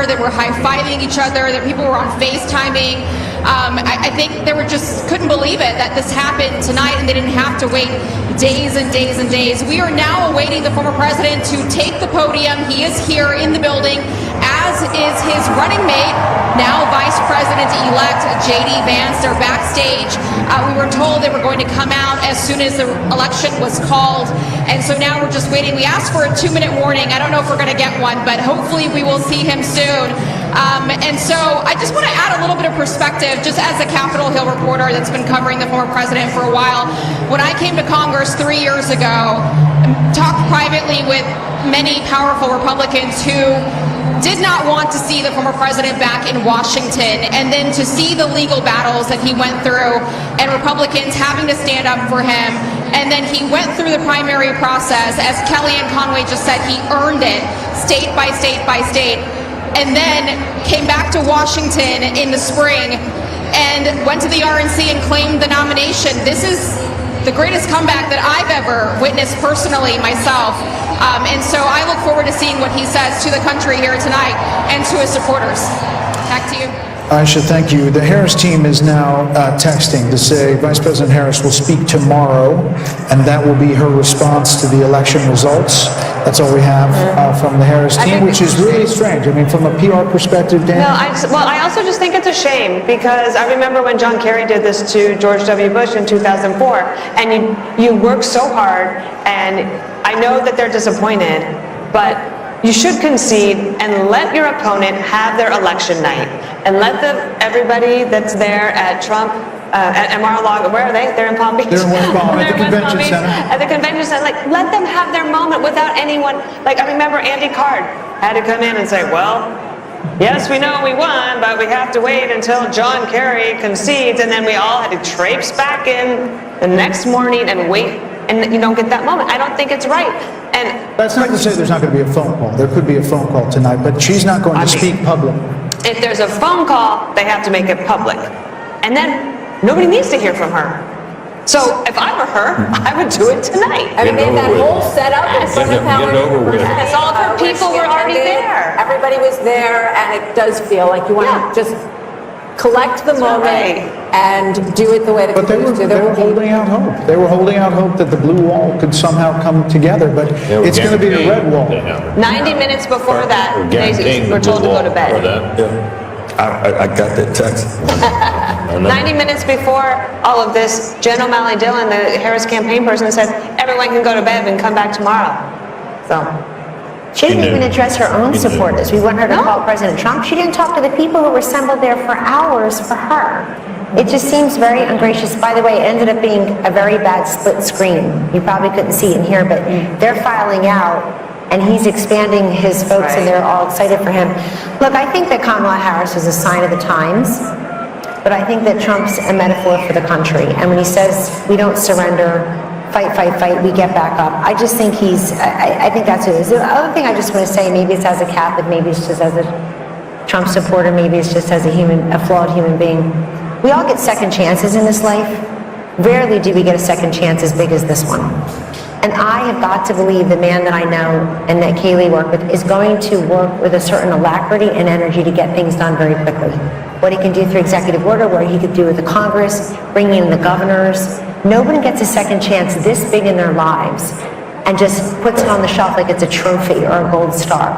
that were high-fiving each other, that people were on FaceTiming. I think they couldn't believe it, that this happened tonight and they didn't have to wait days and days and days. We are now awaiting the former president to take the podium. He is here in the building, as is his running mate, now Vice President-elect J.D. Vance. They're backstage. We were told they were going to come out as soon as the election was called, and so now we're just waiting. We asked for a 2-minute warning. I don't know if we're going to get one, but hopefully we will see him soon. And so I just want to add a little bit of perspective, just as a Capitol Hill reporter that's been covering the former president for a while. When I came to Congress 3 years ago, talked privately with many powerful Republicans who did not want to see the former president back in Washington, and then to see the legal battles that he went through and Republicans having to stand up for him. And then he went through the primary process. As Kellyanne Conway just said, he earned it state by state by state, and then came back to Washington in the spring and went to the RNC and claimed the nomination. This is the greatest comeback that I've ever witnessed personally myself. And so I look forward to seeing what he says to the country here tonight and to his supporters. Back to you. Aisha, thank you. The Harris team is now texting to say Vice President Harris will speak tomorrow, and that will be her response to the election results. That's all we have from the Harris team, which is really strange. I mean, from a PR perspective, Dan? No, I also just think it's a shame, because I remember when John Kerry did this to George W. Bush in 2004, and you work so hard, and I know that they're disappointed, but you should concede and let your opponent have their election night, and let everybody that's there at Trump, at Mar-a-Lago, where are they? They're in Palm Beach. They're in West Palm, at the convention center. At the convention center, like, let them have their moment without anyone. Like, I remember Andy Card had to come in and say, well, yes, we know we won, but we have to wait until John Kerry concedes, and then we all had to traipse back in the next morning and wait, and you don't get that moment. I don't think it's right. And that's not to say there's not going to be a phone call. There could be a phone call tonight, but she's not going to speak public. If there's a phone call, they have to make it public. And then nobody needs to hear from her. So if I were her, I would do it tonight. I mean, that whole setup in front of Howard Because all of her people were already there. Everybody was there, and it does feel like you want to just collect the moment and do it the way the But they were holding out hope. They were holding out hope that the blue wall could somehow come together, but it's going to be the red wall. 90 minutes before that, they were told to go to bed. I got that text. 90 minutes before all of this, Jen O'Malley Dillon, the Harris campaign person, said everyone can go to bed and come back tomorrow. So she didn't even address her own supporters. We want her to call President Trump. She didn't talk to the people who were assembled there for hours for her. It just seems very ungracious. By the way, it ended up being a very bad split screen. You probably couldn't see it in here, but they're filing out, and he's expanding his folks, and they're all excited for him. Look, I think that Kamala Harris is a sign of the times, but I think that Trump's a metaphor for the country. And when he says we don't surrender, fight, fight, fight, we get back up, I just think I think that's what it is. The other thing I just want to say, maybe it's as a Catholic, maybe it's just as a Trump supporter, maybe it's just as a flawed human being. We all get second chances in this life. Rarely do we get a second chance as big as this one. And I have got to believe the man that I know and that Kayleigh worked with is going to work with a certain alacrity and energy to get things done very quickly. What he can do through executive order, what he could do with the Congress, bringing in the governors. Nobody gets a second chance this big in their lives and just puts it on the shelf like it's a trophy or a gold star.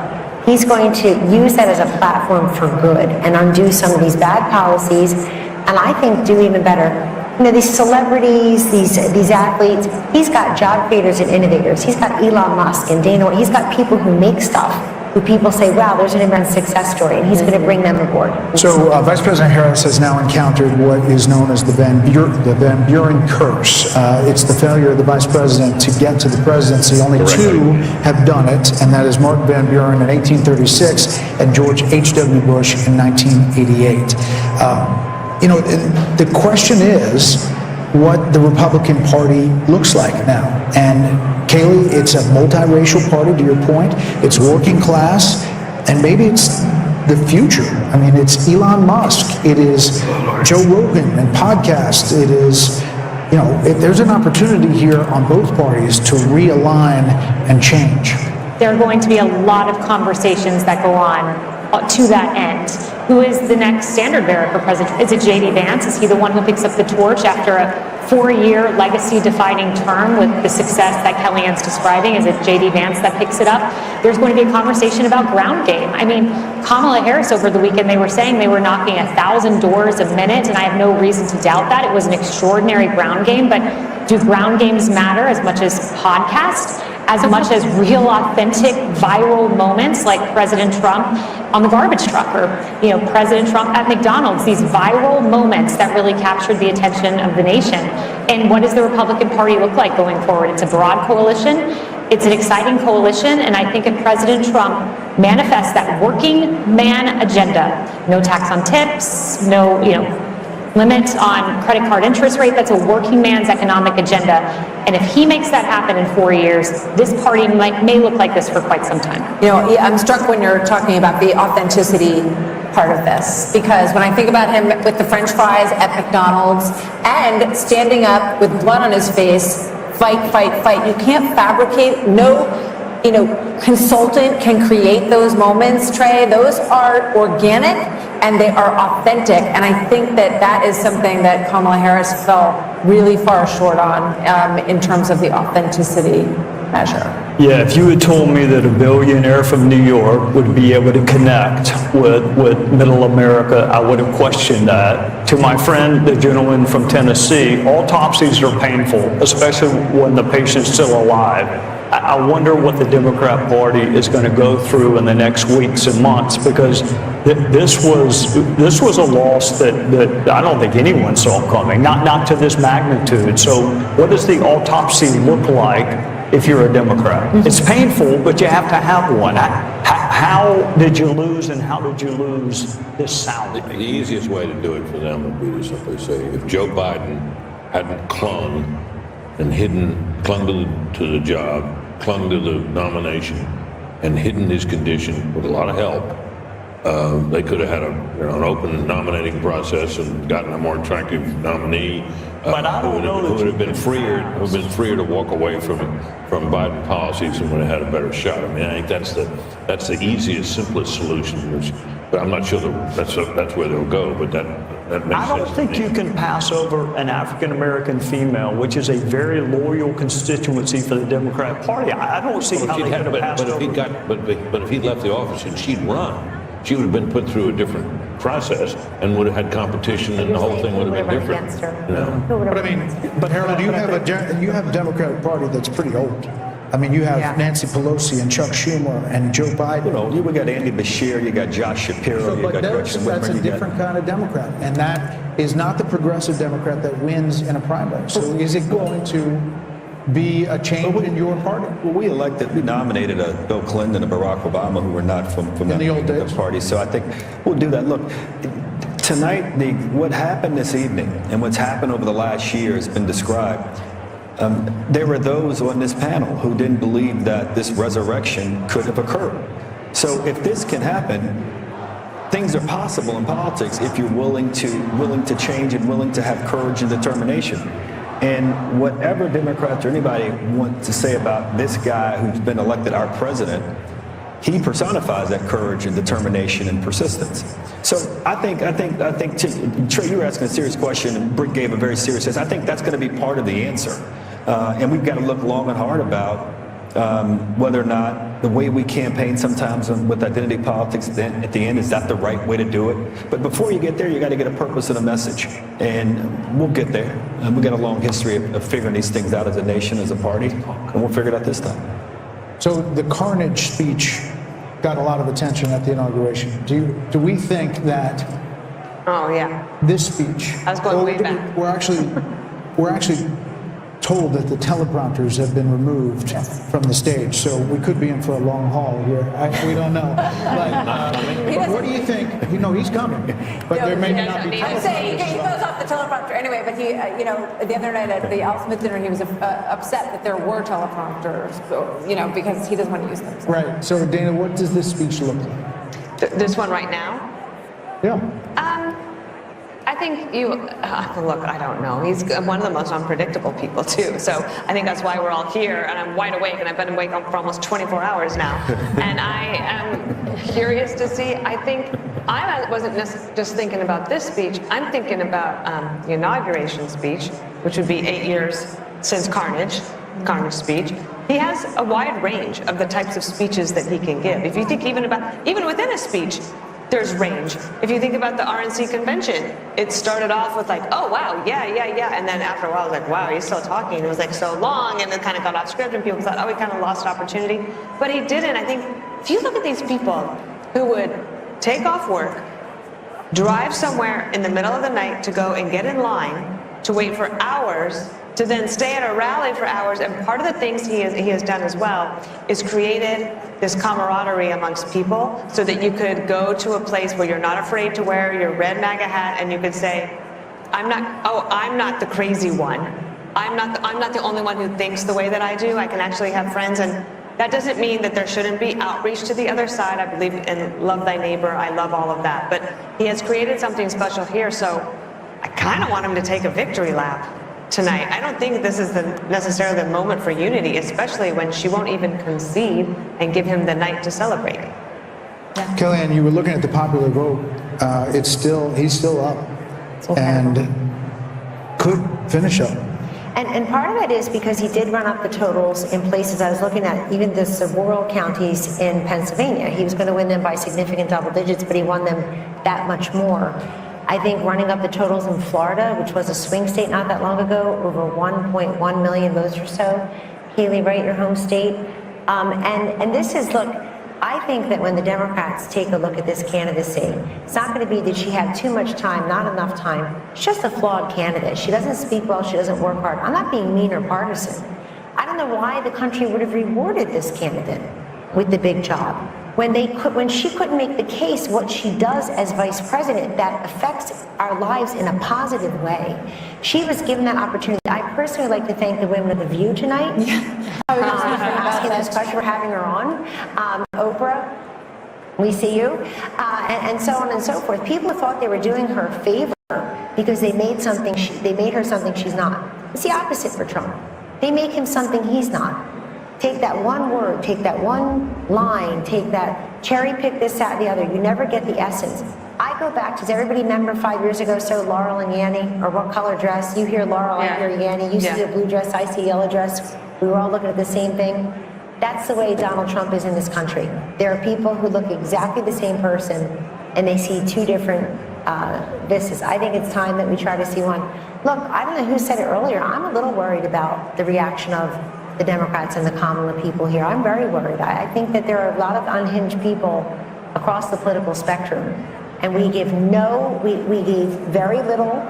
He's going to use that as a platform for good and undo some of these bad policies, and I think do even better. You know, these celebrities, these athletes, he's got job creators and innovators. He's got Elon Musk and Dana. He's got people who make stuff, who people say, wow, there's an immense success story, and he's going to bring them aboard. So Vice President Harris has now encountered what is known as the Van Buren curse. It's the failure of the Vice President to get to the presidency. Only two have done it, and that is Mark Van Buren in 1836 and George H.W. Bush in 1988. You know, the question is what the Republican Party looks like now. And Kayleigh, it's a multiracial party, to your point. It's working class, and maybe it's the future. I mean, it's Elon Musk. It is Joe Rogan and podcasts. It is, you know, there's an opportunity here on both parties to realign and change. There are going to be a lot of conversations that go on to that end. Who is the next standard bearer for president? Is it J.D. Vance? Is he the one who picks up the torch after a 4-year legacy-defining term with the success that Kellyanne's describing? Is it J.D. Vance that picks it up? There's going to be a conversation about ground game. I mean, Kamala Harris over the weekend, they were saying they were knocking 1,000 doors a minute, and I have no reason to doubt that. It was an extraordinary ground game, but do ground games matter as much as podcasts? As much as real, authentic, viral moments like President Trump on the garbage truck, or President Trump at McDonald's, these viral moments that really captured the attention of the nation. And what does the Republican Party look like going forward? It's a broad coalition. It's an exciting coalition, and I think if President Trump manifests that working man agenda, no tax on tips, no limit on credit card interest rate, that's a working man's economic agenda. And if he makes that happen in 4 years, this party may look like this for quite some time. I'm struck when you're talking about the authenticity part of this, because when I think about him with the French fries at McDonald's and standing up with blood on his face, fight, fight, fight. You can't fabricate. No, consultant can create those moments, Trey. Those are organic and they are authentic. And I think that is something that Kamala Harris fell really far short on in terms of the authenticity measure. Yeah, if you had told me that a billionaire from New York would be able to connect with middle America, I would have questioned that. To my friend, the gentleman from Tennessee, autopsies are painful, especially when the patient's still alive. I wonder what the Democrat Party is going to go through in the next weeks and months, because this was a loss that I don't think anyone saw coming, not to this magnitude. So what does the autopsy look like if you're a Democrat? It's painful, but you have to have one. How did you lose, and how did you lose this soundly? The easiest way to do it for them would be to simply say, if Joe Biden hadn't clung to the job, clung to the nomination, and hidden his condition with a lot of help, they could have had an open nominating process and gotten a more attractive nominee who would have been freer to walk away from Biden policies and would have had a better shot. I mean, I think that's the easiest, simplest solution. But I'm not sure that's where they'll go. But that makes sense. I don't think you can pass over an African American female, which is a very loyal constituency for the Democrat Party. I don't see how they could have passed over. But if he left the office and she'd run, she would have been put through a different process and would have had competition, and the whole thing would have been different. But Harold, you have a Democratic Party that's pretty old. I mean, you have Nancy Pelosi and Chuck Schumer and Joe Biden. You got Andy Beshear, you got Josh Shapiro, you got Gretchen Whitmer. That's a different kind of Democrat, and that is not the progressive Democrat that wins in a primary. So is it going to be a change in your party? Well, we nominated a Bill Clinton and a Barack Obama who were not from the old days party. So I think we'll do that. Look, tonight, what happened this evening and what's happened over the last year has been described. There were those on this panel who didn't believe that this resurrection could have occurred. So if this can happen, things are possible in politics if you're willing to change and willing to have courage and determination. And whatever Democrats or anybody want to say about this guy who's been elected our president, he personifies that courage and determination and persistence. So I think, Trey, you were asking a serious question, and Britt gave a very serious answer. I think that's going to be part of the answer. And we've got to look long and hard about whether or not the way we campaign sometimes with identity politics, then at the end, is that the right way to do it? But before you get there, you got to get a purpose and a message. And we'll get there. And we've got a long history of figuring these things out as a nation, as a party, and we'll figure it out this time. So the carnage speech got a lot of attention at the inauguration. Do we think that this speech, I was going way back. we're actually told that the teleprompters have been removed from the stage, so we could be in for a long haul here. We don't know. But what do you think? He's coming, but there may not be. I would say he goes off the teleprompter anyway. But he, the other night at the Al Smith dinner, he was upset that there were teleprompters, because he doesn't want to use them. So. Right. So, Dana, what does this speech look like? This one right now? Yeah. I think look, I don't know. He's one of the most unpredictable people too. So I think that's why we're all here, and I'm wide awake, and I've been awake for almost 24 hours now. And I am curious to see. I think I wasn't just thinking about this speech. I'm thinking about the inauguration speech, which would be 8 years since Carnage speech. He has a wide range of the types of speeches that he can give. If you think even within a speech, there's range. If you think about the RNC convention, it started off with like, oh wow, yeah. And then after a while, it was like, wow, he's still talking. It was like so long, and it kind of got off script, and people thought, oh, he kind of lost opportunity. But he didn't. I think if you look at these people who would take off work, drive somewhere in the middle of the night to go and get in line to wait for hours, to then stay at a rally for hours, and part of the things he has done as well is created this camaraderie amongst people so that you could go to a place where you're not afraid to wear your red MAGA hat, and you could say, I'm not the crazy one. I'm not the only one who thinks the way that I do. I can actually have friends, and that doesn't mean that there shouldn't be outreach to the other side. I believe in love thy neighbor. I love all of that. But he has created something special here, so I kind of want him to take a victory lap tonight. I don't think this is necessarily the moment for unity, especially when she won't even concede and give him the night to celebrate. Kellyanne, you were looking at the popular vote. He's still up and could finish up. And part of it is because he did run up the totals in places. I was looking at even the rural counties in Pennsylvania. He was going to win them by significant double digits, but he won them that much more. I think running up the totals in Florida, which was a swing state not that long ago, over 1.1 million votes or so. Haley, right, your home state. And this is, look, I think that when the Democrats take a look at this candidacy, it's not going to be that she had too much time, not enough time. She's just a flawed candidate. She doesn't speak well. She doesn't work hard. I'm not being mean or partisan. I don't know why the country would have rewarded this candidate with the big job when she couldn't make the case what she does as vice president that affects our lives in a positive way. She was given that opportunity. I personally would like to thank the women of The View tonight for asking this question, for having her on. Oprah, we see you, and so on and so forth. People thought they were doing her a favor because they made her something she's not. It's the opposite for Trump. They make him something he's not. Take that one word, take that one line, take that cherry pick this, that, the other. You never get the essence. I go back, does everybody remember 5 years ago, so Laurel and Yanny, or what color dress? You hear Laurel, I hear Yanny. You see a blue dress, I see yellow dress. We were all looking at the same thing. That's the way Donald Trump is in this country. There are people who look exactly the same person, and they see two different vistas. I think it's time that we try to see one. Look, I don't know who said it earlier. I'm a little worried about the reaction of the Democrats and the Kamala people here. I'm very worried. I think that there are a lot of unhinged people across the political spectrum, and we gave very little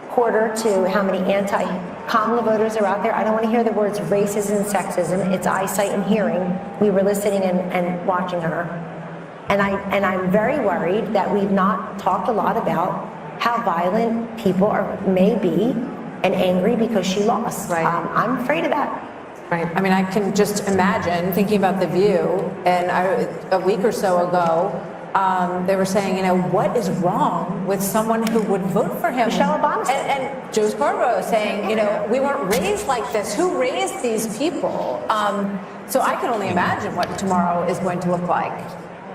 quarter to how many anti-Kamala voters are out there. I don't want to hear the words racism and sexism. It's eyesight and hearing. We were listening and watching her, and I'm very worried that we've not talked a lot about how violent people may be and angry because she lost. Right. I'm afraid of that. Right. I mean, I can just imagine thinking about The View, and a week or so ago, they were saying, what is wrong with someone who would vote for him? Michelle Obama. And Joe Scarborough saying, we weren't raised like this. Who raised these people? So I can only imagine what tomorrow is going to look like.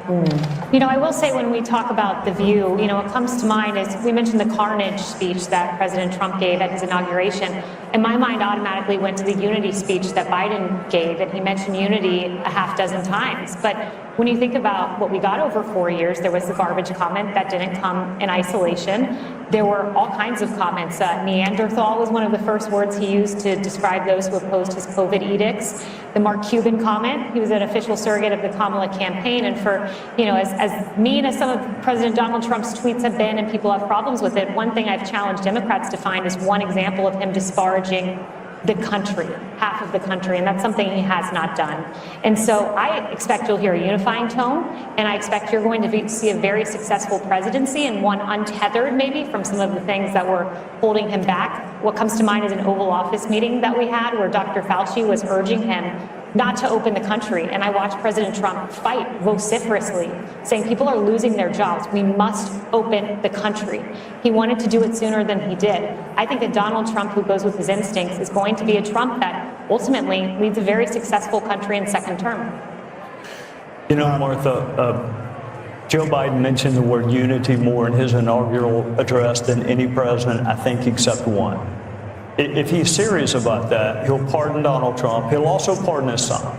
I will say when we talk about The View, what comes to mind is we mentioned the carnage speech that President Trump gave at his inauguration. And my mind automatically went to the unity speech that Biden gave, and he mentioned unity a half dozen times. But when you think about what we got over 4 years, there was the garbage comment that didn't come in isolation. There were all kinds of comments. Neanderthal was one of the first words he used to describe those who opposed his COVID edicts. The Mark Cuban comment, he was an official surrogate of the Kamala campaign. And for, as mean as some of President Donald Trump's tweets have been, and people have problems with it, one thing I've challenged Democrats to find is one example of him disparaging the country, half of the country, and that's something he has not done. And so I expect you'll hear a unifying tone, and I expect you're going to see a very successful presidency, and one untethered maybe from some of the things that were holding him back. What comes to mind is an Oval Office meeting that we had where Dr. Fauci was urging him not to open the country. And I watched President Trump fight vociferously, saying people are losing their jobs. We must open the country. He wanted to do it sooner than he did. I think that Donald Trump, who goes with his instincts, is going to be a Trump that ultimately leads a very successful country in second term. You know, Martha, Joe Biden mentioned the word unity more in his inaugural address than any president, I think, except one. If he's serious about that, he'll pardon Donald Trump. He'll also pardon his son.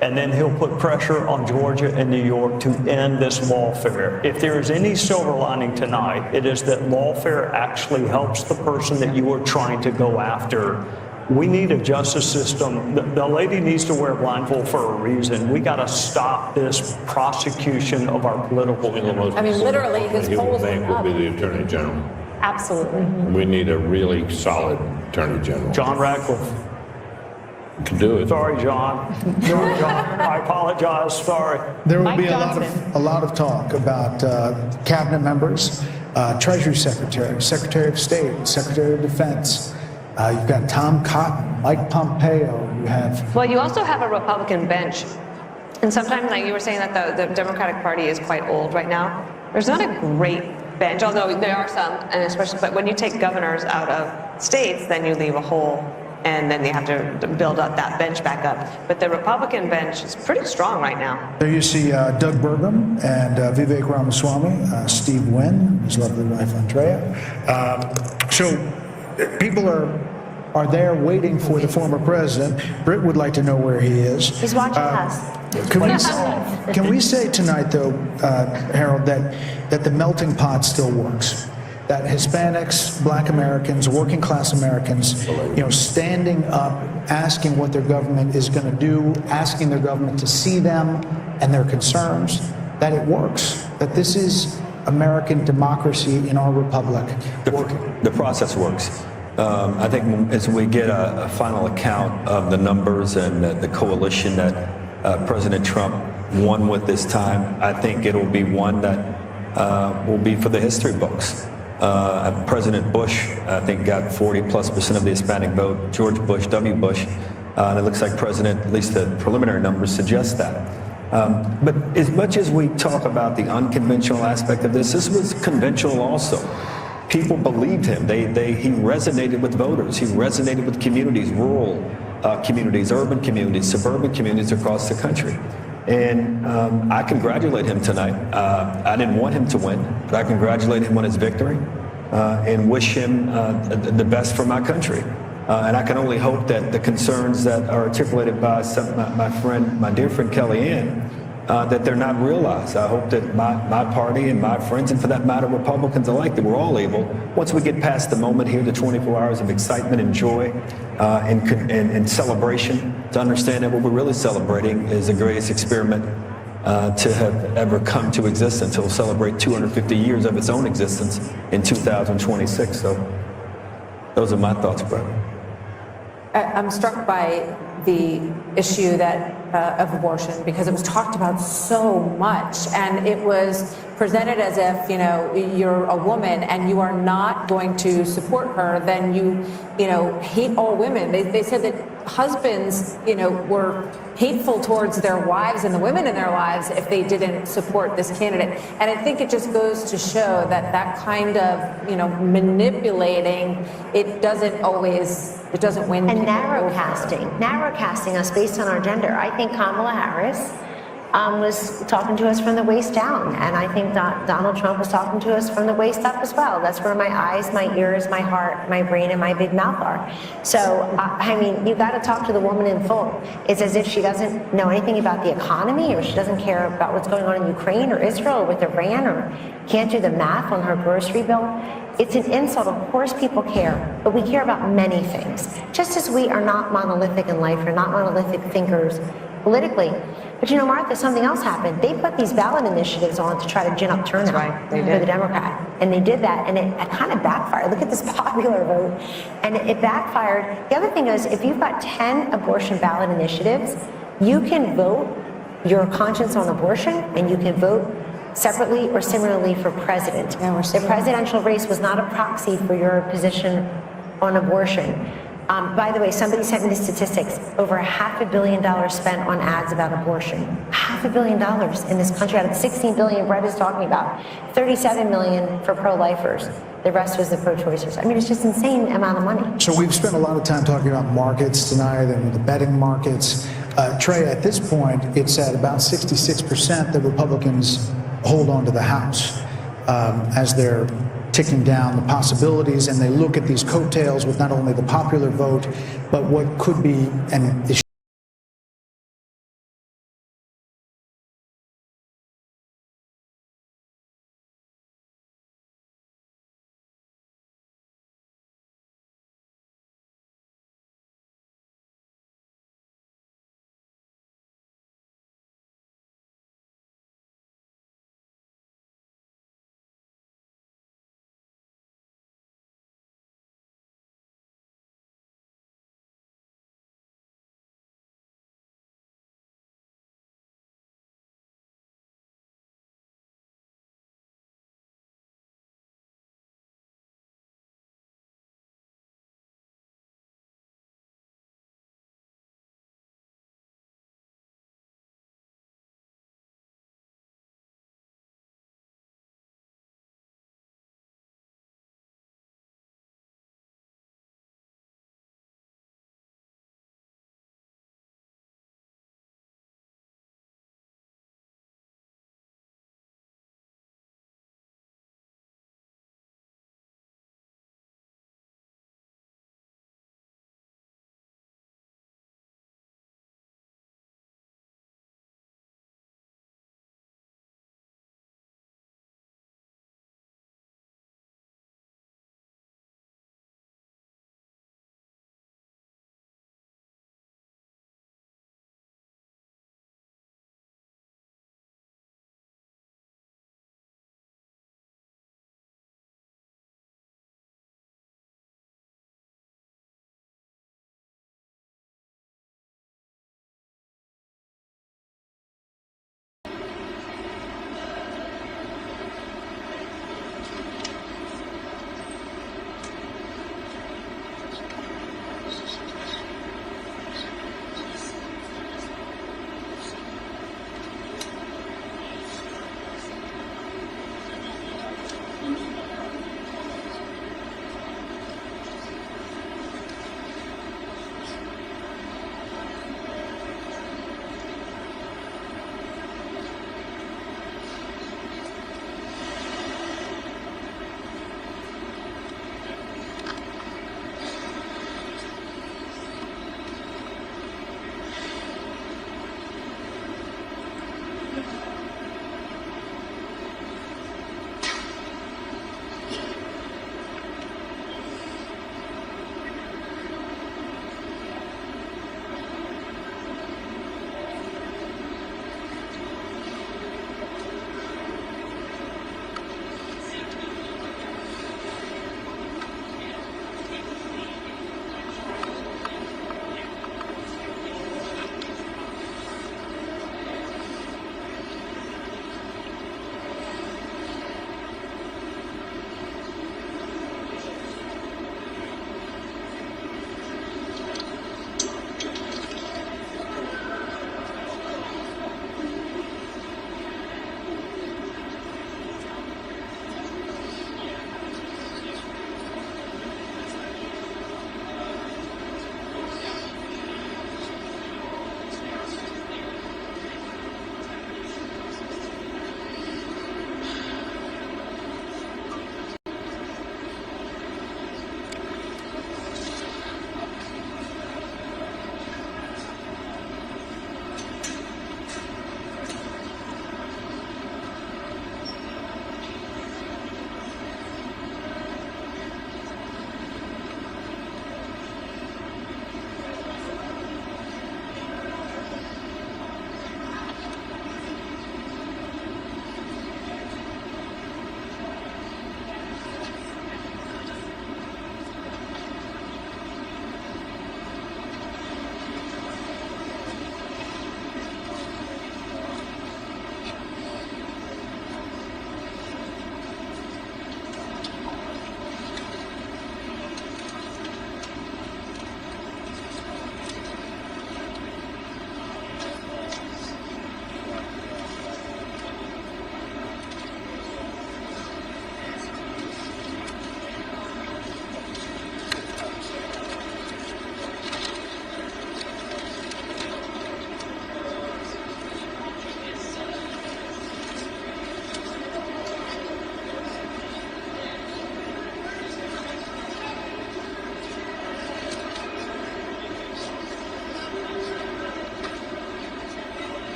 And then he'll put pressure on Georgia and New York to end this lawfare. If there is any silver lining tonight, it is that lawfare actually helps the person that you are trying to go after. We need a justice system. The lady needs to wear a blindfold for a reason. We got to stop this prosecution of our political enemies. I mean, literally, his polls went will up. be the Attorney General. Absolutely. We need a really solid Attorney General. John Ratcliffe. Can do it. Sorry, John. Sorry, John. I apologize. Sorry. There will Mike be Johnson. a lot of talk about cabinet members, Treasury Secretary, Secretary of State, Secretary of Defense. You've got Tom Cotton, Mike Pompeo. You have Well, you also have a Republican bench. And sometimes, like you were saying, that the Democratic Party is quite old right now. There's not a great bench, although there are some, and especially, but when you take governors out of states, then you leave a hole, and then you have to build up that bench back up. But the Republican bench is pretty strong right now. there. You see Doug Burgum and Vivek Ramaswamy, Steve Wynn, his lovely wife Andrea. So people are there waiting for the former president. Britt would like to know where he is. He's watching us. Can we say tonight, though, Harold, that the melting pot still works? That Hispanics, Black Americans, working class Americans, standing up, asking what their government is going to do, asking their government to see them and their concerns, that it works, that this is American democracy in our republic working. The process works. I think as we get a final account of the numbers and the coalition that President Trump won with this time, I think it'll be one that will be for the history books. President Bush, I think, got 40+% of the Hispanic vote. George Bush, W. Bush, and it looks like President, at least the preliminary numbers suggest that. But as much as we talk about the unconventional aspect of this was conventional also. People believed him. He resonated with voters. He resonated with communities, rural communities, urban communities, suburban communities across the country. And I congratulate him tonight. I didn't want him to win, but I congratulate him on his victory and wish him the best for my country. And I can only hope that the concerns that are articulated by my dear friend Kellyanne, that they're not realized. I hope that my party and my friends, and for that matter, Republicans alike, that we're all able, once we get past the moment here, the 24 hours of excitement and joy and celebration, to understand that what we're really celebrating is the greatest experiment to have ever come to existence. It will celebrate 250 years of its own existence in 2026. So those are my thoughts, Brett. I'm struck by the issue of abortion, because it was talked about so much, and it was presented as if, you're a woman and you are not going to support her, then you hate all women. They said that husbands, were hateful towards their wives and the women in their lives if they didn't support this candidate. And I think it just goes to show that kind of, manipulating, it doesn't win. And narrowcasting us based on our gender. I think Kamala Harris was talking to us from the waist down, and I think Donald Trump was talking to us from the waist up as well. That's where my eyes, my ears, my heart, my brain, and my big mouth are. So, you got to talk to the woman in full. It's as if she doesn't know anything about the economy, or she doesn't care about what's going on in Ukraine or Israel or with Iran, or can't do the math on her grocery bill. It's an insult. Of course people care, but we care about many things. Just as we are not monolithic in life, we're not monolithic thinkers politically. But Martha, something else happened. They put these ballot initiatives on to try to gin up turnout for the Democrat. And they did that, and it kind of backfired. Look at this popular vote. And it backfired. The other thing is, if you've got 10 abortion ballot initiatives, you can vote your conscience on abortion, and you can vote separately or similarly for president. The presidential race was not a proxy for your position on abortion. By the way, somebody sent me the statistics. Over $500 million spent on ads about abortion. $500 million in this country out of the $16 billion Brett is talking about. $37 million for pro-lifers. The rest was the pro-choicers. I mean, it's just insane amount of money. So we've spent a lot of time talking about markets tonight and the betting markets. Trey, at this point, it's at about 66% that Republicans hold on to the House as they're ticking down the possibilities, and they look at these coattails with not only the popular vote, but what could be an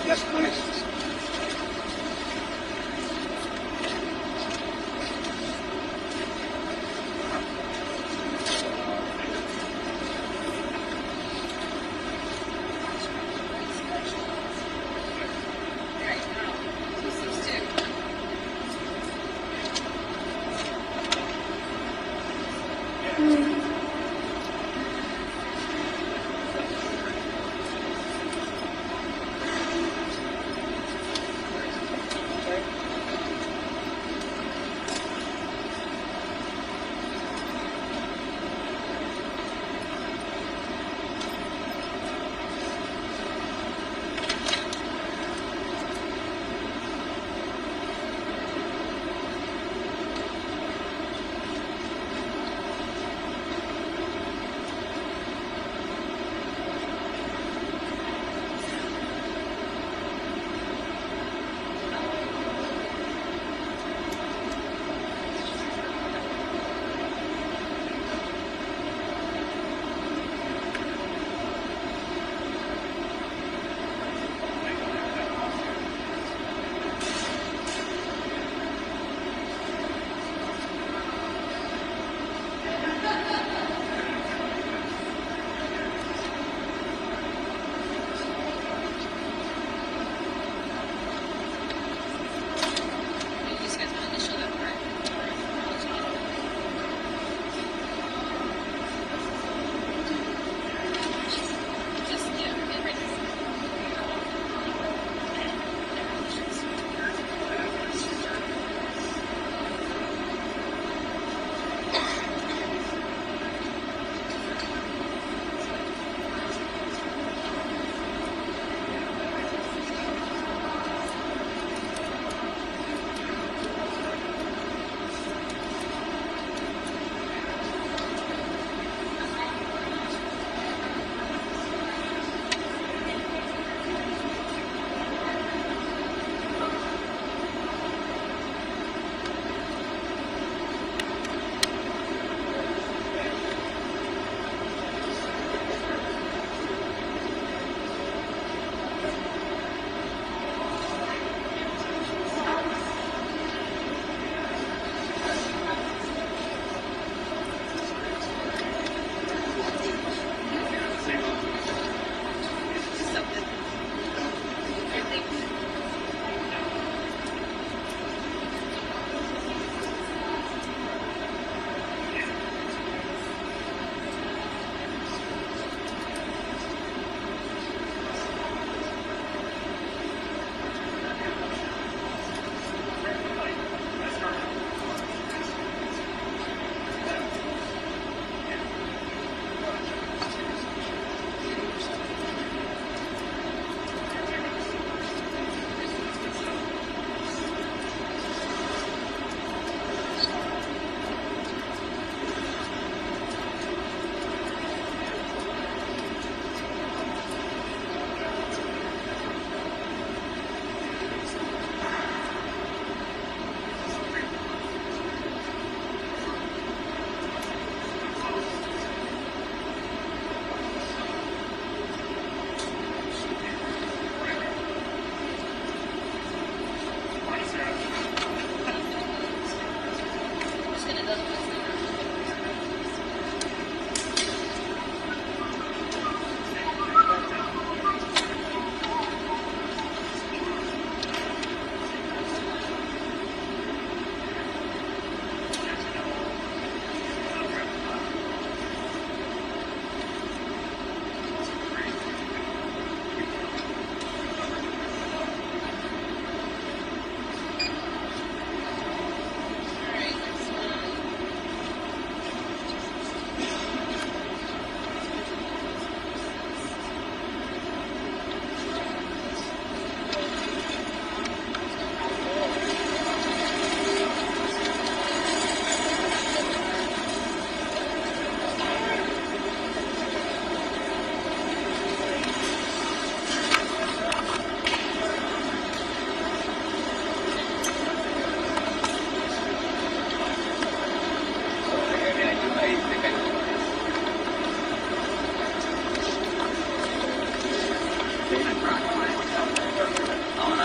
Yes, please.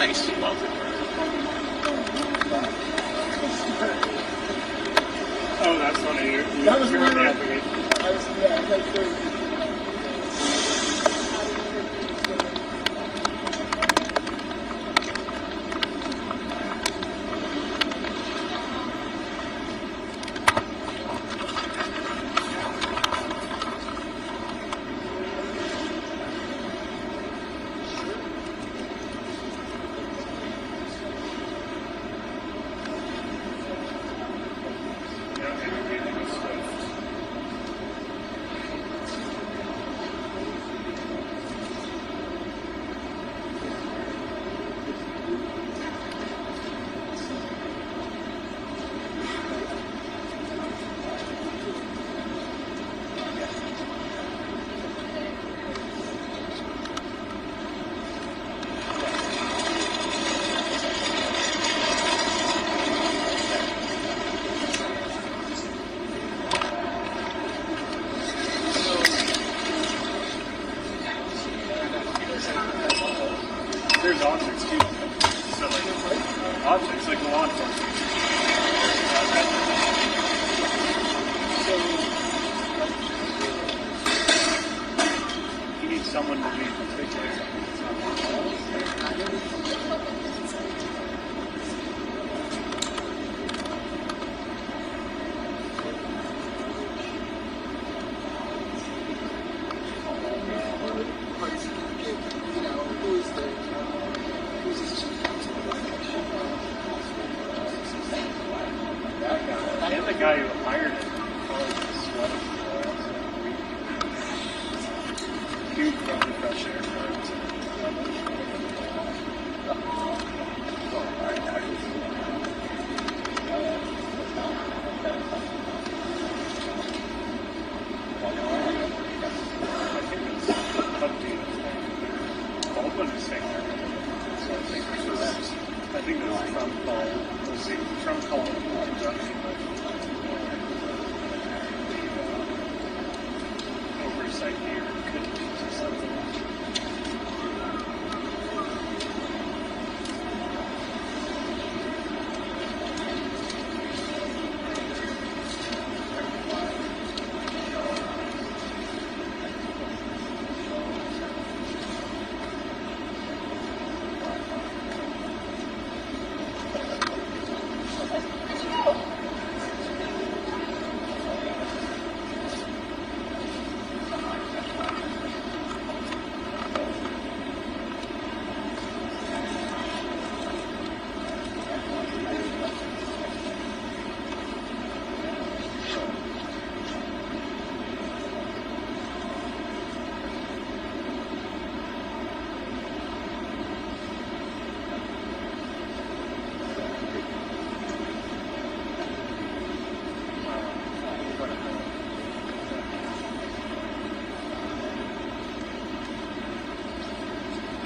Nice. Love it. Oh, that's funny. That was one There's objects too. So like objects like law enforcement. So you need someone to be particular. And the guy who hired him caused the sweat of the huge breath of fresh air for Baldwin is saying that. So I think this is Trump calling. Let's see, Trump calling conjunction with oversight here could lead to something.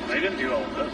They didn't do all of this.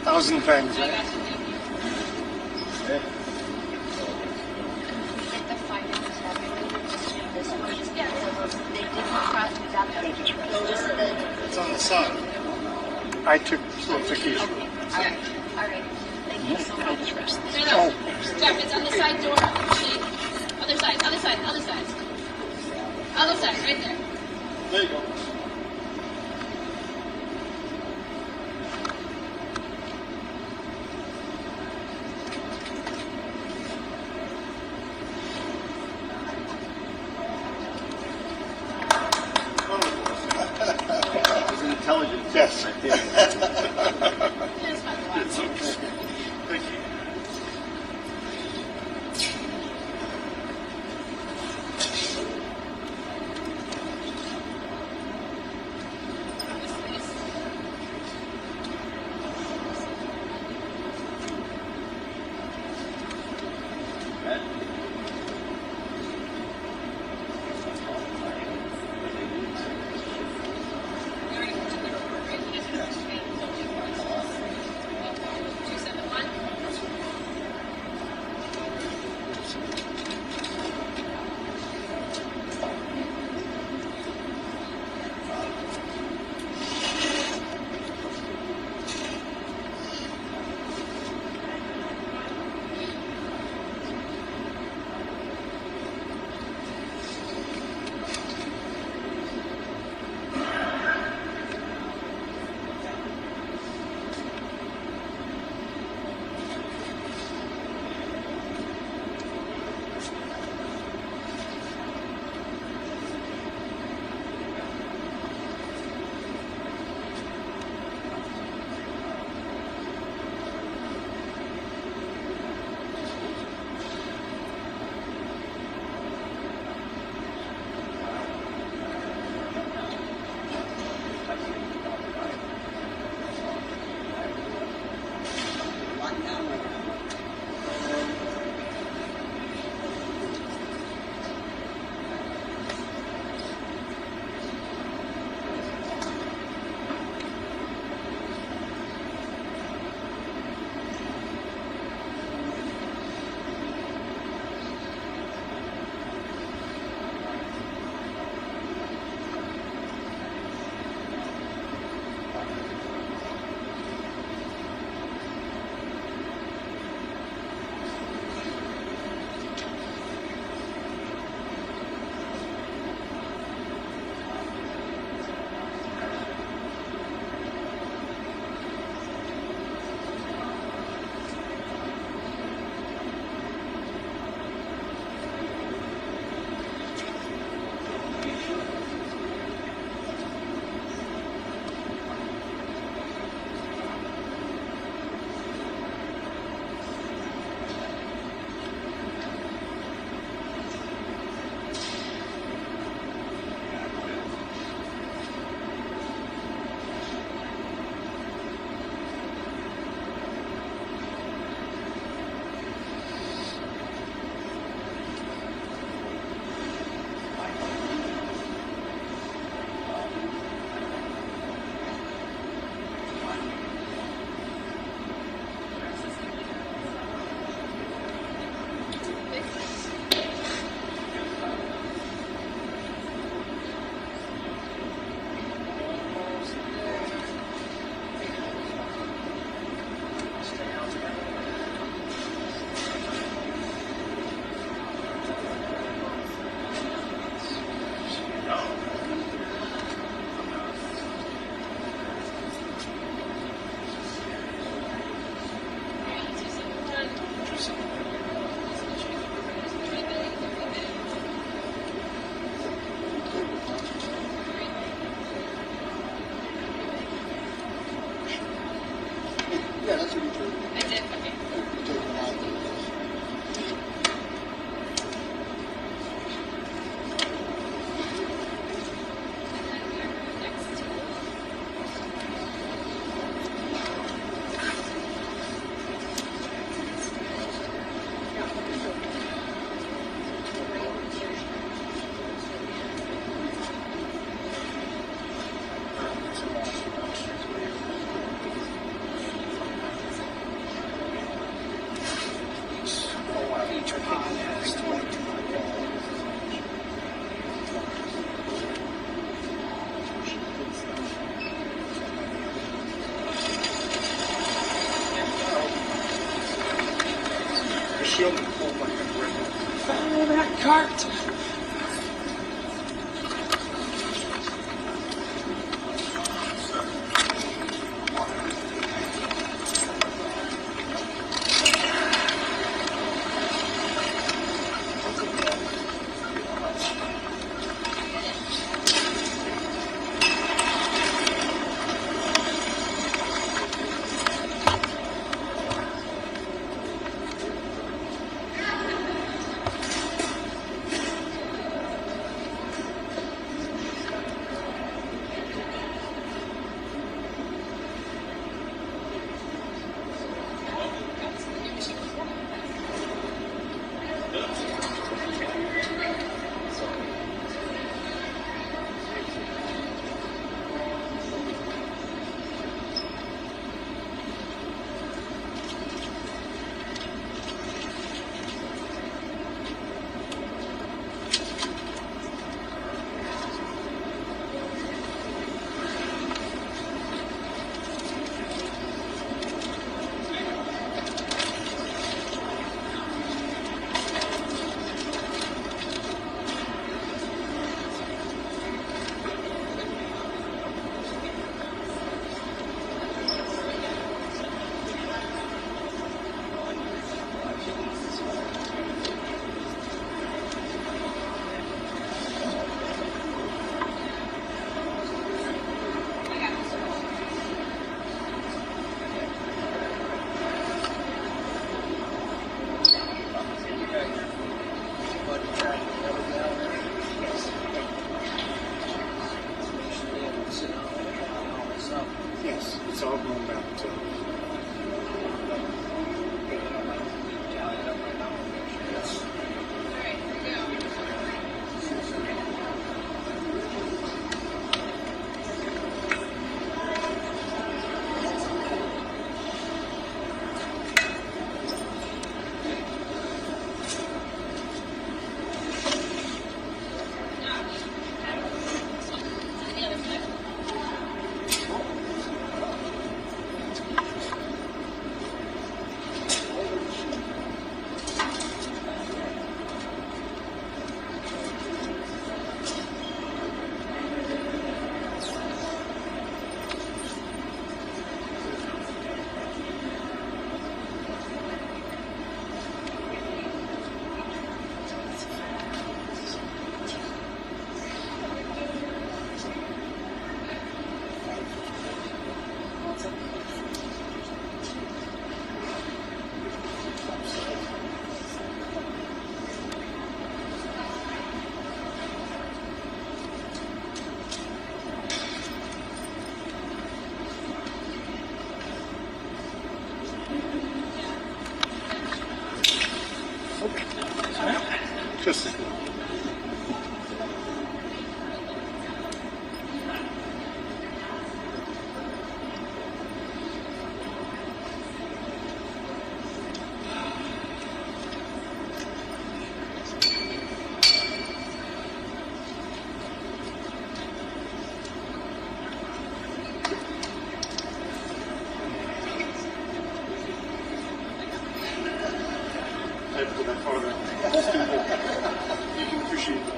Thousand thanks. Right? It's on the side. I took certification. All right. Thank you so much. Oh. Jeff, it's on the side door. Other side, other side, other side. Other side, right there. There you go. Intelligence. Yes. Right there. It's okay. Thank you. shield and pull like a brick. Follow that cart. Yes, it's all going back to. Yes. Just. I have to go that far back. You can appreciate that.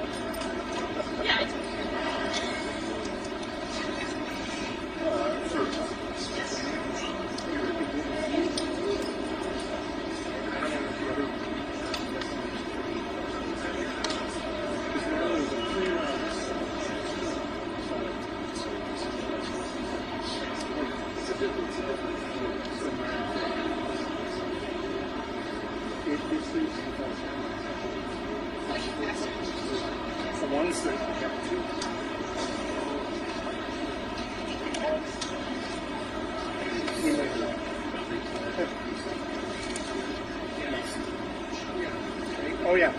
The ones that have two. Oh yeah.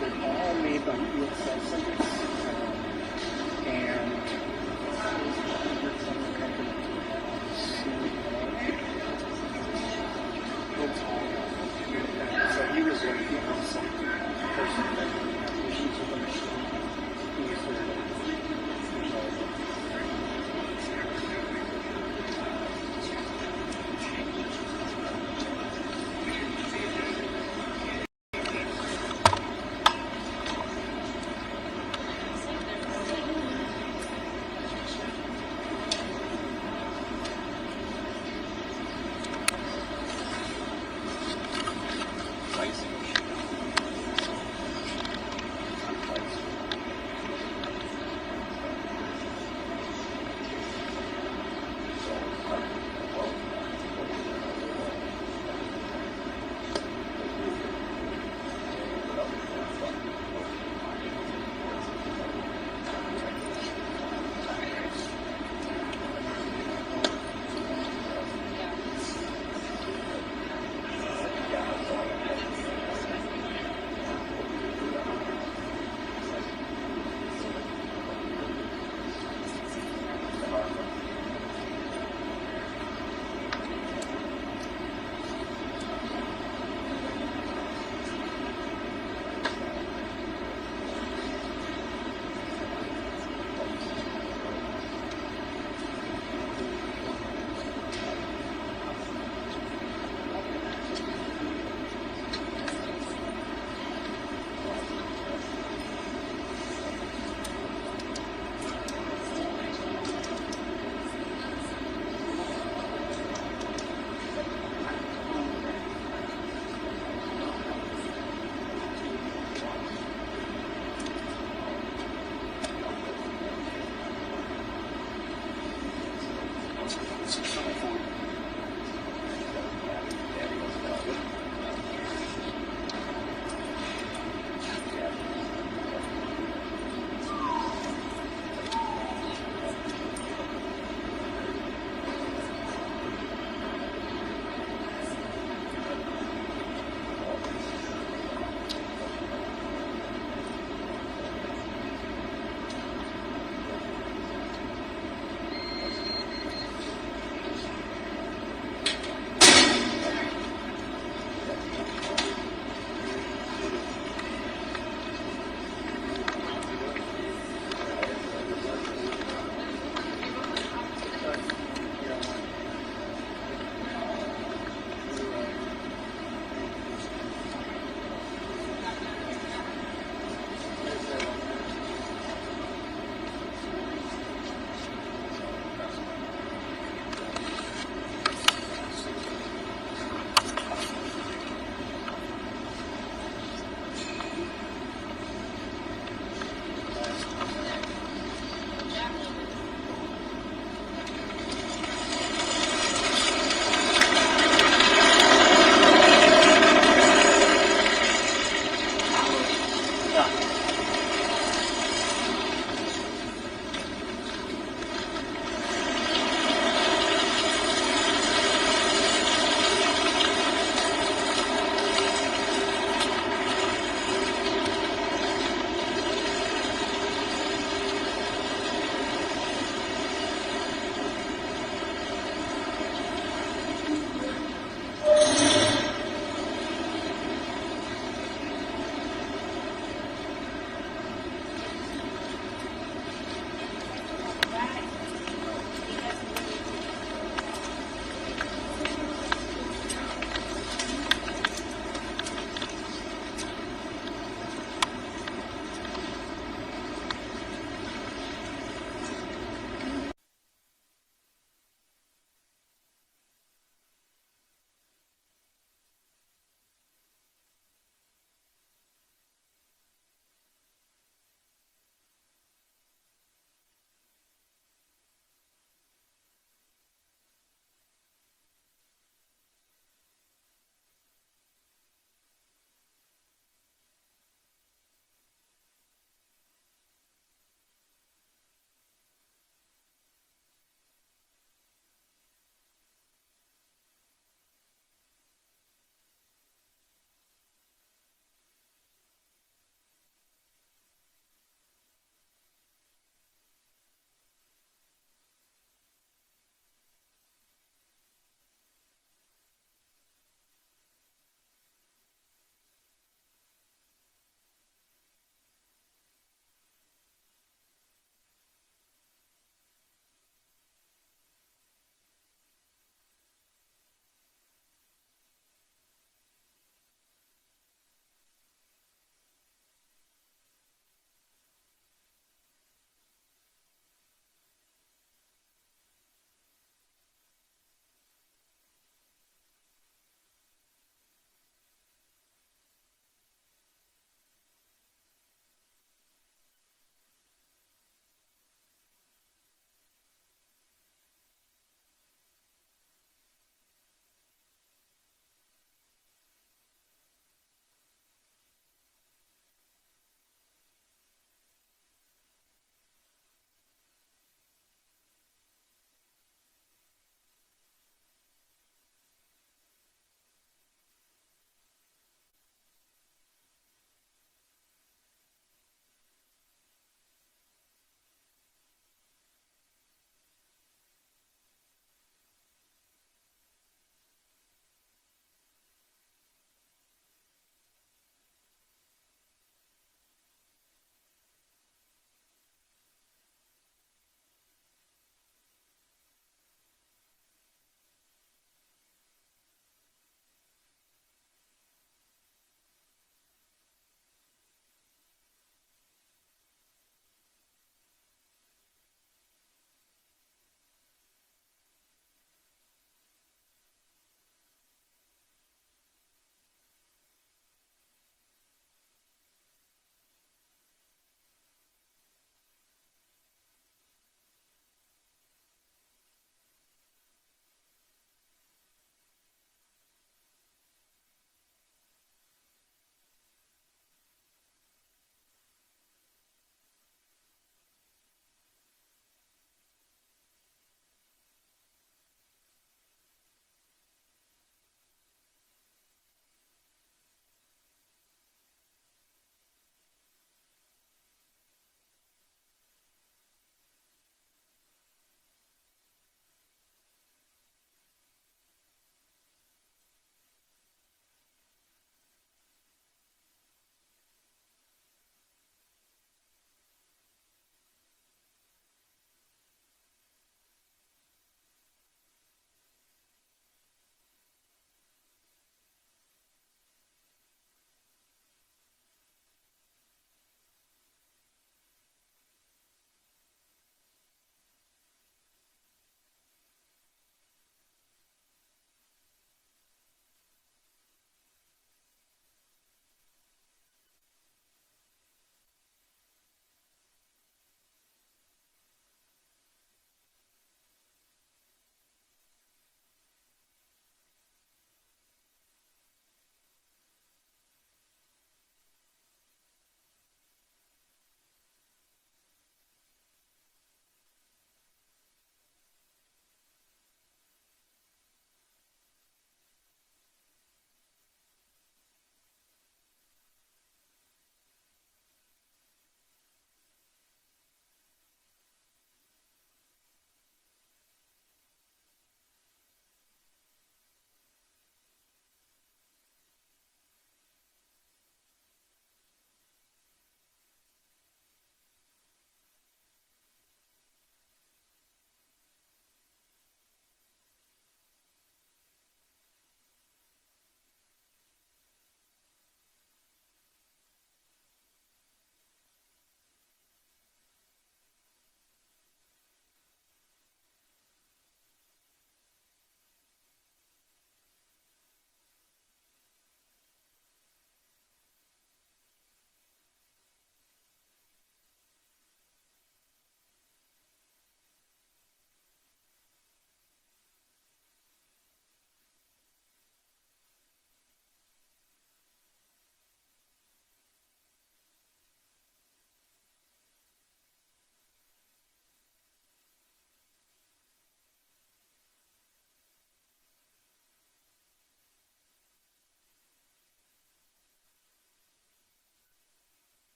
They're all made by ESL centers, and so he was like, you know, some person that had issues with the machine. He was there.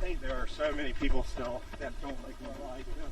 think there are so many people still that don't like what I do.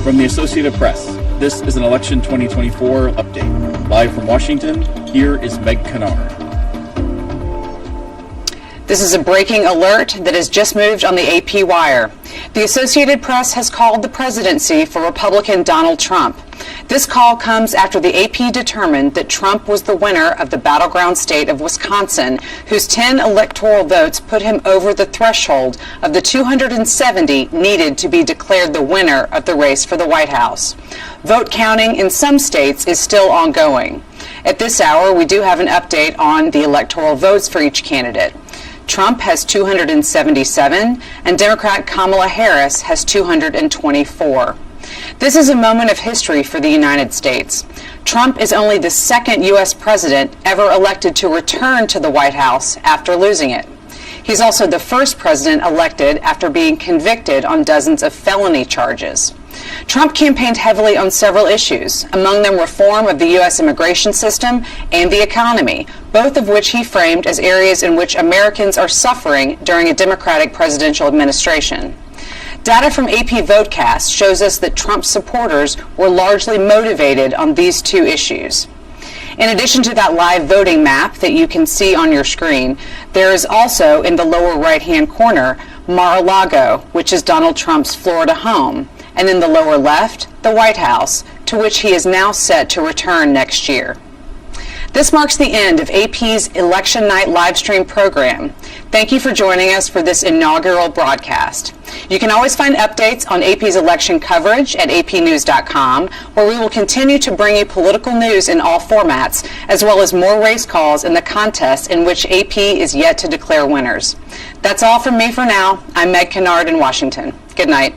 From the Associated Press, this is an Election 2024 update. Live from Washington, here is Meg Kennard. This is a breaking alert that has just moved on the AP wire. The Associated Press has called the presidency for Republican Donald Trump. This call comes after the AP determined that Trump was the winner of the battleground state of Wisconsin, whose 10 electoral votes put him over the threshold of the 270 needed to be declared the winner of the race for the White House. Vote counting in some states is still ongoing. At this hour, we do have an update on the electoral votes for each candidate. Trump has 277, and Democrat Kamala Harris has 224. This is a moment of history for the United States. Trump is only the second U.S. president ever elected to return to the White House after losing it. He's also the first president elected after being convicted on dozens of felony charges. Trump campaigned heavily on several issues, among them reform of the U.S. immigration system and the economy, both of which he framed as areas in which Americans are suffering during a Democratic presidential administration. Data from AP Votecast shows us that Trump's supporters were largely motivated on these two issues. In addition to that live voting map that you can see on your screen, there is also in the lower right-hand corner Mar-a-Lago, which is Donald Trump's Florida home, and in the lower left, the White House, to which he is now set to return next year. This marks the end of AP's Election Night live stream program. Thank you for joining us for this inaugural broadcast. You can always find updates on AP's election coverage at apnews.com, where we will continue to bring you political news in all formats, as well as more race calls in the contest in which AP is yet to declare winners. That's all from me for now. I'm Meg Kennard in Washington. Good night.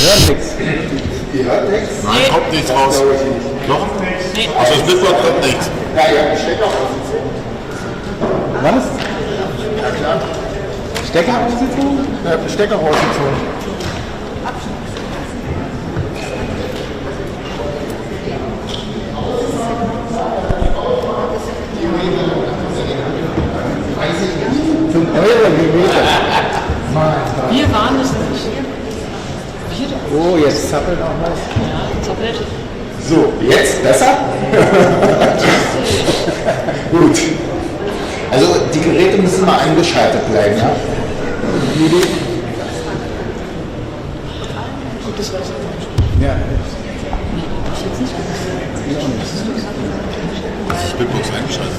Ihr hört nichts? Nein, kommt nichts raus. Noch? Also das Mitwort kommt nichts. Ja, Stecker aus. Was? Ja klar. Stecker ausgezogen? Ja, Stecker rausgezogen. Wir waren es nicht. Oh, jetzt zappelt auch was. Ja, zappelt. So, jetzt besser? Gut. Also die Geräte müssen mal eingeschaltet bleiben, ja? Ja. Ich bin bloß eingeschaltet.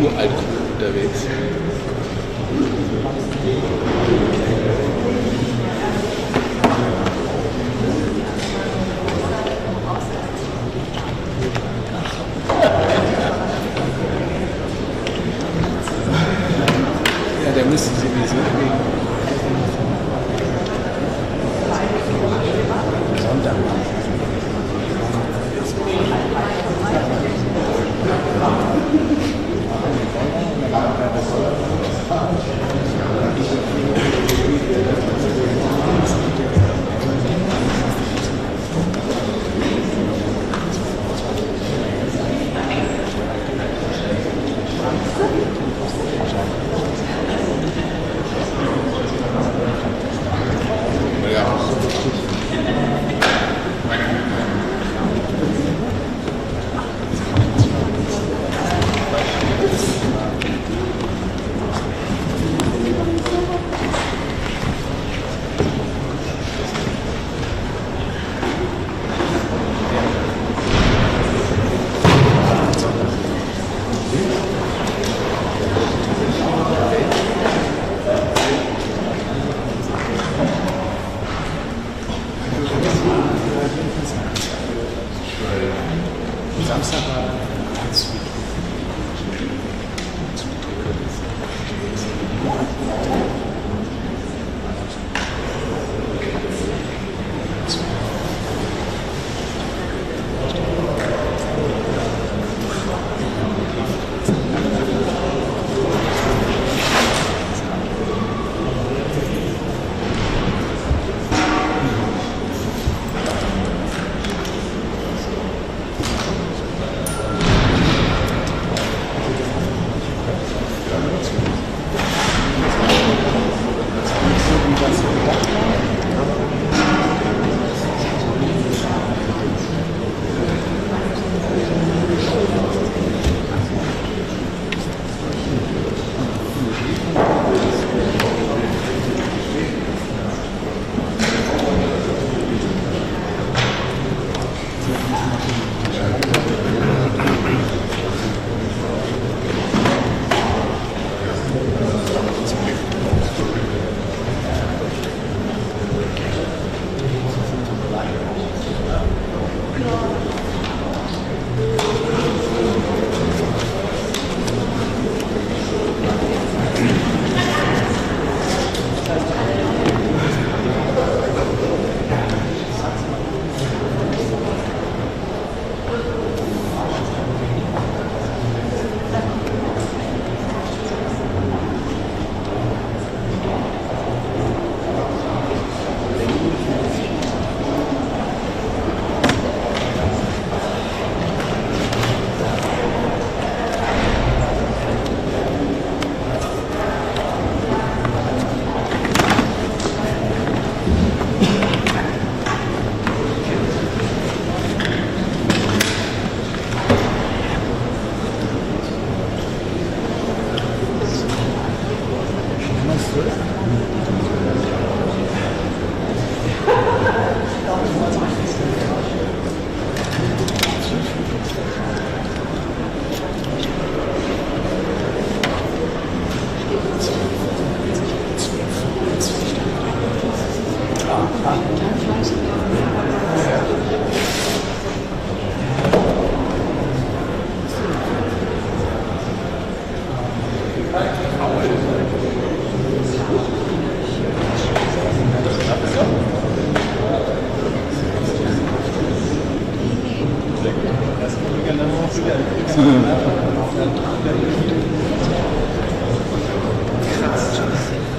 uralt unterwegs. Ja, der müsste sowieso Sonntag.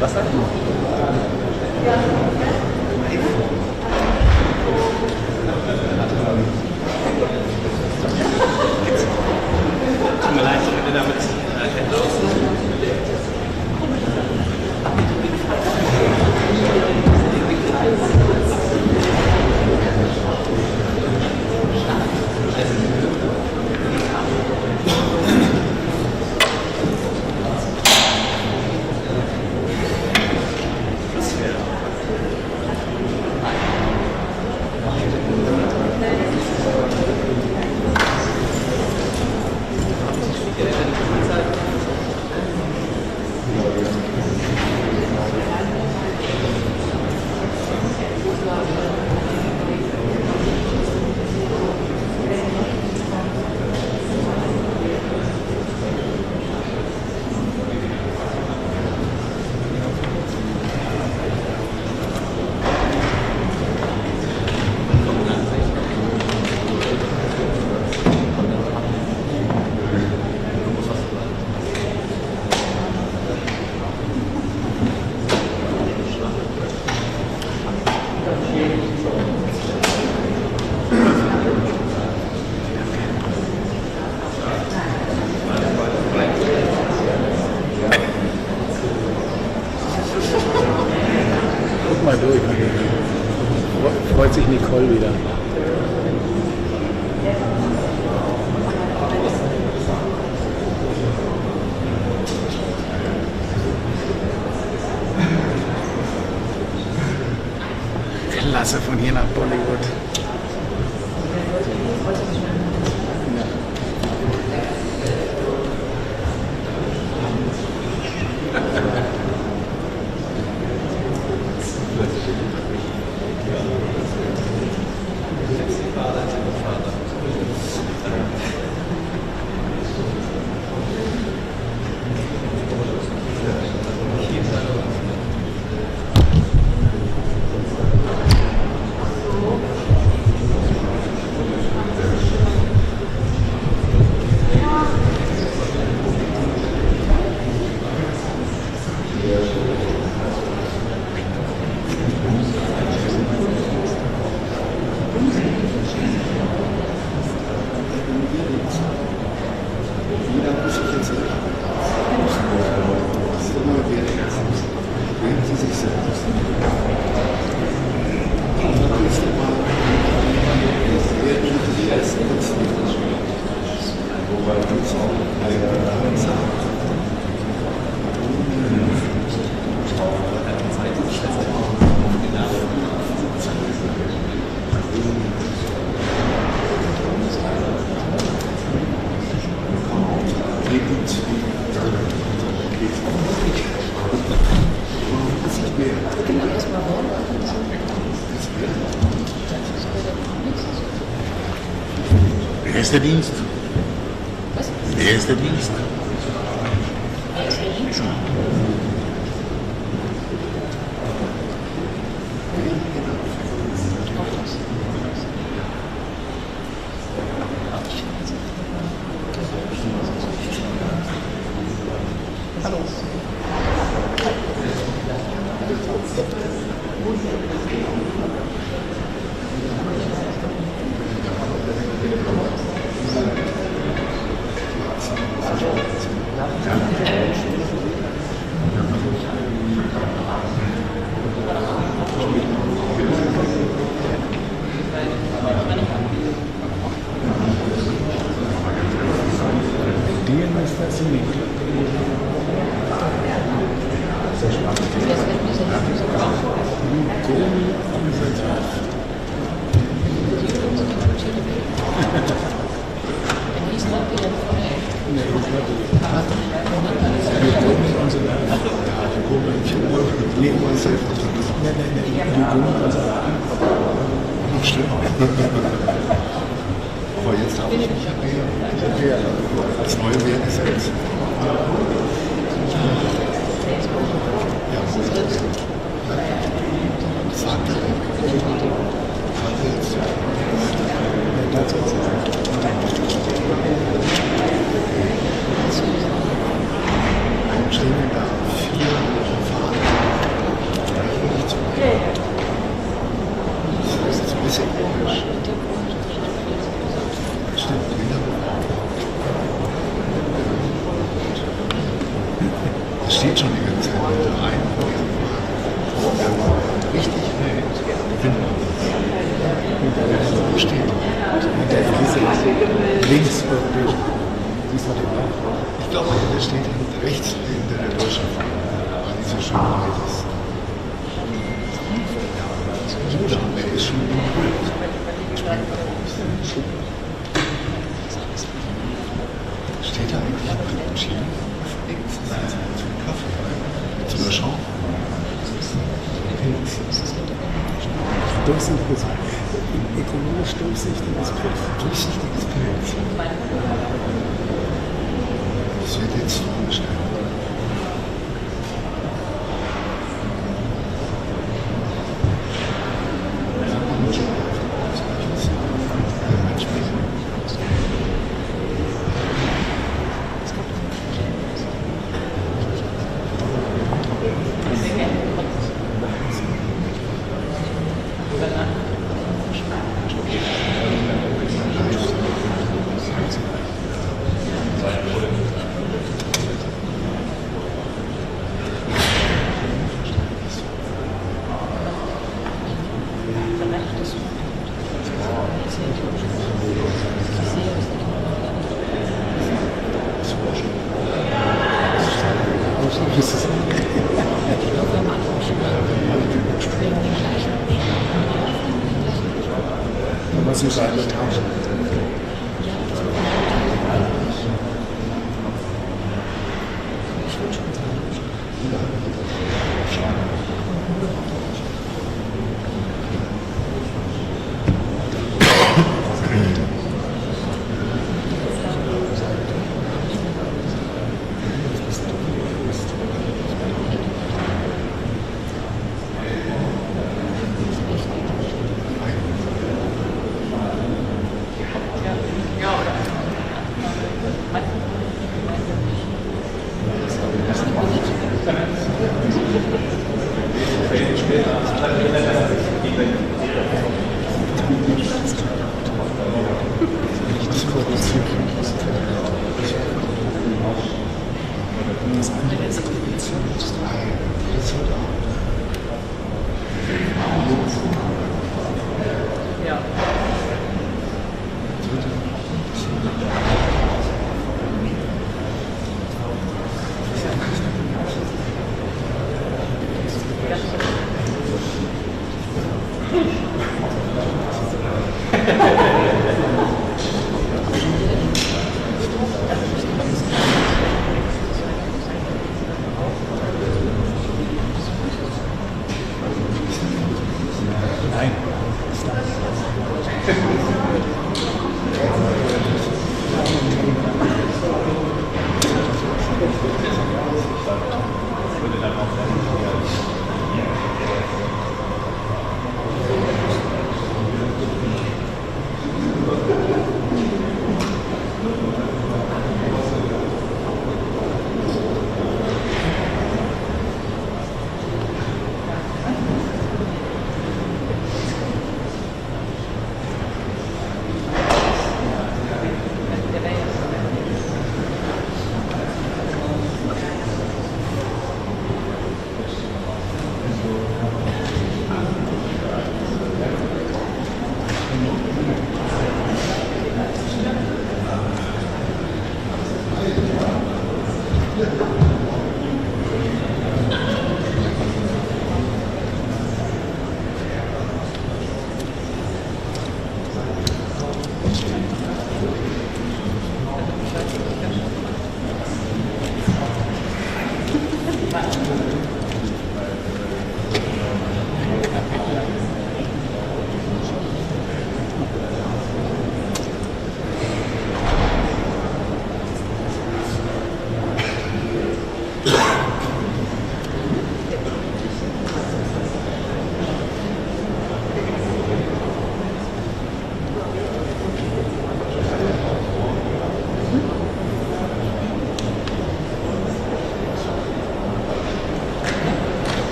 Was sagt man? Tut mir leid, bitte damit mal durch. Freut sich Nicole wieder. Klasse von hier nach Bollywood. Wer ist der Dienst? Wer ist der Dienst? Aber jetzt habe ich ja als neue Wert gesetzt. Ja, Vater jetzt. steht schon die ganze Zeit hinter einem. Richtig wild. Wo steht? Links europäisch. Ich glaube, der steht rechts hinter der deutschen Fahne. Diese Schönheit ist. Der ist schon berührt. Steht da eigentlich ein Cappuccino? Links ist jetzt ein Kaffee. Mit so einer Schau. Durchsichtiges, ökonomisch durchsichtiges Pilz. Durchsichtiges Pilz. Das wird jetzt vorgestellt. Was ist eine Tasche?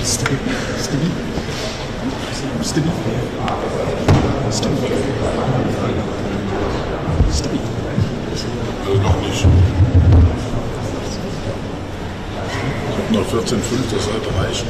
Stevie? Noch nicht. Noch 14,5, das sollte reichen.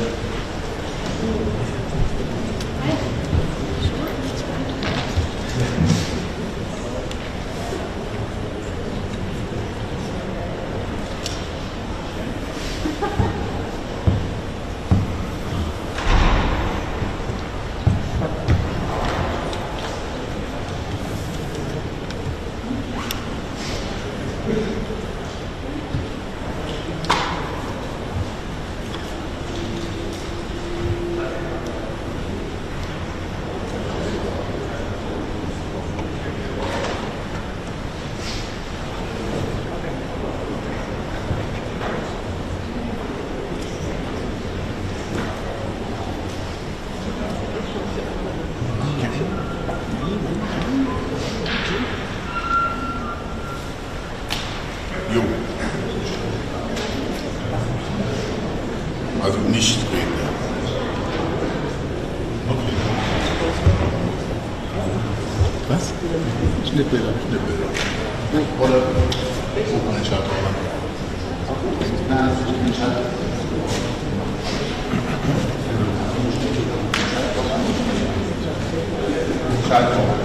Jo. Also nicht reden. Was? Schnittbilder. Oder ein Schalter. Nein, das ist ein Schalter. Schalter.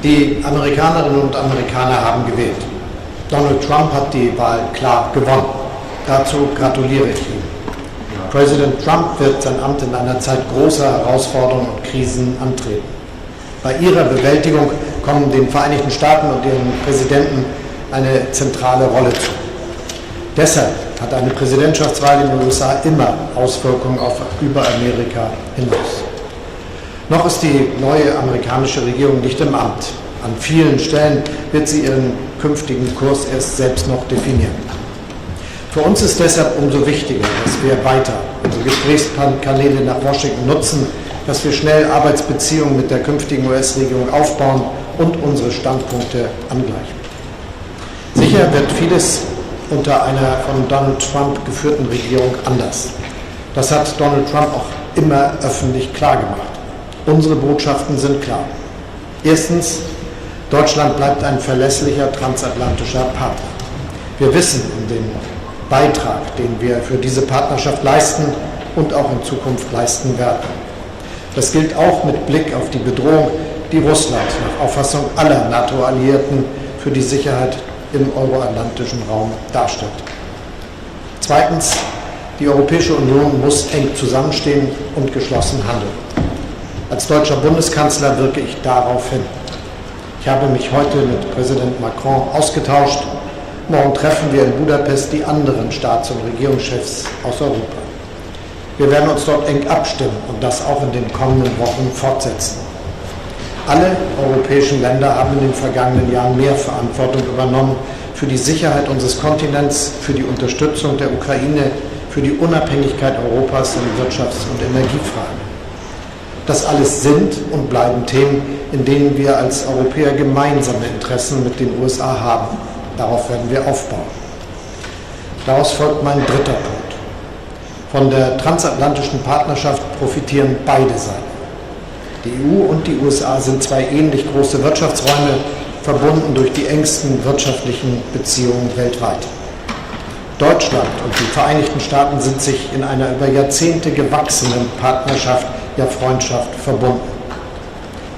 Die Amerikanerinnen und Amerikaner haben gewählt. Donald Trump hat die Wahl klar gewonnen. Dazu gratuliere ich ihm. Präsident Trump wird sein Amt in einer Zeit großer Herausforderungen und Krisen antreten. Bei ihrer Bewältigung kommen den Vereinigten Staaten und ihren Präsidenten eine zentrale Rolle zu. Deshalb hat eine Präsidentschaftswahl in den USA immer Auswirkungen über Amerika hinaus. Noch ist die neue amerikanische Regierung nicht im Amt. An vielen Stellen wird sie ihren künftigen Kurs erst selbst noch definieren. Für uns ist deshalb umso wichtiger, dass wir weiter unsere Gesprächskanäle nach Washington nutzen, dass wir schnell Arbeitsbeziehungen mit der künftigen US-Regierung aufbauen und unsere Standpunkte angleichen. Sicher wird vieles unter einer von Donald Trump geführten Regierung anders. Das hat Donald Trump auch immer öffentlich klargemacht. Unsere Botschaften sind klar. Erstens, Deutschland bleibt ein verlässlicher transatlantischer Partner. Wir wissen um den Beitrag, den wir für diese Partnerschaft leisten und auch in Zukunft leisten werden. Das gilt auch mit Blick auf die Bedrohung, die Russland nach Auffassung aller NATO-Alliierten für die Sicherheit im euroatlantischen Raum darstellt. Zweitens, die Europäische Union muss eng zusammenstehen und geschlossen handeln. Als deutscher Bundeskanzler wirke ich darauf hin. Ich habe mich heute mit Präsident Macron ausgetauscht. Morgen treffen wir in Budapest die anderen Staats- und Regierungschefs aus Europa. Wir werden uns dort eng abstimmen und das auch in den kommenden Wochen fortsetzen. Alle europäischen Länder haben in den vergangenen Jahren mehr Verantwortung übernommen für die Sicherheit unseres Kontinents, für die Unterstützung der Ukraine, für die Unabhängigkeit Europas in Wirtschafts- und Energiefragen. Das alles sind und bleiben Themen, in denen wir als Europäer gemeinsame Interessen mit den USA haben. Darauf werden wir aufbauen. Daraus folgt mein dritter Punkt. Von der transatlantischen Partnerschaft profitieren beide Seiten. Die EU und die USA sind zwei ähnlich große Wirtschaftsräume, verbunden durch die engsten wirtschaftlichen Beziehungen weltweit. Deutschland und die Vereinigten Staaten sind sich in einer über Jahrzehnte gewachsenen Partnerschaft, ja Freundschaft verbunden.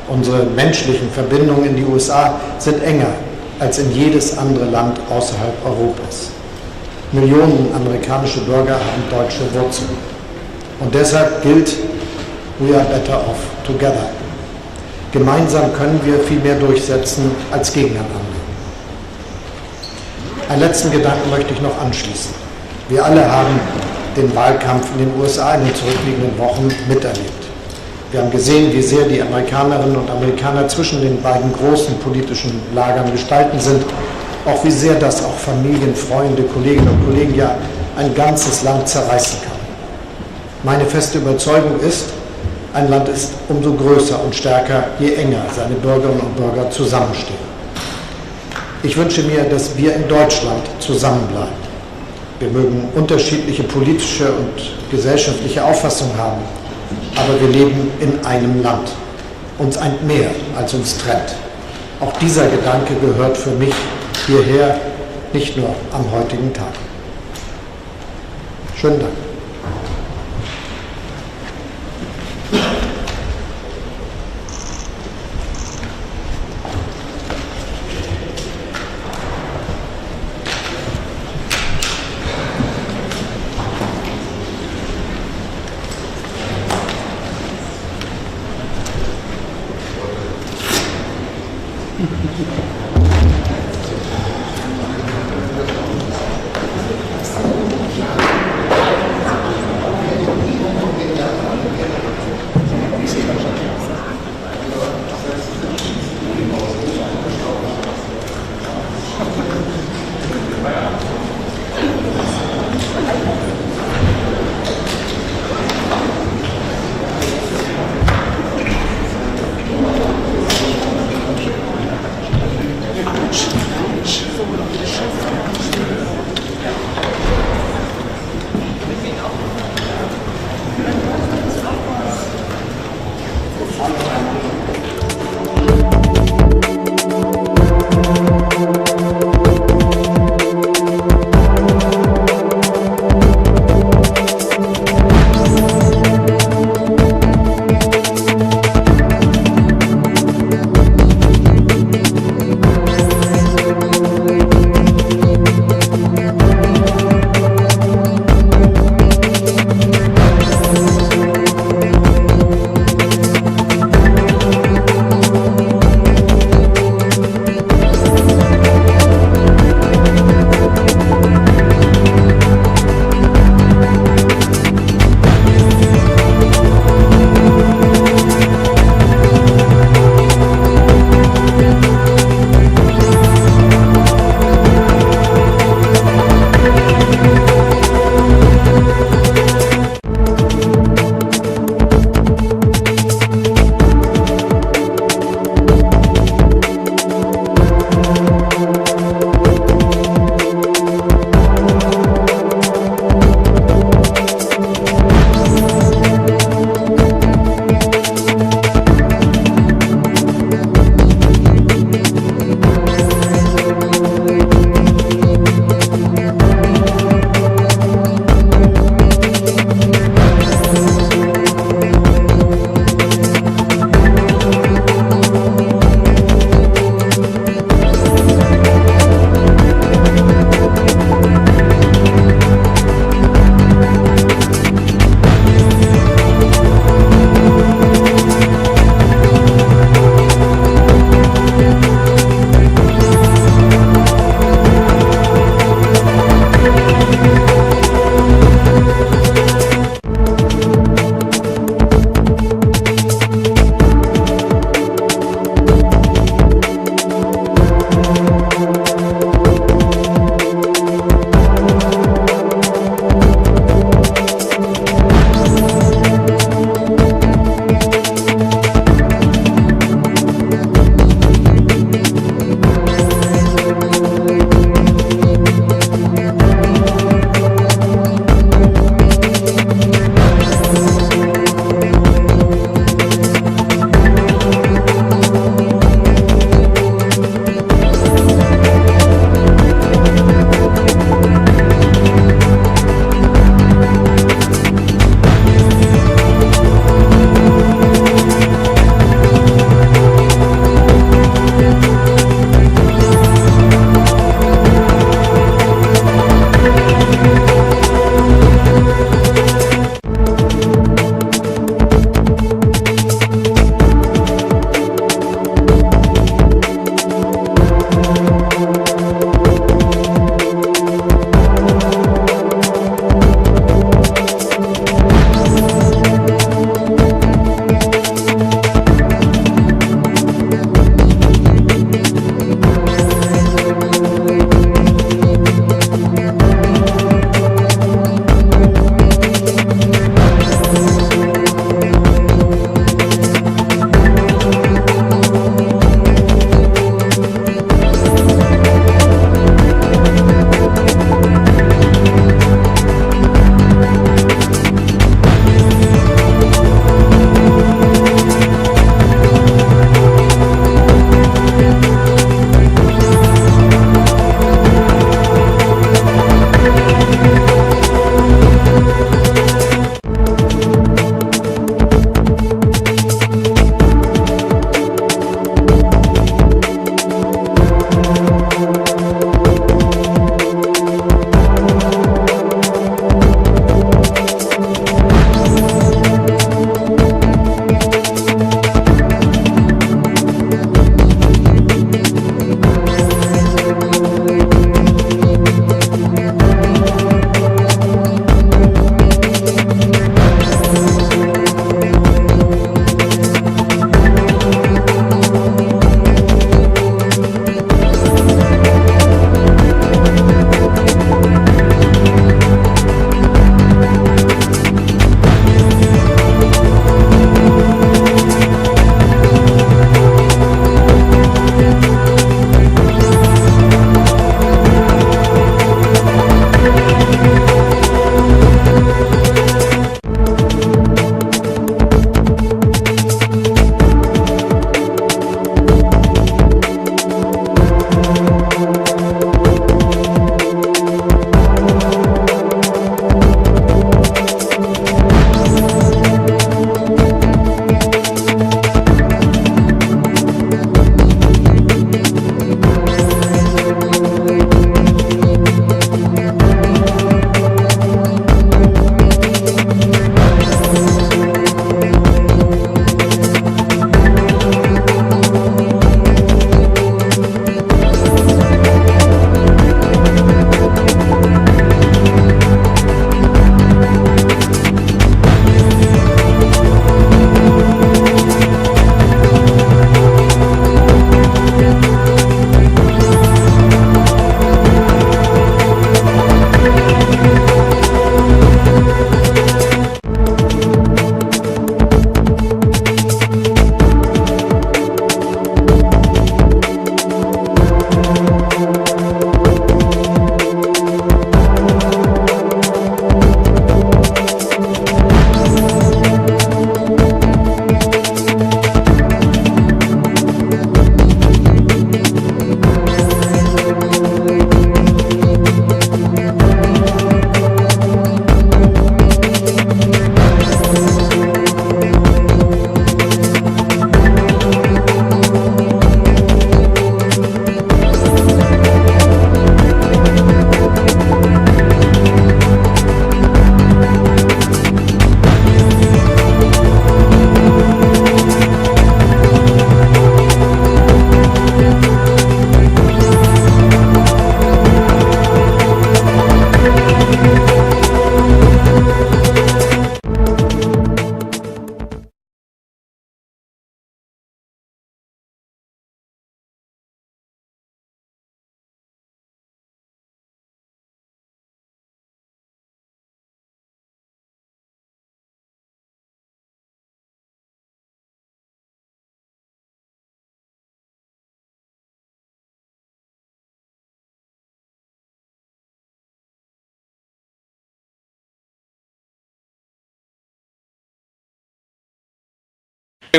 Unsere menschlichen Verbindungen in die USA sind enger als in jedes andere Land außerhalb Europas. Millionen amerikanische Bürger haben deutsche Wurzeln. Und deshalb gilt, we are better off together. Gemeinsam können wir viel mehr durchsetzen als gegeneinander. Einen letzten Gedanken möchte ich noch anschließen. Wir alle haben den Wahlkampf in den USA in den zurückliegenden Wochen miterlebt. Wir haben gesehen, wie sehr die Amerikanerinnen und Amerikaner zwischen den beiden großen politischen Lagern gespalten sind, auch wie sehr das auch Familien, Freunde, Kolleginnen und Kollegen, ja ein ganzes Land zerreißen kann. Meine feste Überzeugung ist, ein Land ist umso größer und stärker, je enger seine Bürgerinnen und Bürger zusammenstehen. Ich wünsche mir, dass wir in Deutschland zusammenbleiben. Wir mögen unterschiedliche politische und gesellschaftliche Auffassungen haben, aber wir leben in einem Land. Uns eint mehr, als uns trennt. Auch dieser Gedanke gehört für mich hierher, nicht nur am heutigen Tag. Schönen Dank.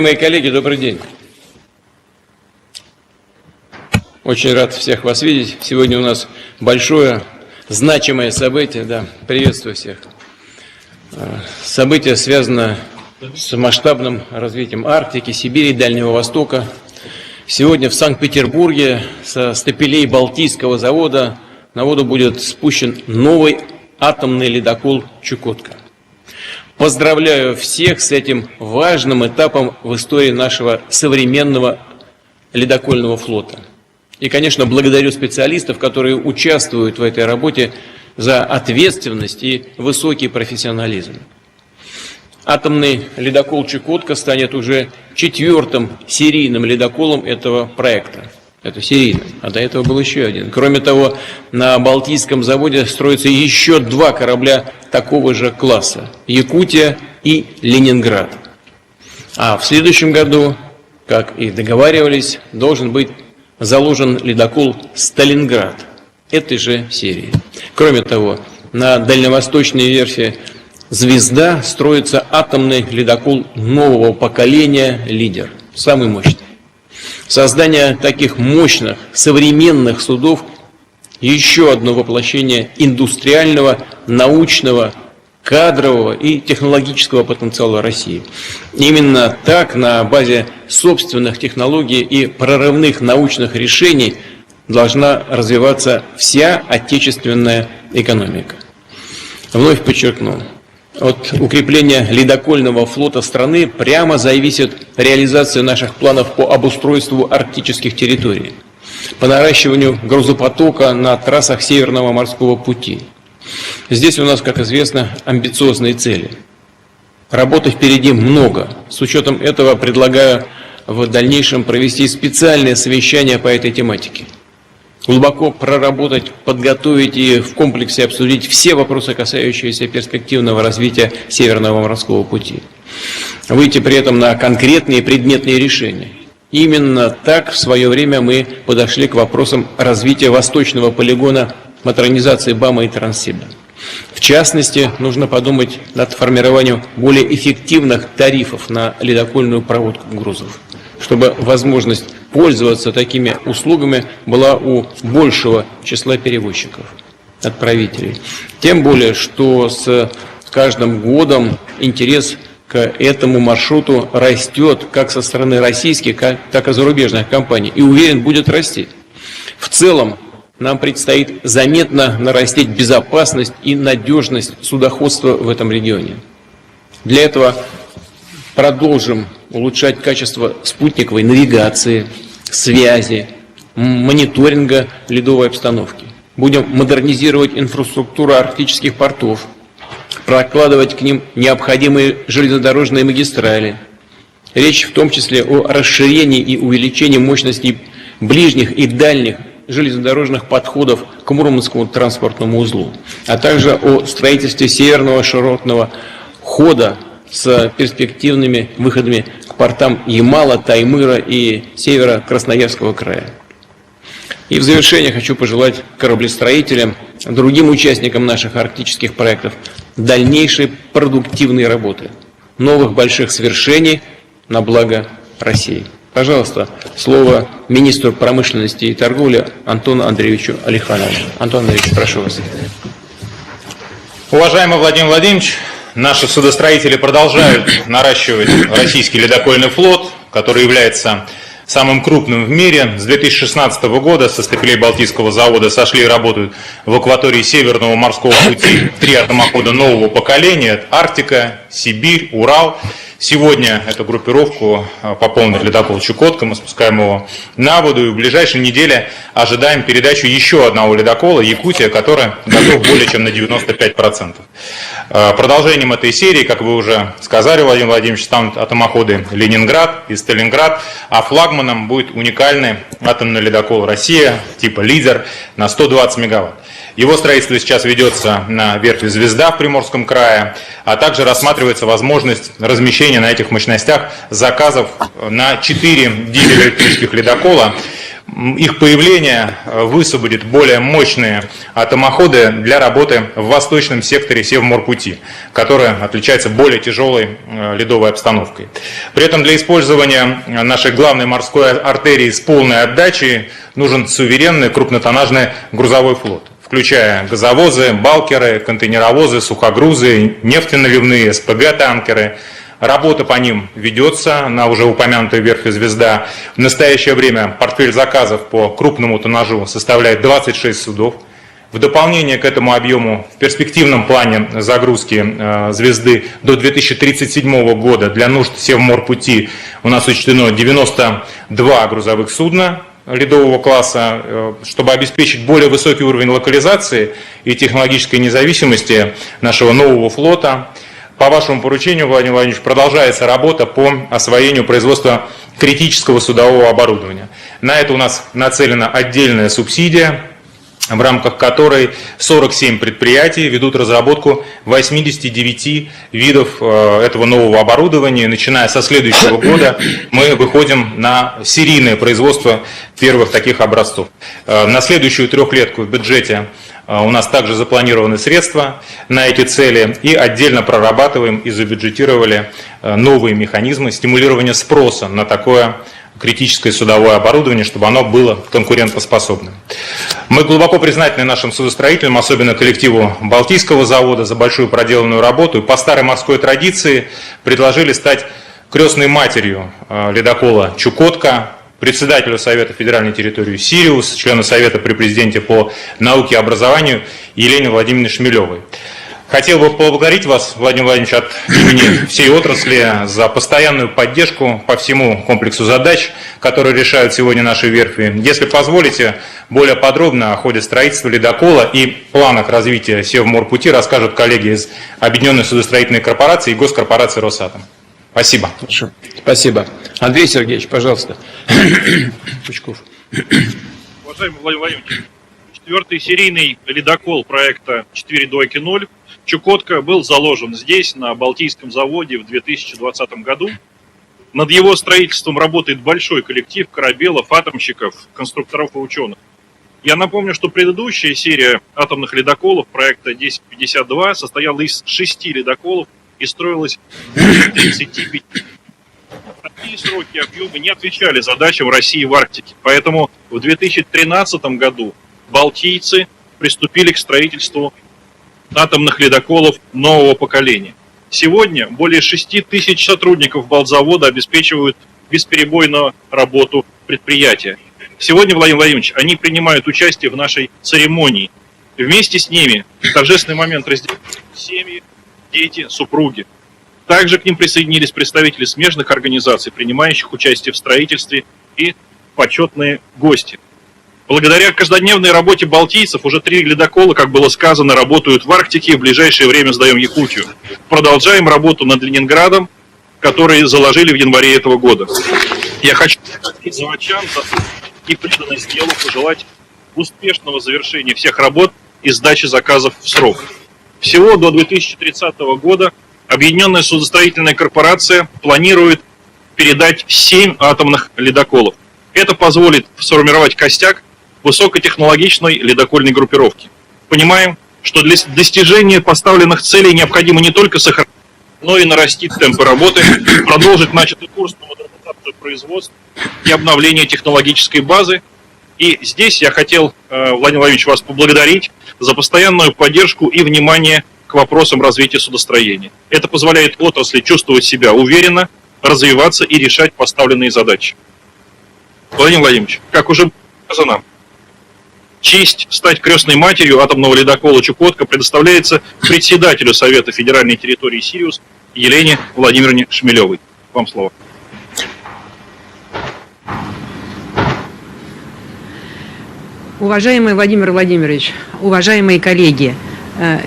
Мои коллеги, добрый день. Очень рад всех вас видеть. Сегодня у нас большое, значимое событие. Да, приветствую всех. Событие связано с масштабным развитием Арктики, Сибири, Дальнего Востока. Сегодня в Санкт-Петербурге со стапелей Балтийского завода на воду будет спущен новый атомный ледокол «Чукотка». Поздравляю всех с этим важным этапом в истории нашего современного ледокольного флота. И, конечно, благодарю специалистов, которые участвуют в этой работе, за ответственность и высокий профессионализм. Атомный ледокол «Чукотка» станет уже 4-м серийным ледоколом этого проекта. Это серийный, а до этого был еще один. Кроме того, на Балтийском заводе строятся еще 2 корабля такого же класса – «Якутия» и «Ленинград». А в следующем году, как и договаривались, должен быть заложен ледокол «Сталинград» этой же серии. Кроме того, на дальневосточной верфи «Звезда» строится атомный ледокол нового поколения «Лидер», самый мощный. Создание таких мощных, современных судов – еще одно воплощение индустриального, научного, кадрового и технологического потенциала России. Именно так, на базе собственных технологий и прорывных научных решений, должна развиваться вся отечественная экономика. Вновь подчеркну. От укрепления ледокольного флота страны прямо зависит реализация наших планов по обустройству арктических территорий, по наращиванию грузопотока на трассах Северного морского пути. Здесь у нас, как известно, амбициозные цели. Работы впереди много. С учетом этого предлагаю в дальнейшем провести специальное совещание по этой тематике. Глубоко проработать, подготовить и в комплексе обсудить все вопросы, касающиеся перспективного развития Северного морского пути. Выйти при этом на конкретные предметные решения. Именно так в свое время мы подошли к вопросам развития восточного полигона модернизации БАМа и Транссиба. В частности, нужно подумать над формированием более эффективных тарифов на ледокольную проводку грузов, чтобы возможность пользоваться такими услугами была у большего числа перевозчиков, отправителей. Тем более, что с каждым годом интерес к этому маршруту растет как со стороны российских, так и зарубежных компаний, и, уверен, будет расти. В целом, нам предстоит заметно нарастить безопасность и надежность судоходства в этом регионе. Для этого продолжим улучшать качество спутниковой навигации, связи, мониторинга ледовой обстановки. Будем модернизировать инфраструктуру арктических портов, прокладывать к ним необходимые железнодорожные магистрали. Речь в том числе о расширении и увеличении мощностей ближних и дальних железнодорожных подходов к Мурманскому транспортному узлу, а также о строительстве северного широтного хода с перспективными выходами к портам Ямала, Таймыра и севера Красноярского края. И в завершение хочу пожелать кораблестроителям, другим участникам наших арктических проектов дальнейшей продуктивной работы, новых больших свершений на благо России. Пожалуйста, слово министру промышленности и торговли Антону Андреевичу Алиханову. Антон Андреевич, прошу вас. Уважаемый Владимир Владимирович, наши судостроители продолжают наращивать российский ледокольный флот, который является самым крупным в мире. С 2016 года со стапелей Балтийского завода сошли и работают в акватории Северного морского пути 3 атомохода нового поколения. Это Арктика, Сибирь, Урал. Сегодня эту группировку пополнит ледокол «Чукотка», мы спускаем его на воду, и в ближайшие недели ожидаем передачу еще одного ледокола «Якутия», который готов более чем на 95%. Продолжением этой серии, как вы уже сказали, Владимир Владимирович, станут атомоходы «Ленинград» и «Сталинград», а флагманом будет уникальный атомный ледокол «Россия» типа «Лидер» на 120 мегаватт. Его строительство сейчас ведется на верфи «Звезда» в Приморском крае, а также рассматривается возможность размещения на этих мощностях заказов на 4 дизель-электрических ледокола. их появление высвободит более мощные атомоходы для работы в восточном секторе Севморпути, который отличается более тяжелой ледовой обстановкой. При этом для использования нашей главной морской артерии с полной отдачей нужен суверенный крупнотоннажный грузовой флот, включая газовозы, балкеры, контейнеровозы, сухогрузы, нефтеналивные, СПГ-танкеры. Работа по ним ведется на уже упомянутой верфи «Звезда». В настоящее время портфель заказов по крупному тоннажу составляет 26 судов. В дополнение к этому объему в перспективном плане загрузки «Звезды» до 2037 года для нужд Севморпути у нас учтено 92 грузовых судна ледового класса, чтобы обеспечить более высокий уровень локализации и технологической независимости нашего нового флота. По вашему поручению, Владимир Владимирович, продолжается работа по освоению производства критического судового оборудования. На это у нас нацелена отдельная субсидия, в рамках которой 47 предприятий ведут разработку 89 видов этого нового оборудования. Начиная со следующего года мы выходим на серийное производство первых таких образцов. На следующую трехлетку в бюджете у нас также запланированы средства на эти цели и отдельно прорабатываем и забюджетировали новые механизмы стимулирования спроса на такое критическое судовое оборудование, чтобы оно было конкурентоспособным. Мы глубоко признательны нашим судостроителям, особенно коллективу Балтийского завода, за большую проделанную работу и по старой морской традиции предложили стать крестной матерью ледокола «Чукотка», председателю Совета федеральной территории «Сириус», члену Совета при президенте по науке и образованию Елене Владимировне Шмелевой. Хотел бы поблагодарить вас, Владимир Владимирович, от имени всей отрасли за постоянную поддержку по всему комплексу задач, которые решают сегодня наши верфи. Если позволите, более подробно о ходе строительства ледокола и планах развития Севморпути расскажут коллеги из Объединенной судостроительной корпорации и госкорпорации «Росатом». Спасибо. Хорошо. Спасибо. Андрей Сергеевич, пожалуйста. Пучков. Уважаемый Владимир Владимирович, четвертый серийный ледокол проекта 4.0 «Чукотка» был заложен здесь, на Балтийском заводе, в 2020 году. Над его строительством работает большой коллектив корабелов, атомщиков, конструкторов и ученых. Я напомню, что предыдущая серия атомных ледоколов проекта 1052 состояла из 6 ледоколов и строилась более 35. Такие сроки и объемы не отвечали задачам России в Арктике. Поэтому в 2013 году балтийцы приступили к строительству атомных ледоколов нового поколения. Сегодня более 6 тысяч сотрудников Балтзавода обеспечивают бесперебойную работу предприятия. Сегодня, Владимир Владимирович, они принимают участие в нашей церемонии. Вместе с ними в торжественный момент разделяют семьи, дети, супруги. Также к ним присоединились представители смежных организаций, принимающих участие в строительстве, и почетные гости. Благодаря каждодневной работе балтийцев уже 3 ледокола, как было сказано, работают в Арктике. В ближайшее время сдаем Якутию. Продолжаем работу над Ленинградом, который заложили в январе этого года. Я хочу заводчан и преданность делу пожелать успешного завершения всех работ и сдачи заказов в срок. Всего до 2030 года Объединенная судостроительная корпорация планирует передать 7 атомных ледоколов. Это позволит сформировать костяк высокотехнологичной ледокольной группировки. Понимаем, что для достижения поставленных целей необходимо не только сохранить, но и нарастить темпы работы, продолжить начатый курс по модернизации производства и обновления технологической базы. И здесь я хотел, Владимир Владимирович, вас поблагодарить за постоянную поддержку и внимание к вопросам развития судостроения. Это позволяет отрасли чувствовать себя уверенно, развиваться и решать поставленные задачи. Владимир Владимирович, как уже сказано, честь стать крестной матерью атомного ледокола «Чукотка» предоставляется председателю Совета федеральной территории «Сириус» Елене Владимировне Шмелевой. Вам слово. Уважаемый Владимир Владимирович, уважаемые коллеги,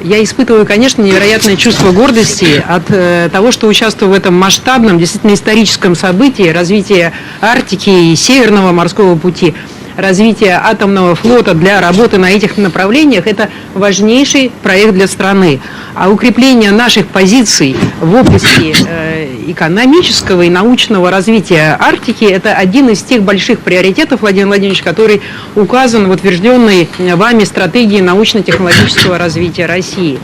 я испытываю, конечно, невероятное чувство гордости от того, что участвую в этом масштабном, действительно историческом событии развития Арктики и Северного морского пути. развития атомного флота, для работы на этих направлениях, это важнейший проект для страны. А укрепление наших позиций в области экономического и научного развития Арктики – это один из тех больших приоритетов, Владимир Владимирович, который указан в утвержденной вами стратегии научно-технологического развития России.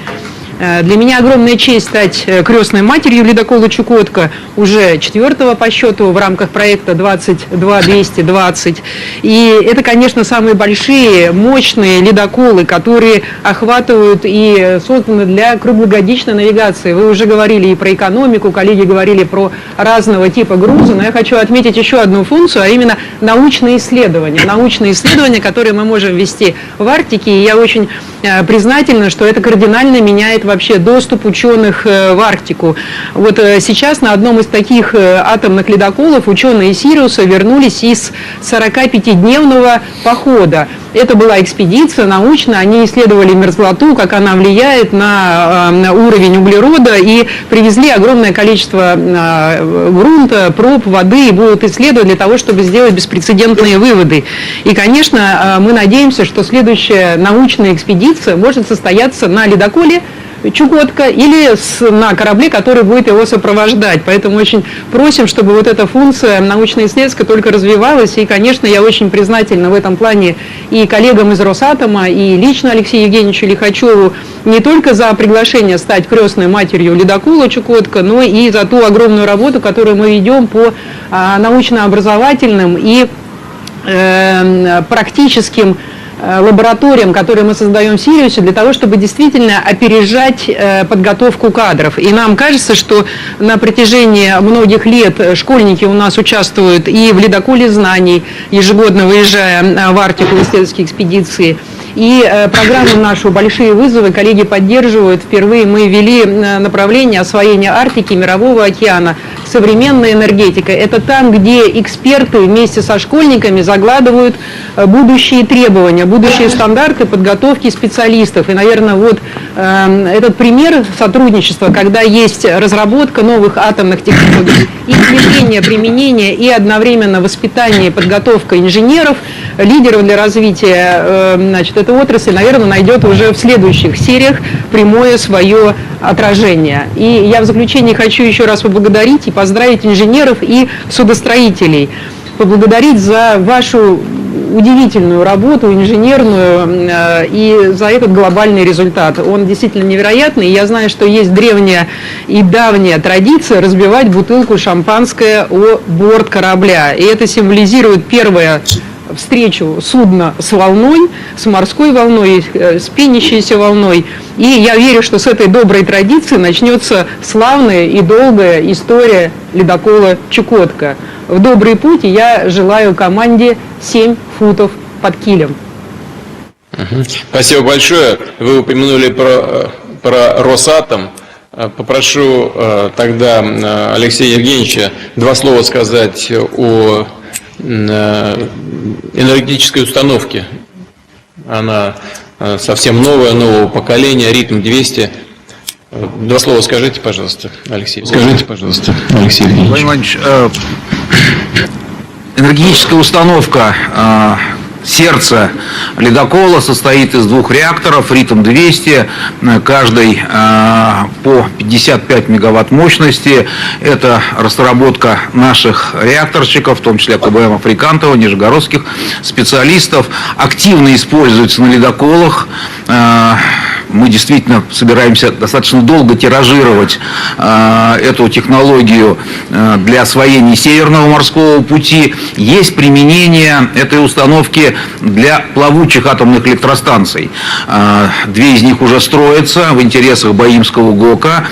Для меня огромная честь стать крестной матерью ледокола «Чукотка», уже 4-го по счету в рамках проекта 22-220. И это, конечно, самые большие, мощные ледоколы, которые охватывают и созданы для круглогодичной навигации. Вы уже говорили и про экономику, коллеги говорили про разного типа груза, но я хочу отметить еще одну функцию, а именно научные исследования. Научные исследования, которые мы можем вести в Арктике, и я очень признательна, что это кардинально меняет вообще доступ ученых в Арктику. Вот сейчас на одном из таких атомных ледоколов ученые Сириуса вернулись из 45-дневного похода. Это была экспедиция научная, они исследовали мерзлоту, как она влияет на уровень углерода, и привезли огромное количество грунта, проб, воды, и будут исследовать для того, чтобы сделать беспрецедентные выводы. И, конечно, мы надеемся, что следующая научная экспедиция может состояться на ледоколе «Чукотка» или на корабле, который будет его сопровождать. Поэтому очень просим, чтобы вот эта функция научно-исследовательская только развивалась. И, конечно, я очень признательна в этом плане и коллегам из Росатома, и лично Алексею Евгеньевичу Лихачеву не только за приглашение стать крестной матерью ледокола «Чукотка», но и за ту огромную работу, которую мы ведем по научно-образовательным и практическим лабораториям, которые мы создаем в Сириусе, для того, чтобы действительно опережать подготовку кадров. И нам кажется, что на протяжении многих лет школьники у нас участвуют и в ледоколе знаний, ежегодно выезжая в Арктику в исследовательские экспедиции. И программу нашу «Большие вызовы» коллеги поддерживают. Впервые мы ввели направление освоения Арктики, Мирового океана, современная энергетика. Это там, где эксперты вместе со школьниками загладывают будущие требования, будущие стандарты подготовки специалистов. И, наверное, вот этот пример сотрудничества, когда есть разработка новых атомных технологий, и внедрение, применение и одновременно воспитание и подготовка инженеров, лидеров для развития этой отрасли, наверное, найдет уже в следующих сериях прямое свое отражение. И я в заключении хочу еще раз поблагодарить и поздравить инженеров и судостроителей, поблагодарить за вашу удивительную работу, инженерную, и за этот глобальный результат. Он действительно невероятный. И я знаю, что есть древняя и давняя традиция разбивать бутылку шампанское о борт корабля. И это символизирует первое встречу судна с волной, с морской волной, с пенящейся волной. И я верю, что с этой доброй традиции начнется славная и долгая история ледокола «Чукотка». В добрый путь, и я желаю команде 7 футов под килем. Спасибо большое. Вы упомянули про Росатом. Попрошу тогда Алексея Евгеньевича 2 слова сказать о энергетической установке. Она совсем нового поколения, ритм 200. 2 слова скажите, пожалуйста, Алексей. Алексей Евгеньевич. Энергетическая установка сердце ледокола состоит из 2 реакторов, ритм 200, каждый по 55 мегаватт мощности. Это разработка наших реакторщиков, в том числе КБМ Африкантова, нижегородских специалистов. Активно используется на ледоколах. Мы действительно собираемся достаточно долго тиражировать эту технологию для освоения Северного морского пути. Есть применение этой установки для плавучих атомных электростанций. 2 из них уже строятся в интересах Баимского ГОКа.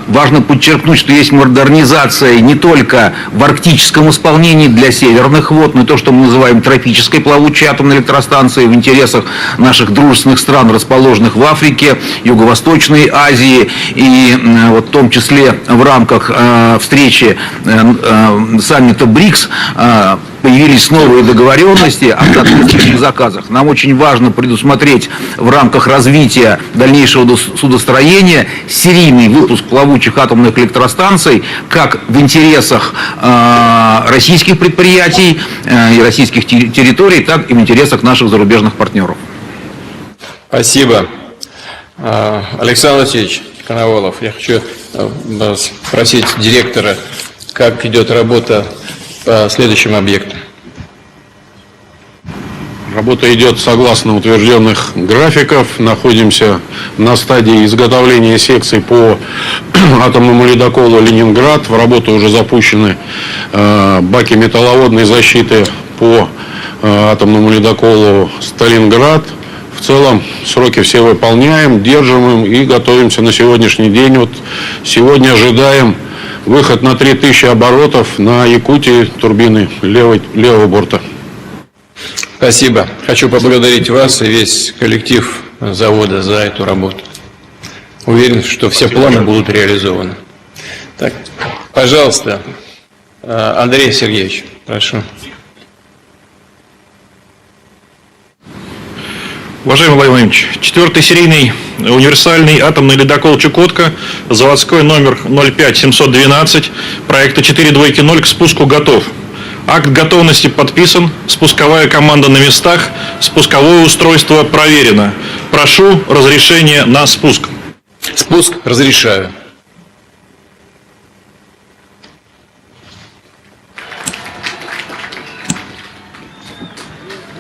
Важно подчеркнуть, что есть модернизация не только в арктическом исполнении для северных вод, но и то, что мы называем тропической плавучей атомной электростанцией в интересах наших дружественных стран, расположенных в Африке, Юго-Восточной Азии, и вот в том числе в рамках встречи саммита БРИКС появились новые договоренности о соответствующих заказах. Нам очень важно предусмотреть в рамках развития дальнейшего судостроения серийный выпуск плавучих атомных электростанций как в интересах российских предприятий и российских территорий, так и в интересах наших зарубежных партнеров. Спасибо. Александр Васильевич Коновалов, я хочу спросить директора, как идет работа по следующим объектам. Работа идет согласно утвержденных графиков. Находимся на стадии изготовления секций по атомному ледоколу «Ленинград». В работу уже запущены баки металловодной защиты по атомному ледоколу «Сталинград». В целом сроки все выполняем, держим и готовимся на сегодняшний день. Вот сегодня ожидаем выход на 3000 оборотов на Якутии турбины левого борта. Спасибо. Хочу поблагодарить вас и весь коллектив завода за эту работу. Уверен, что все планы будут реализованы. Так, пожалуйста, Андрей Сергеевич, прошу. Уважаемый Владимир Владимирович, 4-й серийный универсальный атомный ледокол «Чукотка», заводской номер 05712, проекта 4.0 к спуску готов. Акт готовности подписан, спусковая команда на местах, спусковое устройство проверено. Прошу разрешения на спуск. Спуск разрешаю.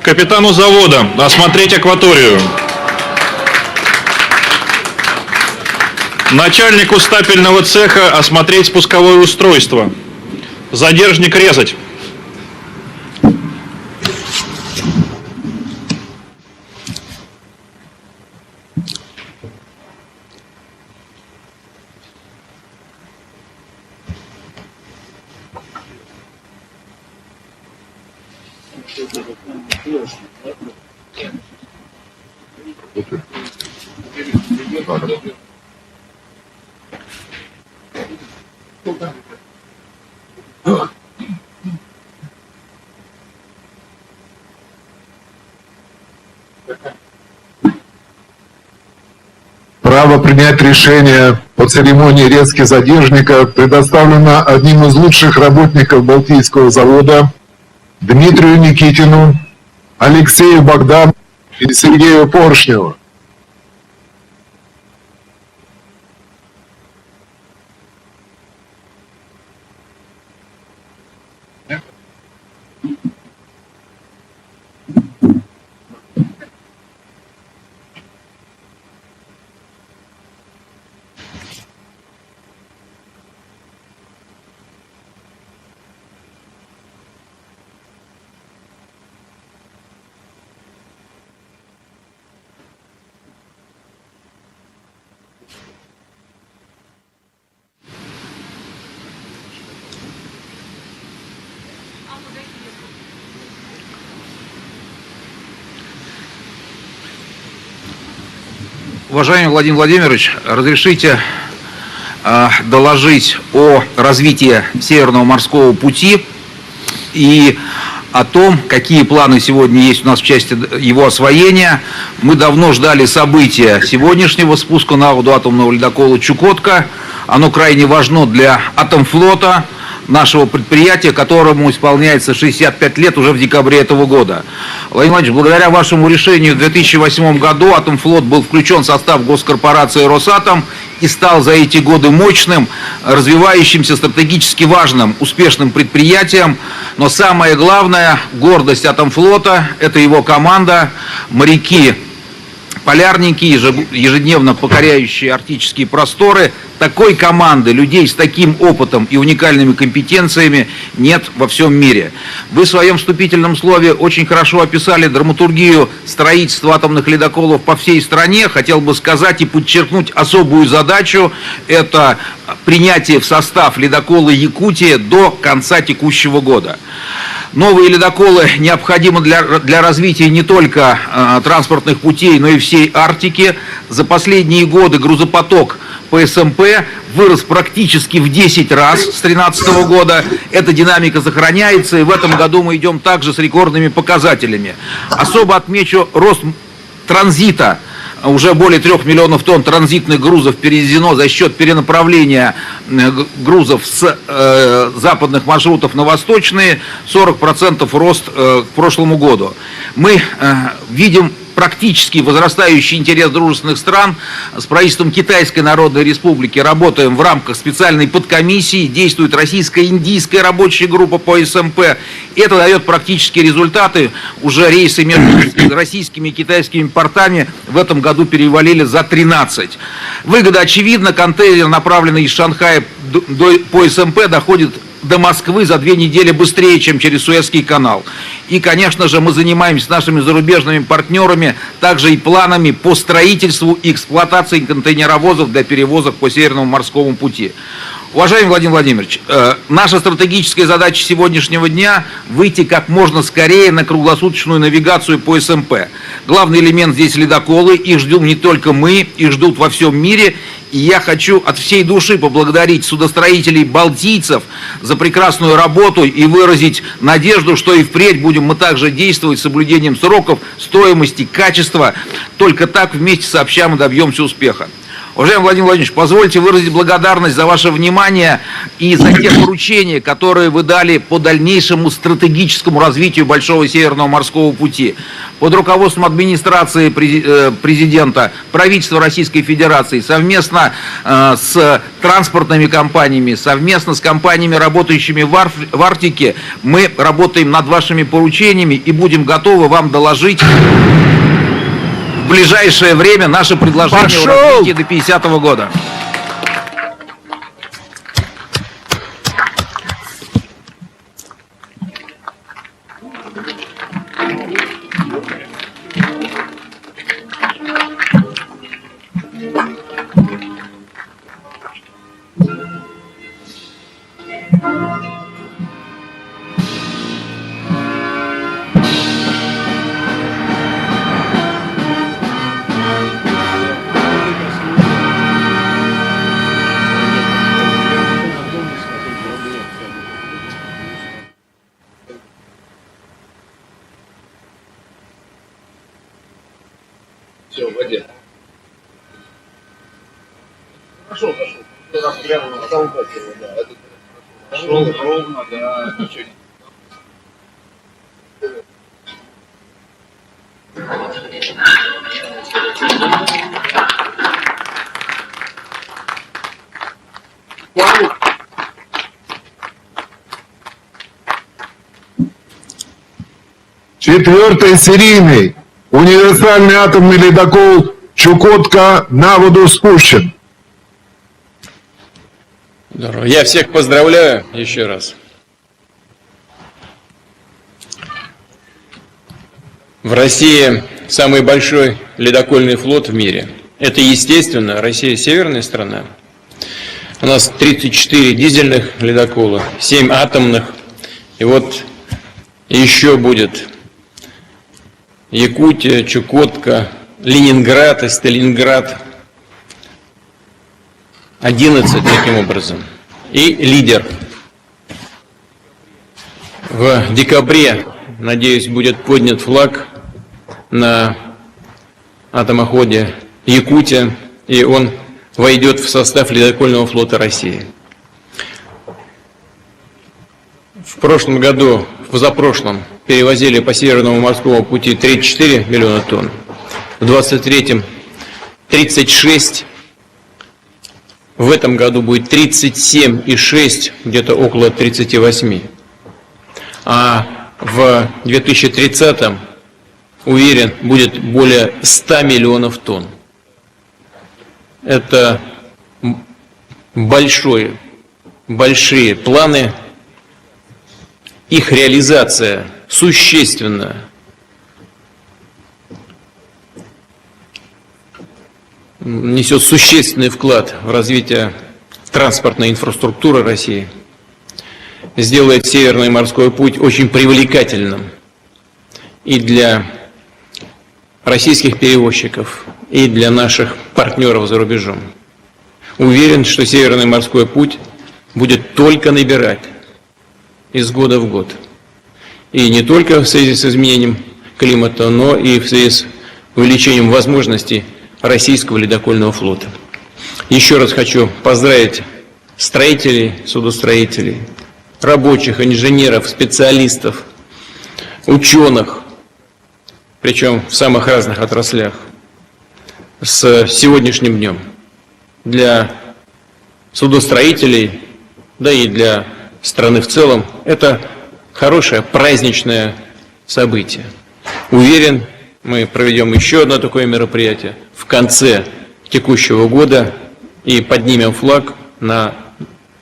Капитану завода осмотреть акваторию. Начальнику стапельного цеха осмотреть спусковое устройство. Задержник резать. Право принять решение по церемонии резки задержника предоставлено одним из лучших работников Балтийского завода Дмитрию Никитину, Алексею Богдану и Сергею Поршневу. Уважаемый Владимир Владимирович, разрешите доложить о развитии Северного морского пути и о том, какие планы сегодня есть у нас в части его освоения. Мы давно ждали события сегодняшнего спуска на воду атомного ледокола «Чукотка». Оно крайне важно для Атомфлота, нашего предприятия, которому исполняется 65 лет уже в декабре этого года. Владимир Владимирович, благодаря вашему решению в 2008 году Атомфлот был включен в состав госкорпорации «Росатом» и стал за эти годы мощным, развивающимся, стратегически важным, успешным предприятием. Но самое главное, гордость Атомфлота – это его команда, моряки, полярники, ежедневно покоряющие арктические просторы. Такой команды, людей с таким опытом и уникальными компетенциями нет во всем мире. Вы в своем вступительном слове очень хорошо описали драматургию строительства атомных ледоколов по всей стране. Хотел бы сказать и подчеркнуть особую задачу – это принятие в состав ледокола «Якутия» до конца текущего года. Новые ледоколы необходимы для развития не только транспортных путей, но и всей Арктики. За последние годы грузопоток по СМП вырос практически в 10 раз с 2013 года. Эта динамика сохраняется, и в этом году мы идем также с рекордными показателями. Особо отмечу рост транзита. Уже более 3 миллионов тонн транзитных грузов перевезено за счет перенаправления грузов с западных маршрутов на восточные, 40% рост к прошлому году. Мы видим практически возрастающий интерес дружественных стран. С правительством Китайской Народной Республики работаем в рамках специальной подкомиссии, действует российско-индийская рабочая группа по СМП. Это дает практические результаты. Уже рейсы между российскими и китайскими портами в этом году перевалили за 13. Выгода очевидна. Контейнер, направленный из Шанхая по СМП, доходит до Москвы за 2 недели быстрее, чем через Суэцкий канал. И, конечно же, мы занимаемся с нашими зарубежными партнерами также и планами по строительству и эксплуатации контейнеровозов для перевозок по Северному морскому пути. Уважаемый Владимир Владимирович, наша стратегическая задача сегодняшнего дня – выйти как можно скорее на круглосуточную навигацию по СМП. Главный элемент здесь – ледоколы. Их ждем не только мы, их ждут во всем мире. И я хочу от всей души поблагодарить судостроителей-балтийцев за прекрасную работу и выразить надежду, что и впредь будем мы также действовать с соблюдением сроков, стоимости, качества. Только так вместе сообща мы добьемся успеха. Уважаемый Владимир Владимирович, позвольте выразить благодарность за ваше внимание и за те поручения, которые вы дали по дальнейшему стратегическому развитию Большого Северного морского пути. Под руководством администрации президента, правительства Российской Федерации, совместно с транспортными компаниями, совместно с компаниями, работающими в Арктике, мы работаем над вашими поручениями и будем готовы вам доложить в ближайшее время наше предложение о развитии до 50 года. Все, в воде. Пошел. Ты раз глянул на самом деле, да. Пошел ровно, да, ничего не. Четвертый серийный универсальный атомный ледокол «Чукотка» на воду спущен. Здорово. Я всех поздравляю еще раз. В России самый большой ледокольный флот в мире. Это, естественно, Россия северная страна. У нас 34 дизельных ледокола, 7 атомных. И вот еще будет Якутия, Чукотка, Ленинград и Сталинград. 11 таким образом. И лидер. В декабре, надеюсь, будет поднят флаг на атомоходе Якутия, и он войдет в состав ледокольного флота России. В прошлом году, в позапрошлом, перевозили по Северному морскому пути 34 миллиона тонн, в 23-м 36, в этом году будет 37,6, где-то около 38. А в 2030-м, уверен, будет более 100 миллионов тонн. Это большие планы, их реализация существенно несет существенный вклад в развитие транспортной инфраструктуры России, сделает Северный морской путь очень привлекательным и для российских перевозчиков, и для наших партнеров за рубежом. Уверен, что Северный морской путь будет только набирать из года в год. И не только в связи с изменением климата, но и в связи с увеличением возможностей российского ледокольного флота. Еще раз хочу поздравить строителей, судостроителей, рабочих, инженеров, специалистов, ученых, причем в самых разных отраслях, с сегодняшним днем. Для судостроителей, да и для страны в целом, это хорошее праздничное событие. Уверен, мы проведем еще одно такое мероприятие в конце текущего года и поднимем флаг на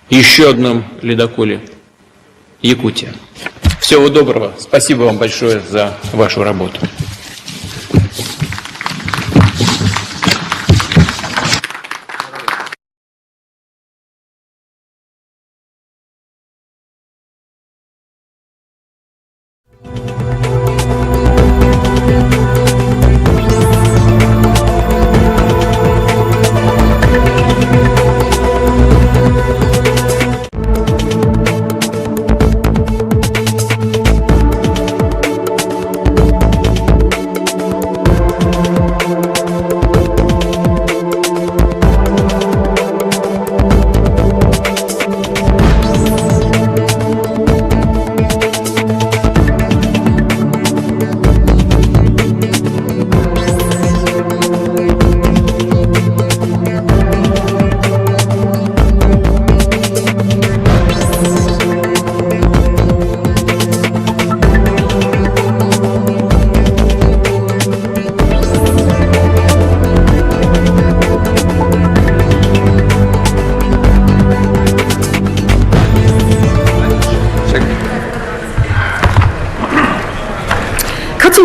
еще одном ледоколе Якутия. Всего доброго. Спасибо вам большое за вашу работу.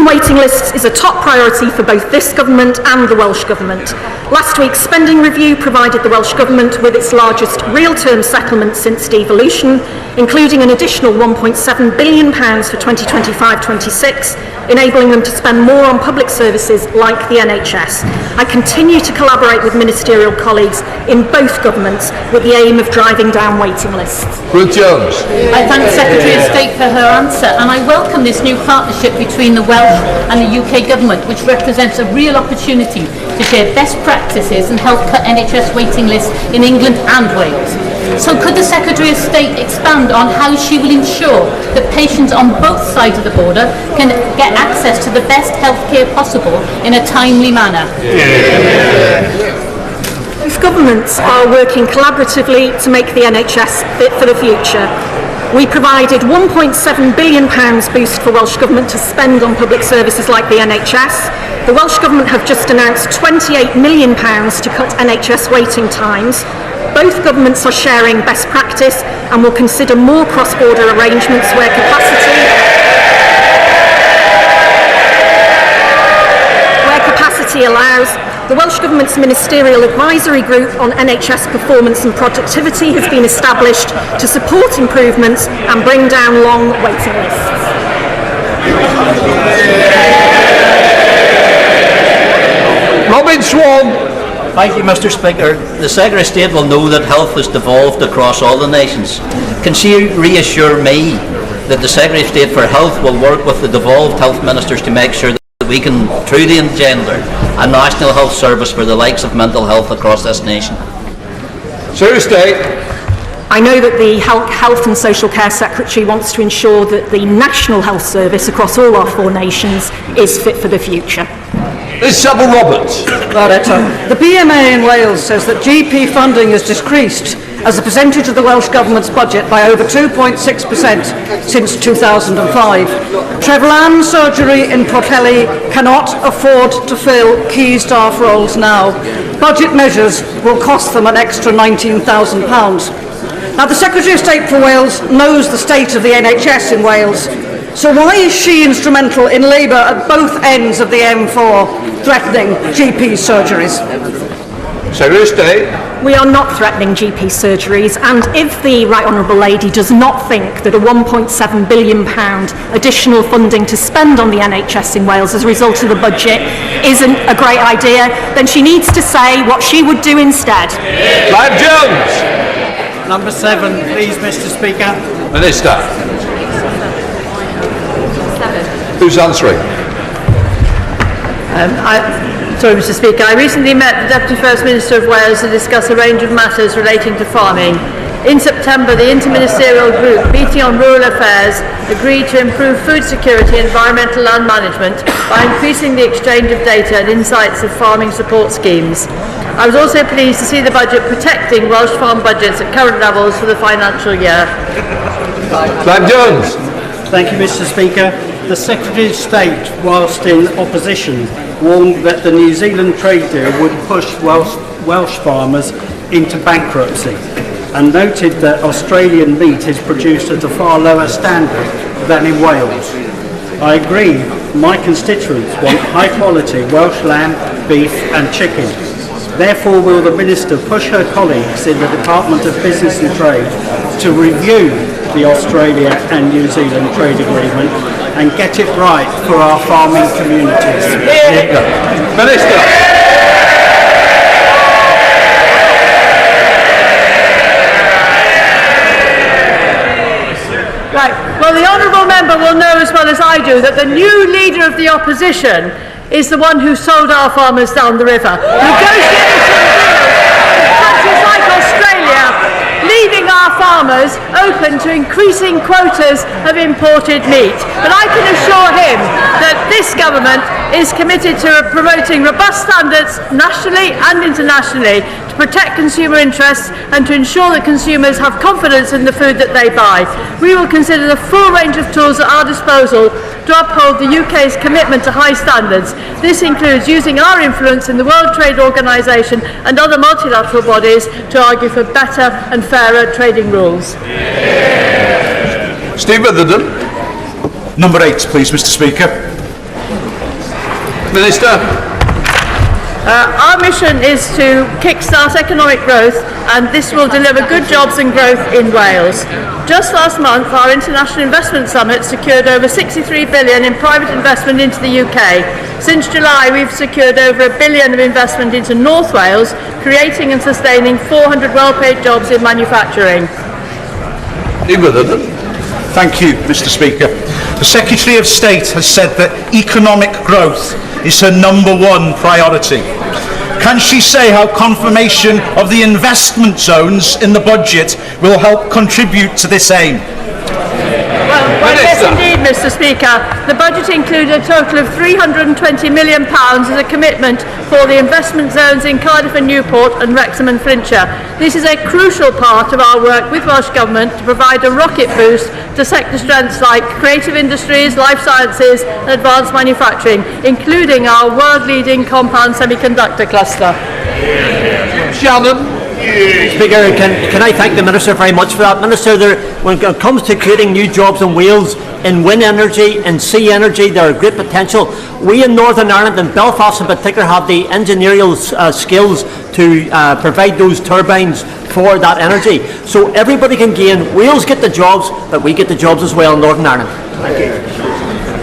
Waiting lists is a top priority for both this government and the Welsh Government. Last week's spending review provided the Welsh Government with its largest real-term settlement since devolution, including an additional £1.7 billion for 2025-26, enabling them to spend more on public services like the NHS. I continue to collaborate with ministerial colleagues in both governments with the aim of driving down waiting lists. Ruth Jones. I thank the Secretary of State for her answer, and I welcome this new partnership between the Welsh and the UK Government, which represents a real opportunity to share best practices and help cut NHS waiting lists in England and Wales. So could the Secretary of State expand on how she will ensure that patients on both sides of the border can get access to the best healthcare possible in a timely manner? Both governments are working collaboratively to make the NHS fit for the future. We provided £1.7 billion boost for Welsh Government to spend on public services like the NHS. The Welsh Government have just announced £28 million to cut NHS waiting times. Both governments are sharing best practice and will consider more cross-border arrangements where capacity allows. The Welsh Government's Ministerial Advisory Group on NHS performance and productivity has been established to support improvements and bring down long waiting lists. Robin Swan. Thank you, Mr. Speaker. The Secretary of State will know that health has devolved across all the nations. Can she reassure me that the Secretary of State for Health will work with the devolved health ministers to make sure that we can truly engender a national health service for the likes of mental health across this nation? Secretary of State. I know that the Health and Social Care Secretary wants to ensure that the National Health Service across all our 4 nations is fit for the future. Isabel Roberts. The BMA in Wales says that GP funding has decreased as a percentage of the Welsh Government's budget by over 2.6% since 2005. Trevlan surgery in Portelli cannot afford to fill key staff roles now. Budget measures will cost them an extra £19,000. Now, the Secretary of State for Wales knows the state of the NHS in Wales. So why is she instrumental in Labour at both ends of the M4 threatening GP surgeries? Secretary of State. We are not threatening GP surgeries, and if the Right Honourable Lady does not think that a £1.7 billion additional funding to spend on the NHS in Wales as a result of the budget isn't a great idea, then she needs to say what she would do instead. Clive Jones. Number 7, please, Mr. Speaker. Minister. Who's answering? Sorry, Mr. Speaker. I recently met the Deputy First Minister of Wales to discuss a range of matters relating to farming. In September, the interministerial group meeting on rural affairs agreed to improve food security and environmental land management by increasing the exchange of data and insights of farming support schemes. I was also pleased to see the budget protecting Welsh farm budgets at current levels for the financial year. Clive Jones. Thank you, Mr. Speaker. The Secretary of State, whilst in opposition, warned that the New Zealand trade deal would push Welsh farmers into bankruptcy, and noted that Australian meat is produced at a far lower standard than in Wales. I agree, my constituents want high quality Welsh lamb, beef and chicken. Therefore will the Minister push her colleagues in the Department of Business and Trade to review the Australia and New Zealand trade agreement and get it right for our farming communities. Minister. Right. Well, the honourable member will know as well as I do that the new leader of the opposition is the one who sold our farmers down the river. Negotiating deals with countries like Australia, leaving our farmers open to increasing quotas of imported meat. But I can assure him that this government is committed to promoting robust standards nationally and internationally to protect consumer interests and to ensure that consumers have confidence in the food that they buy. We will consider the full range of tools at our disposal to uphold the UK's commitment to high standards. This includes using our influence in the World Trade Organisation and other multilateral bodies to argue for better and fairer trading rules. Steve Witherden. Number 8, please, Mr. Speaker. Minister. Our mission is to kickstart economic growth, and this will deliver good jobs and growth in Wales. Just last month, our International Investment Summit secured over 63 billion in private investment into the UK. Since July, we've secured over £1 billion of investment into North Wales, creating and sustaining 400 well-paid jobs in manufacturing. Thank you, Mr. Speaker. The Secretary of State has said that economic growth is her number 1 priority. Can she say how confirmation of the investment zones in the budget will help contribute to this aim? Well, yes indeed, Mr. Speaker. The budget included a total of £320 million as a commitment for the investment zones in Cardiff and Newport and Wrexham and Flintshire. This is a crucial part of our work with Welsh Government to provide a rocket boost to sector strengths like creative industries, life sciences and advanced manufacturing, including our world-leading compound semiconductor cluster. Shannon. Speaker, can I thank the Minister very much for that. Minister, when it comes to creating new jobs in Wales, in wind energy, in sea energy, there are great potential. We in Northern Ireland, and Belfast in particular, have the engineering skills to provide those turbines for that energy. So everybody can gain. Wales get the jobs, but we get the jobs as well in Northern Ireland. Thank you.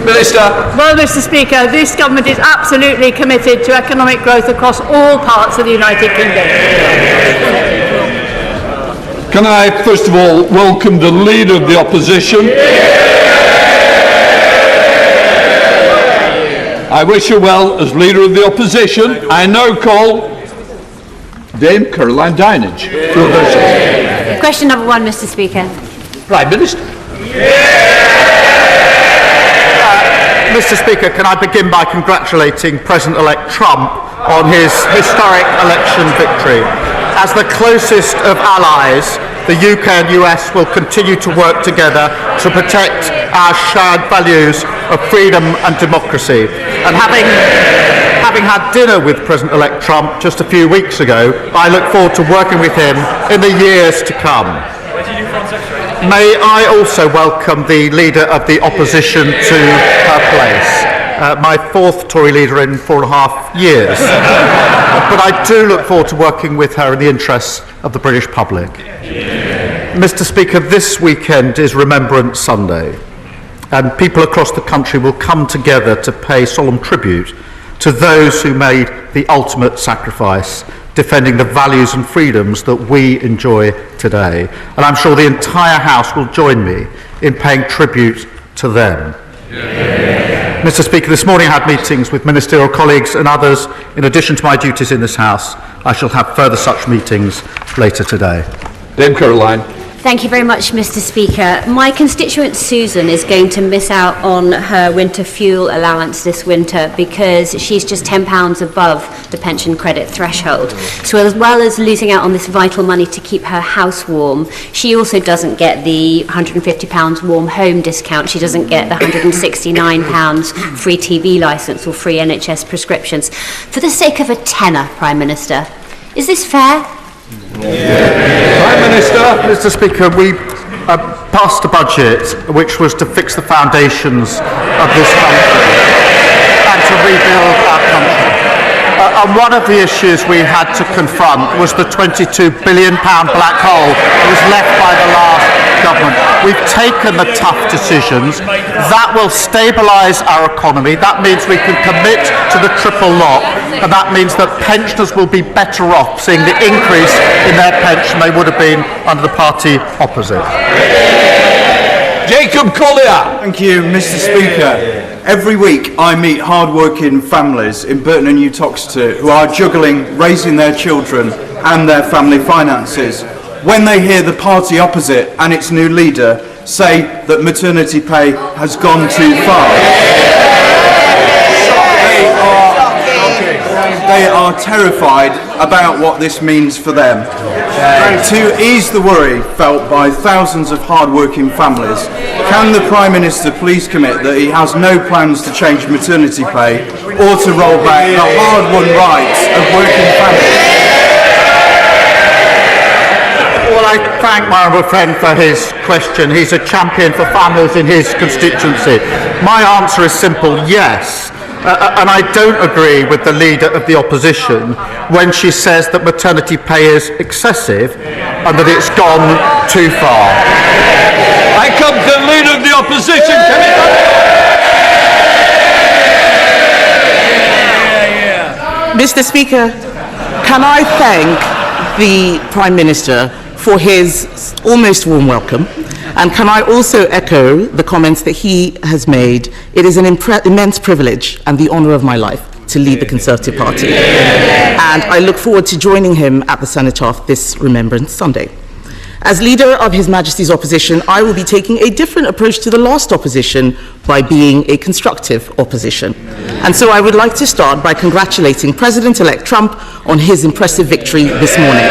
Minister. Well, Mr. Speaker, this government is absolutely committed to economic growth across all parts of the United Kingdom. Can I first of all welcome the Leader of the Opposition? I wish her well as Leader of the Opposition. I now call Dame Caroline Dinenage. Question number 1, Mr. Speaker. Prime Minister. Mr. Speaker, can I begin by congratulating President-elect Trump on his historic election victory. As the closest of allies, the UK and US will continue to work together to protect our shared values of freedom and democracy. And having had dinner with President-elect Trump just a few weeks ago, I look forward to working with him in the years to come. May I also welcome the Leader of the Opposition to her place. my fourth Tory leader in 4.5 years. But I do look forward to working with her in the interests of the British public. Mr. Speaker, this weekend is Remembrance Sunday, and people across the country will come together to pay solemn tribute to those who made the ultimate sacrifice, defending the values and freedoms that we enjoy today. And I'm sure the entire House will join me in paying tribute to them. Mr. Speaker, this morning I had meetings with ministerial colleagues and others. In addition to my duties in this House, I shall have further such meetings later today. Dame Caroline. Thank you very much, Mr. Speaker. My constituent Susan is going to miss out on her winter fuel allowance this winter because she's just £10 above the pension credit threshold. So as well as losing out on this vital money to keep her house warm, she also doesn't get the £150 warm home discount. She doesn't get the £169 free TV licence or free NHS prescriptions. For the sake of a tenner, Prime Minister, is this fair? Prime Minister. Mr. Speaker, we passed a budget which was to fix the foundations of this country and to rebuild our country. And one of the issues we had to confront was the £22 billion black hole that was left by the last government. We've taken the tough decisions. That will stabilise our economy. That means we can commit to the triple lock, and that means that pensioners will be better off seeing the increase in their pension they would have been under the party opposite. Jacob Collier. Thank you, Mr. Speaker. Every week I meet hard-working families in Burton and New Toxteth who are juggling raising their children and their family finances when they hear the party opposite and its new leader say that maternity pay has gone too far. They are terrified about what this means for them. To ease the worry felt by thousands of hard-working families, can the Prime Minister please commit that he has no plans to change maternity pay or to roll back the hard-won rights of working families? Well, I thank my honourable friend for his question. He's a champion for families in his constituency. My answer is simple, yes. And I don't agree with the Leader of the Opposition when she says that maternity pay is excessive and that it's gone too far. I come to the Leader of the Opposition. Mr. Speaker, can I thank the Prime Minister for his almost warm welcome? And can I also echo the comments that he has made? It is an immense privilege and the honour of my life to lead the Conservative Party. And I look forward to joining him at the Cenotaph this Remembrance Sunday. As Leader of His Majesty's Opposition, I will be taking a different approach to the last opposition by being a constructive opposition. And so I would like to start by congratulating President-elect Trump on his impressive victory this morning.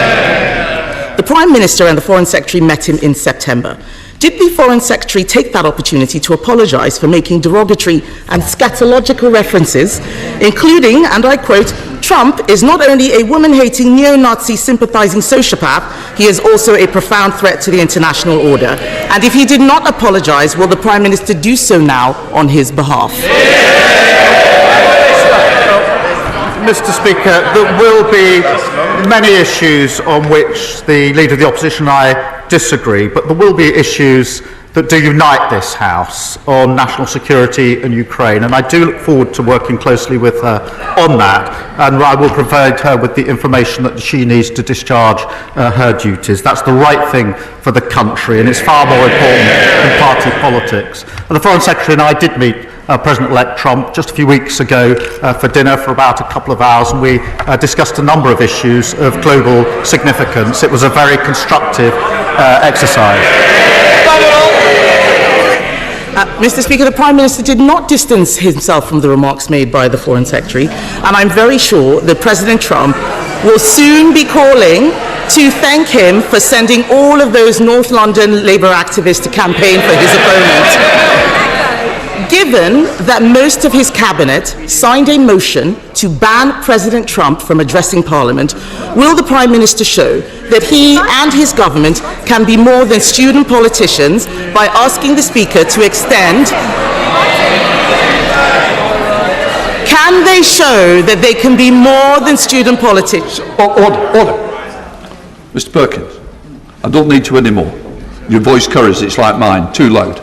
The Prime Minister and the Foreign Secretary met him in September. Did the Foreign Secretary take that opportunity to apologise for making derogatory and scatological references, including, and I quote, Trump is not only a woman-hating, neo-Nazi sympathising sociopath, he is also a profound threat to the international order. And if he did not apologise, will the Prime Minister do so now on his behalf? Mr. Speaker, there will be many issues on which the Leader of the Opposition and I disagree, but there will be issues that do unite this House on national security and Ukraine, and I do look forward to working closely with her on that, and I will provide her with the information that she needs to discharge her duties. That's the right thing for the country, and it's far more important than party politics. And the Foreign Secretary and I did meet President-elect Trump just a few weeks ago for dinner for about a couple of hours, and we discussed a number of issues of global significance. It was a very constructive exercise. Mr. Speaker, the Prime Minister did not distance himself from the remarks made by the Foreign Secretary, and I'm very sure that President Trump will soon be calling to thank him for sending all of those North London Labour activists to campaign for his opponent. Given that most of his cabinet signed a motion to ban President Trump from addressing Parliament, will the Prime Minister show that he and his government can be more than student politicians by asking the Speaker to extend they show that they can be more than student politics? Order. Mr. Perkins, I don't need to anymore. Your voice curries, it's like mine, too loud.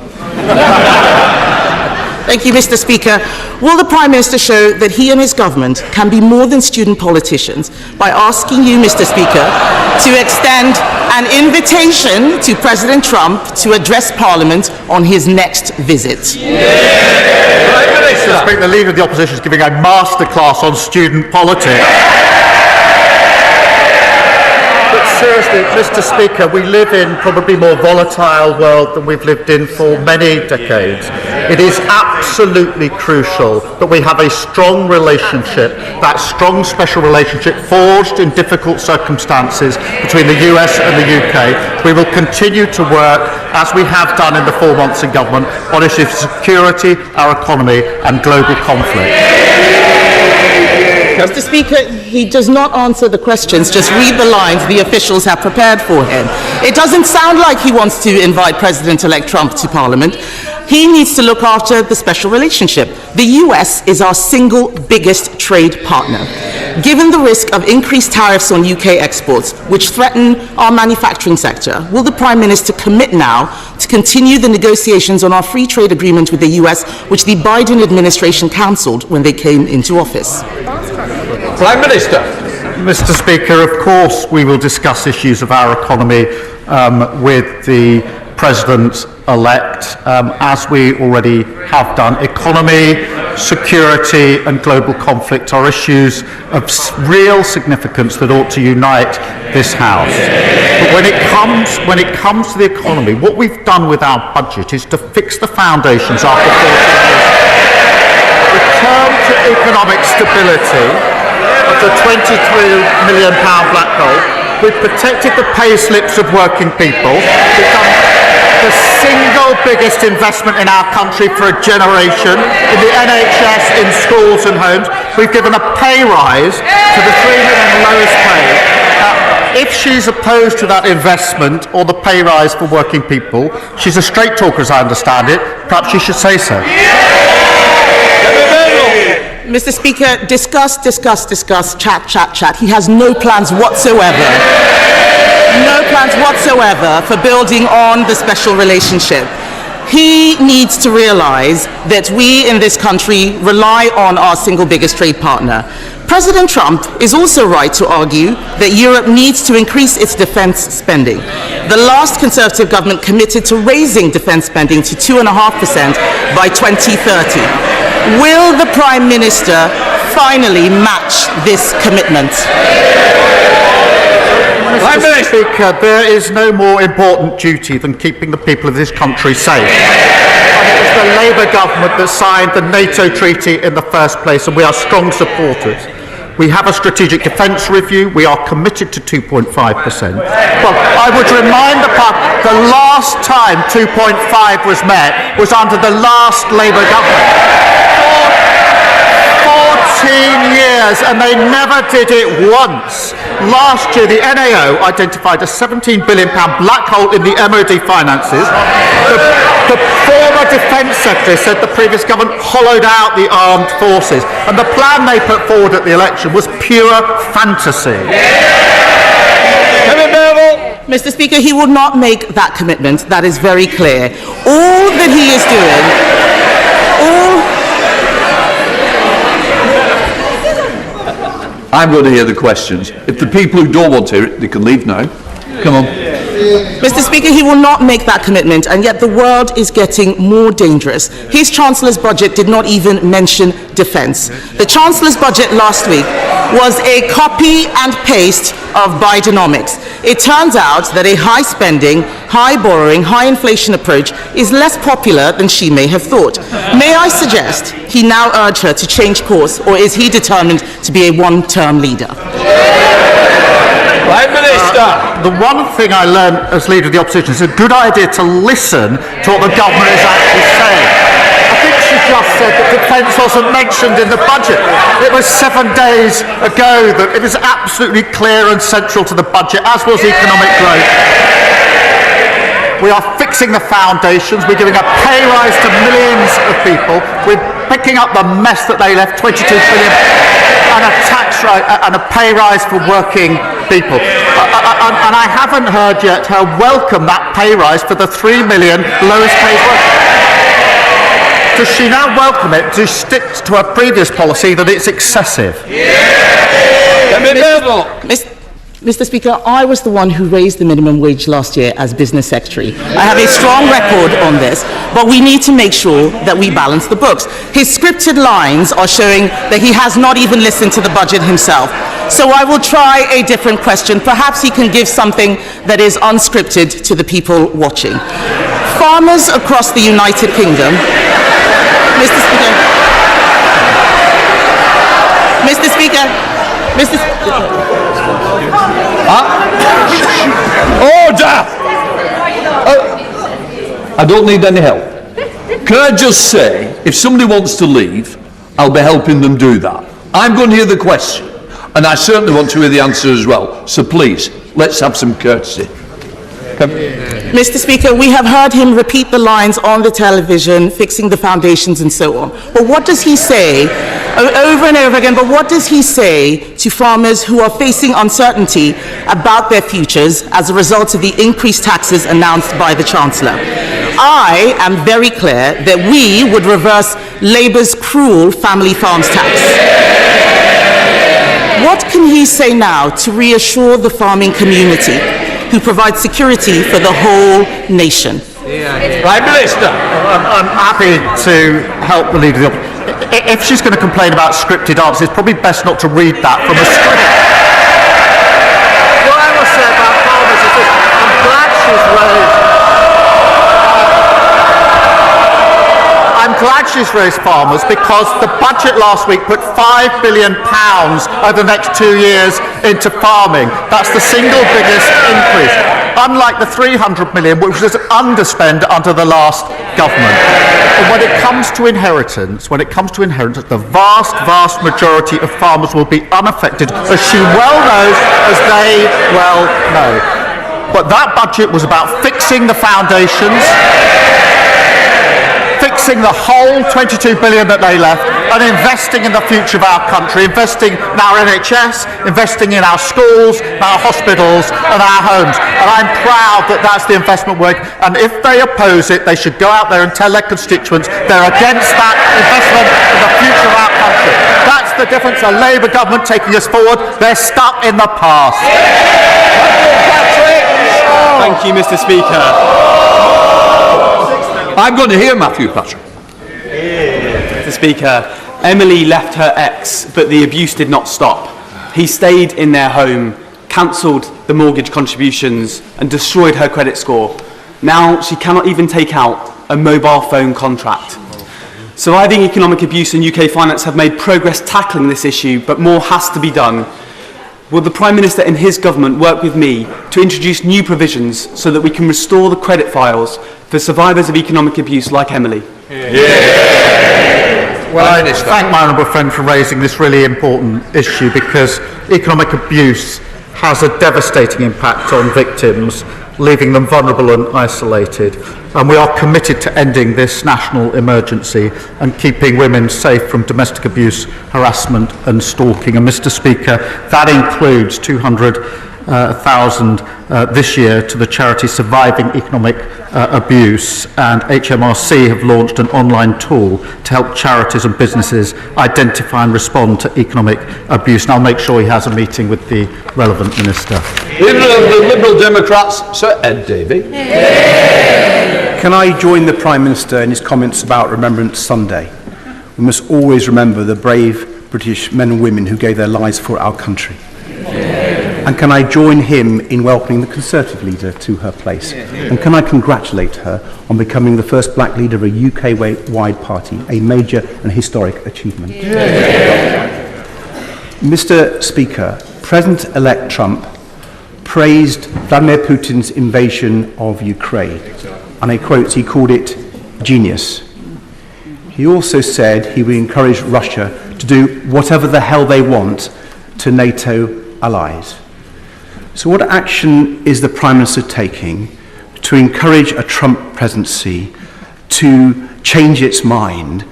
Thank you, Mr. Speaker. Will the Prime Minister show that he and his government can be more than student politicians by asking you, Mr. Speaker, to extend an invitation to President Trump to address Parliament on his next visit? Mr. Speaker, the Leader of the Opposition is giving a masterclass on student politics. But seriously, Mr. Speaker, we live in probably more volatile world than we've lived in for many decades. It is absolutely crucial that we have a strong relationship, that strong special relationship forged in difficult circumstances between the US and the UK. We will continue to work, as we have done in the 4 months in government, on issues of security, our economy and global conflict. Mr. Speaker, he does not answer the questions, just read the lines the officials have prepared for him. It doesn't sound like he wants to invite President-elect Trump to Parliament. He needs to look after the special relationship. The US is our single biggest trade partner. Given the risk of increased tariffs on UK exports, which threaten our manufacturing sector, will the Prime Minister commit now to continue the negotiations on our free trade agreement with the US, which the Biden administration cancelled when they came into office? Prime Minister. Mr. Speaker, of course we will discuss issues of our economy with the President-elect, as we already have done. Economy, security and global conflict are issues of real significance that ought to unite this House. But when it comes to the economy, what we've done with our budget is to fix the foundations after 14 years. Return to economic stability of the £23 million black hole. We've protected the pay slips of working people. We've done the single biggest investment in our country for a generation in the NHS, in schools and homes. We've given a pay rise to the 3 million lowest paid. If she's opposed to that investment or the pay rise for working people, she's a straight talker as I understand it, perhaps she should say so. Mr. Speaker, discuss, chat. He has no plans whatsoever. No plans whatsoever for building on the special relationship. He needs to realise that we in this country rely on our single biggest trade partner. President Trump is also right to argue that Europe needs to increase its defence spending. The last Conservative government committed to raising defence spending to 2.5% by 2030. Will the Prime Minister finally match this commitment? Mr. Speaker, there is no more important duty than keeping the people of this country safe. And it was the Labour government that signed the NATO treaty in the first place, and we are strong supporters. We have a strategic defence review. We are committed to 2.5%. Well, I would remind the last time 2.5 was met was under the last Labour government. 14 years, and they never did it once. Last year, the NAO identified a £17 billion black hole in the MOD finances. The former Defence Secretary said the previous government hollowed out the armed forces, and the plan they put forward at the election was pure fantasy. Mr. Speaker, he will not make that commitment. That is very clear. All that he is doing, I'm going to hear the questions. If the people who don't want to hear it, they can leave now. Come on. Mr. Speaker, he will not make that commitment, and yet the world is getting more dangerous. His Chancellor's budget did not even mention defence. The Chancellor's budget last week was a copy and paste of Bidenomics. It turns out that a high spending, high borrowing, high inflation approach is less popular than she may have thought. May I suggest he now urge her to change course, or is he determined to be a one-term leader? Prime Minister! The one thing I learned as Leader of the Opposition is it's a good idea to listen to what the government is actually saying. I think she just said that defence wasn't mentioned in the budget. It was 7 days ago that it was absolutely clear and central to the budget, as was economic growth. We are fixing the foundations. We're giving a pay rise to millions of people. We're picking up the mess that they left, 22 billion, and a tax rise and a pay rise for working people. And I haven't heard yet how welcome that pay rise for the 3 million lowest paid workers. Does she now welcome it? Do she stick to her previous policy that it's excessive? Mr. Speaker, I was the one who raised the minimum wage last year as business secretary. I have a strong record on this, but we need to make sure that we balance the books. His scripted lines are showing that he has not even listened to the budget himself. So I will try a different question. Perhaps he can give something that is unscripted to the people watching. Farmers across the United Kingdom, Mr. Speaker, Order! I don't need any help. Can I just say, if somebody wants to leave, I'll be helping them do that. I'm going to hear the question, and I certainly want to hear the answer as well. So please, let's have some courtesy. Mr. Speaker, we have heard him repeat the lines on the television, fixing the foundations and so on. But what does he say, over and over again, but what does he say to farmers who are facing uncertainty about their futures as a result of the increased taxes announced by the Chancellor? I am very clear that we would reverse Labour's cruel family farms tax. What can he say now to reassure the farming community, who provide security for the whole nation? Prime Minister. I'm happy to help the Leader of the Opposition. If she's going to complain about scripted answers, it's probably best not to read that from a script. What I will say about farmers is this: I'm glad she's raised farmers, because the budget last week put £5 billion over the next 2 years into farming. That's the single biggest increase, unlike the 300 million which was underspent under the last government. And when it comes to inheritance, the vast majority of farmers will be unaffected, as she well knows, as they well know. But that budget was about fixing the foundations, fixing the whole 22 billion that they left, and investing in the future of our country, investing in our NHS, investing in our schools, our hospitals and our homes. And I'm proud that that's the investment work. And if they oppose it, they should go out there and tell their constituents they're against that investment in the future of our country. That's the difference. A Labour government taking us forward. They're stuck in the past. Thank you, Mr. Speaker. I'm going to hear Matthew Patrick. Mr. Speaker, Emily left her ex, but the abuse did not stop. He stayed in their home, cancelled the mortgage contributions and destroyed her credit score. Now she cannot even take out a mobile phone contract. Surviving economic abuse and UK finance have made progress tackling this issue, but more has to be done. Will the Prime Minister and his government work with me to introduce new provisions so that we can restore the credit files for survivors of economic abuse like Emily? Well, I thank my honourable friend for raising this really important issue, because economic abuse has a devastating impact on victims, leaving them vulnerable and isolated. And we are committed to ending this national emergency and keeping women safe from domestic abuse, harassment and stalking. And Mr. Speaker, that includes 200,000 this year to the charity Surviving Economic Abuse, and HMRC have launched an online tool to help charities and businesses identify and respond to economic abuse. And I'll make sure he has a meeting with the relevant minister. Leader of the Liberal Democrats, Sir Ed Davey. Can I join the Prime Minister in his comments about Remembrance Sunday? We must always remember the brave British men and women who gave their lives for our country. And can I join him in welcoming the Conservative leader to her place? And can I congratulate her on becoming the first black leader of a UK-wide party, a major and historic achievement? Mr. Speaker, President-elect Trump praised Vladimir Putin's invasion of Ukraine, and I quote, he called it genius. He also said he would encourage Russia to do whatever the hell they want to NATO allies. So what action is the Prime Minister taking to encourage a Trump presidency to change its mind,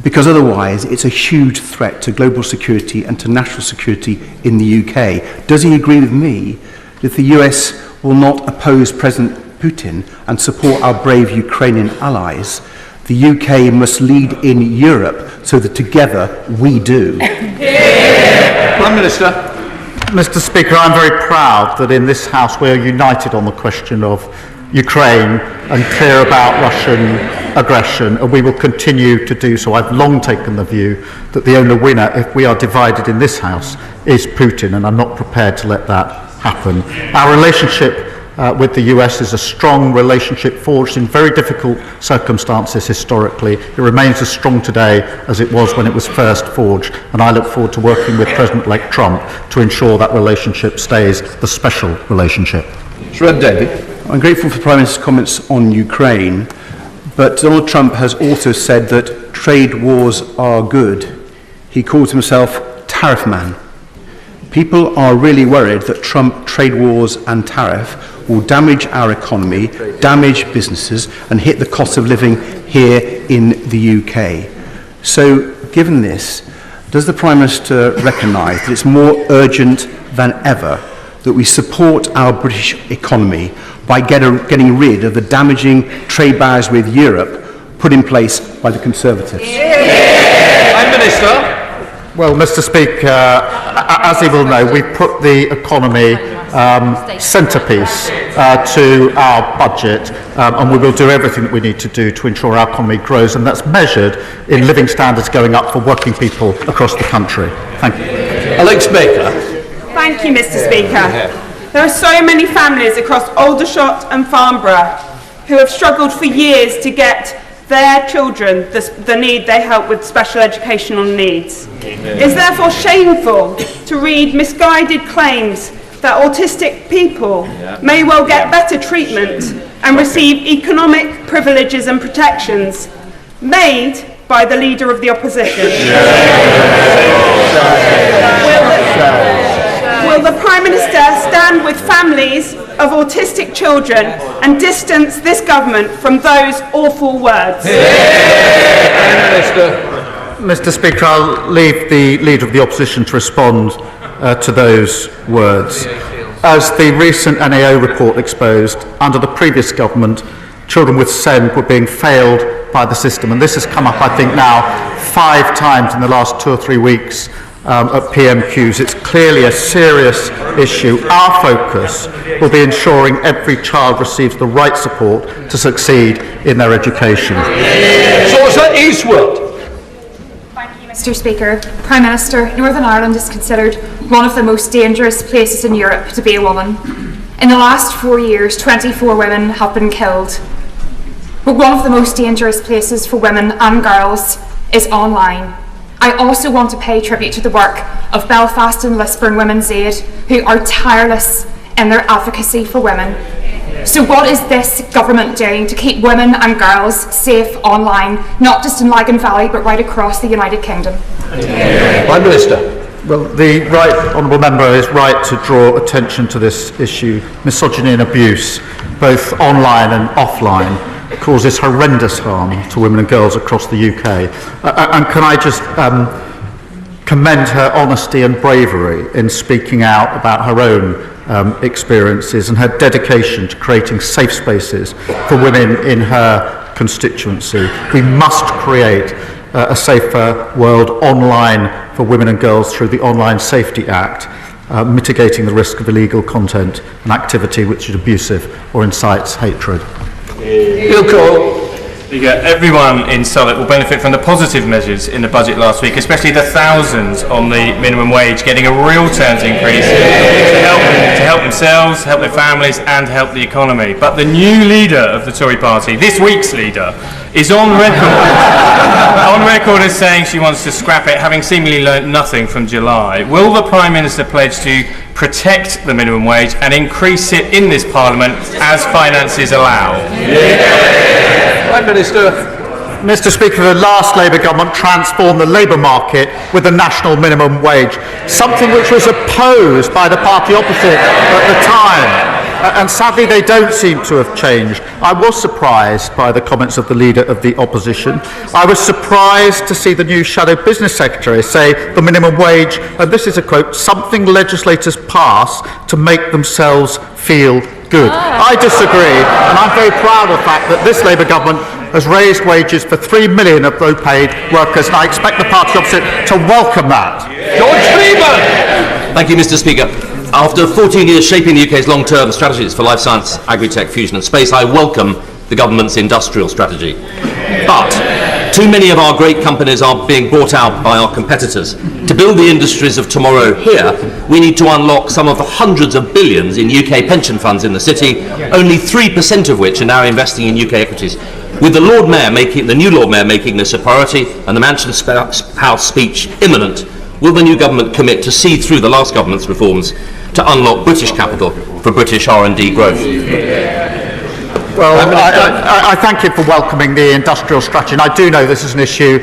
because otherwise it's a huge threat to global security and to national security in the UK. Does he agree with me that the US will not oppose President Putin and support our brave Ukrainian allies? The UK must lead in Europe so that together we do. Prime Minister. Mr. Speaker, I'm very proud that in this House we are united on the question of Ukraine and clear about Russian aggression, and we will continue to do so. I've long taken the view that the only winner, if we are divided in this House, is Putin, and I'm not prepared to let that happen. Our relationship with the US is a strong relationship forged in very difficult circumstances historically. It remains as strong today as it was when it was first forged, and I look forward to working with President-elect Trump to ensure that relationship stays the special relationship. David. I'm grateful for the Prime Minister's comments on Ukraine, but Donald Trump has also said that trade wars are good. He calls himself tariff man. People are really worried that Trump trade wars and tariff will damage our economy, damage businesses, and hit the cost of living here in the UK. So, given this, does the Prime Minister recognise that it's more urgent than ever that we support our British economy by getting rid of the damaging trade barriers with Europe put in place by the Conservatives? Prime Minister. Well, Mr. Speaker, as you will know, we put the economy centrepiece to our budget, and we will do everything that we need to do to ensure our economy grows, and that's measured in living standards going up for working people across the country. Thank you. Alex Baker. Thank you, Mr. Speaker. There are so many families across Aldershot and Farnborough who have struggled for years to get their children the need they help with special educational needs. It is therefore shameful to read misguided claims that autistic people may well get better treatment and receive economic privileges and protections made by the Leader of the Opposition. Will the Prime Minister stand with families of autistic children and distance this government from those awful words? Mr. Speaker, I'll leave the Leader of the Opposition to respond to those words. As the recent NAO report exposed, under the previous government, children with SEND were being failed by the system, and this has come up, I think, now 5 times in the last 2 or 3 weeks at PMQs. It's clearly a serious issue. Our focus will be ensuring every child receives the right support to succeed in their education. Sosa Eastwood. Mr. Speaker, Prime Minister, Northern Ireland is considered one of the most dangerous places in Europe to be a woman. In the last 4 years, 24 women have been killed. But one of the most dangerous places for women and girls is online. I also want to pay tribute to the work of Belfast and Lisburn Women's Aid, who are tireless in their advocacy for women. So what is this government doing to keep women and girls safe online, not just in Lagan Valley, but right across the United Kingdom? Prime Minister. Well, the honourable member is right to draw attention to this issue. Misogyny and abuse, both online and offline, causes horrendous harm to women and girls across the UK. And can I just commend her honesty and bravery in speaking out about her own experiences and her dedication to creating safe spaces for women in her constituency. We must create a safer world online for women and girls through the Online Safety Act, mitigating the risk of illegal content and activity which is abusive or incites hatred. Everyone in Southwark will benefit from the positive measures in the budget last week, especially the thousands on the minimum wage getting a real terms increase to help themselves, help their families and help the economy. But the new leader of the Tory party, this week's leader, is on record as saying she wants to scrap it, having seemingly learnt nothing from July. Will the Prime Minister pledge to protect the minimum wage and increase it in this Parliament as finances allow? Prime Minister. Mr. Speaker, the last Labour government transformed the labour market with the national minimum wage, something which was opposed by the party opposite at the time. And sadly, they don't seem to have changed. I was surprised by the comments of the Leader of the Opposition. I was surprised to see the new Shadow Business Secretary say the minimum wage, and this is a quote, something legislators pass to make themselves feel good. I disagree, and I'm very proud of the fact that this Labour government has raised wages for 3 million of low-paid workers, and I expect the party opposite to welcome that. George Freeman! Thank you, Mr. Speaker. After 14 years shaping the UK's long-term strategies for life science, agri-tech, fusion and space, I welcome the government's industrial strategy. But too many of our great companies are being bought out by our competitors. To build the industries of tomorrow here, we need to unlock some of the hundreds of billions in UK pension funds in the city, only 3% of which are now investing in UK equities. With the new Lord Mayor making this a priority and the Mansion House speech imminent, will the new government commit to see through the last government's reforms to unlock British capital for British R&D growth? Well, I thank you for welcoming the industrial strategy, and I do know this is an issue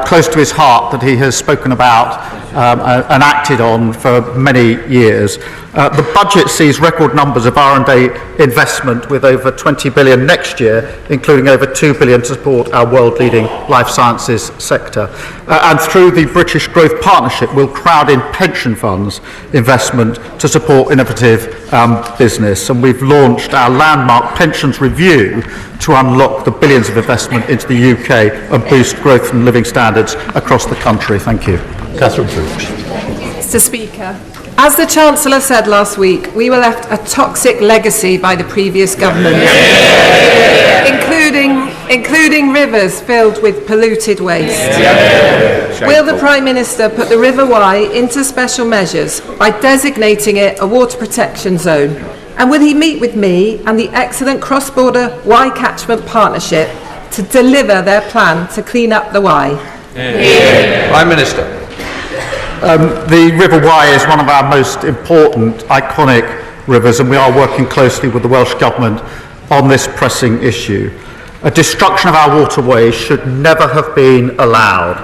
close to his heart that he has spoken about and acted on for many years. The budget sees record numbers of R&D investment with over 20 billion next year, including over 2 billion to support our world-leading life sciences sector. And through the British Growth Partnership, we'll crowd in pension funds investment to support innovative business. And we've launched our landmark pensions review to unlock the billions of investment into the UK and boost growth and living standards across the country. Thank you. Catherine Fuchs. Mr. Speaker, as the Chancellor said last week, we were left a toxic legacy by the previous government, including rivers filled with polluted waste. Will the Prime Minister put the River Wye into special measures by designating it a water protection zone? And will he meet with me and the excellent cross-border Wye Catchment Partnership to deliver their plan to clean up the Wye? Prime Minister. The River Wye is one of our most important, iconic rivers, and we are working closely with the Welsh Government on this pressing issue. A destruction of our waterways should never have been allowed,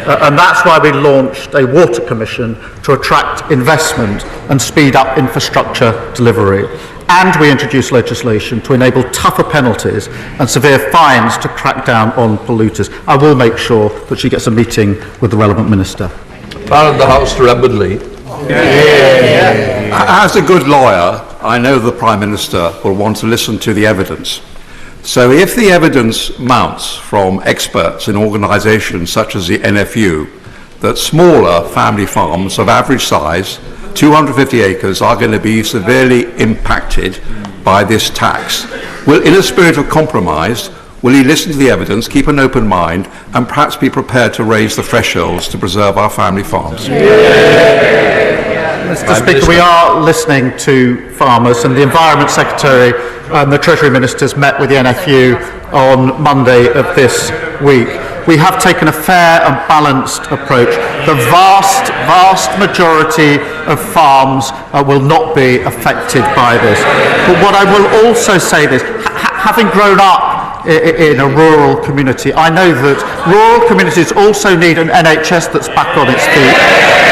and that's why we launched a water commission to attract investment and speed up infrastructure delivery. And we introduced legislation to enable tougher penalties and severe fines to crack down on polluters. I will make sure that she gets a meeting with the relevant minister. Part of the House to Rebedley. As a good lawyer, I know the Prime Minister will want to listen to the evidence. So if the evidence mounts from experts in organisations such as the NFU that smaller family farms of average size, 250 acres, are going to be severely impacted by this tax, in a spirit of compromise, will he listen to the evidence, keep an open mind, and perhaps be prepared to raise the thresholds to preserve our family farms? Mr. Speaker, we are listening to farmers, and the Environment Secretary and the Treasury Ministers met with the NFU on Monday of this week. We have taken a fair and balanced approach. The vast majority of farms will not be affected by this. But what I will also say this, having grown up in a rural community, I know that rural communities also need an NHS that's back on its feet.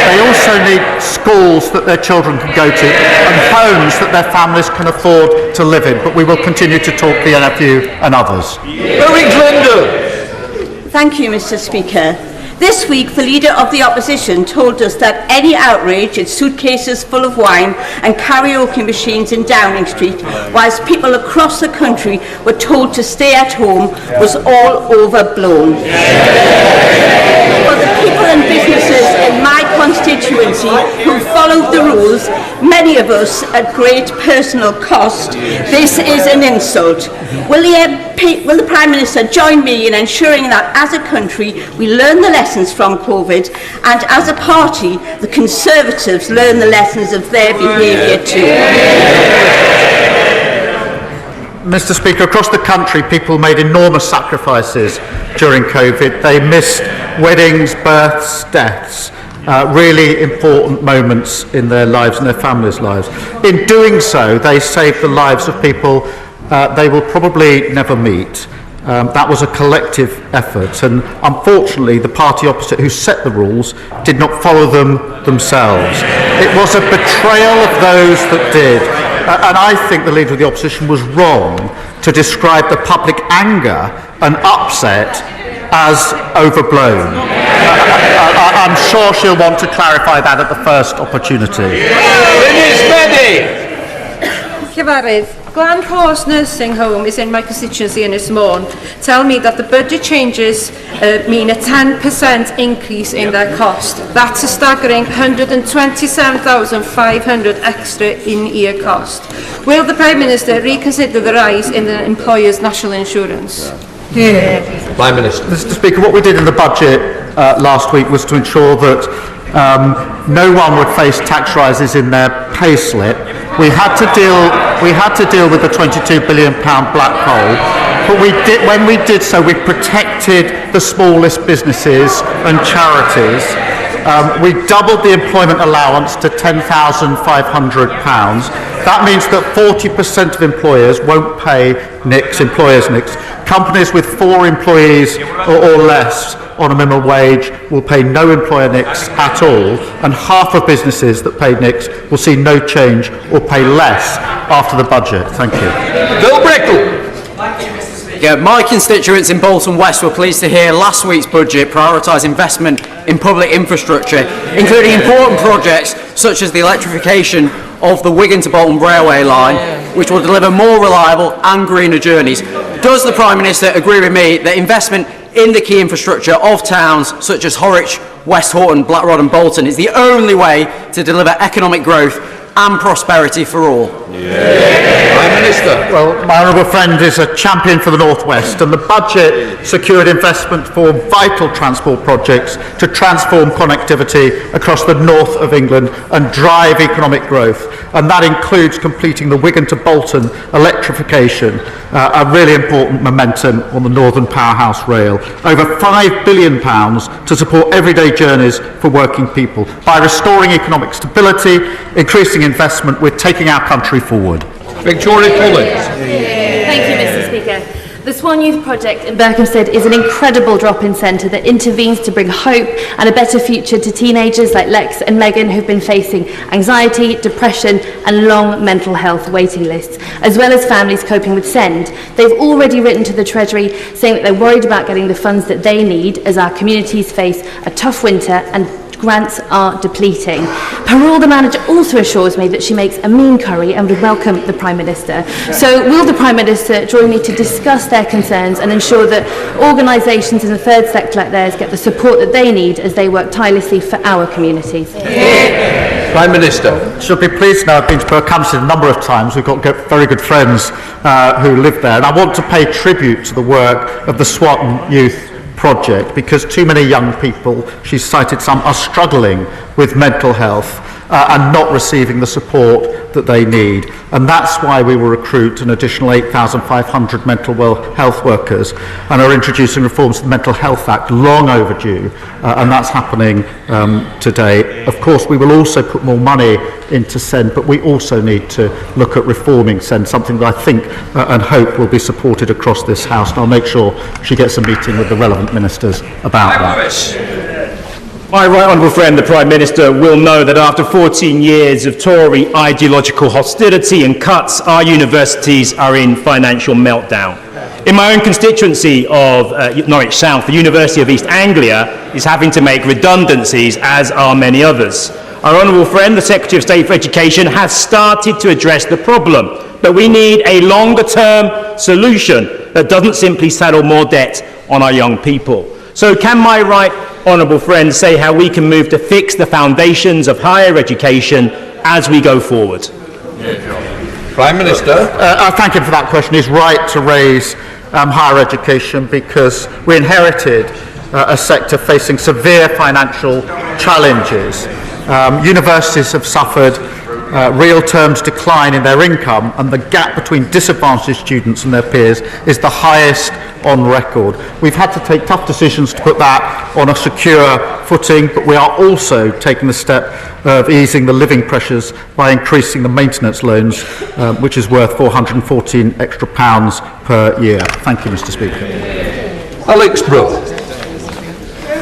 They also need schools that their children can go to and homes that their families can afford to live in. But we will continue to talk to the NFU and others. Thank you, Mr. Speaker. This week, the Leader of the Opposition told us that any outrage at suitcases full of wine and karaoke machines in Downing Street, whilst people across the country were told to stay at home, was all overblown. For the people and businesses in my constituency who followed the rules, many of us at great personal cost, this is an insult. Will the Prime Minister join me in ensuring that as a country we learn the lessons from COVID, and as a party the Conservatives learn the lessons of their behaviour too? Mr. Speaker, across the country people made enormous sacrifices during COVID. They missed weddings, births, deaths, really important moments in their lives and their families' lives. In doing so, they saved the lives of people they will probably never meet. That was a collective effort, and unfortunately the party opposite who set the rules did not follow them themselves. It was a betrayal of those that did. And I think the Leader of the Opposition was wrong to describe the public anger and upset as overblown. I'm sure she'll want to clarify that at the first opportunity. Cyfarwydd, Glan Horse Nursing Home is in my constituency in Ysmôn. Tell me that the budget changes mean a 10% increase in their cost. That's a staggering 127,500 extra in-year cost. Will the Prime Minister reconsider the rise in the employer's national insurance? Prime Minister. Mr. Speaker, what we did in the budget last week was to ensure that no one would face tax rises in their pay slip. We had to deal with the £22 billion black hole, but when we did so, we protected the smallest businesses and charities. We doubled the employment allowance to £10,500. That means that 40% of employers won't pay employers' NICs. Companies with 4 employees or less on a minimum wage will pay no employer NICs at all, and half of businesses that pay NICs will see no change or pay less after the budget. Thank you. Bill Brickle. Yeah, my constituents in Bolton West were pleased to hear last week's budget prioritise investment in public infrastructure, including important projects such as the electrification of the Wigan to Bolton railway line, which will deliver more reliable and greener journeys. Does the Prime Minister agree with me that investment in the key infrastructure of towns such as Horwich, West Horton, Blackrod and Bolton is the only way to deliver economic growth and prosperity for all? Prime Minister. Well, my honourable friend is a champion for the North West, and the budget secured investment for vital transport projects to transform connectivity across the north of England and drive economic growth. And that includes completing the Wigan to Bolton electrification, a really important momentum on the Northern Powerhouse Rail. Over £5 billion to support everyday journeys for working people. By restoring economic stability, increasing investment, we're taking our country forward. Victoria Collins. Thank you, Mr. Speaker. The Swan Youth Project in Berkhamsted is an incredible drop-in centre that intervenes to bring hope and a better future to teenagers like Lex and Megan who've been facing anxiety, depression and long mental health waiting lists, as well as families coping with SEND. They've already written to the Treasury saying that they're worried about getting the funds that they need as our communities face a tough winter and grants are depleting. Parole, the manager, also assures me that she makes a mean curry and would welcome the Prime Minister. So will the Prime Minister join me to discuss their concerns and ensure that organisations in the third sector like theirs get the support that they need as they work tirelessly for our communities? Prime Minister. She'll be pleased now. I've been to Berkhamsted a number of times. We've got very good friends who live there, and I want to pay tribute to the work of the Swan Youth Project, because too many young people, she's cited some, are struggling with mental health and not receiving the support that they need. And that's why we will recruit an additional 8,500 mental health workers and are introducing reforms to the Mental Health Act, long overdue, and that's happening today. Of course, we will also put more money into SEND, but we also need to look at reforming SEND, something that I think and hope will be supported across this House, and I'll make sure she gets a meeting with the relevant ministers about that. My right honourable friend, the Prime Minister, will know that after 14 years of Tory ideological hostility and cuts, our universities are in financial meltdown. In my own constituency of Norwich South, the University of East Anglia is having to make redundancies, as are many others. Our honourable friend, the Secretary of State for Education, has started to address the problem, but we need a longer-term solution that doesn't simply saddle more debt on our young people. So can my right honourable friend say how we can move to fix the foundations of higher education as we go forward? Prime Minister. I thank him for that question. He's right to raise higher education, because we inherited a sector facing severe financial challenges. Universities have suffered real terms decline in their income, and the gap between disadvantaged students and their peers is the highest on record. We've had to take tough decisions to put that on a secure footing, but we are also taking the step of easing the living pressures by increasing the maintenance loans, which is worth £414 extra per year. Thank you, Mr. Speaker. Alex Brooke.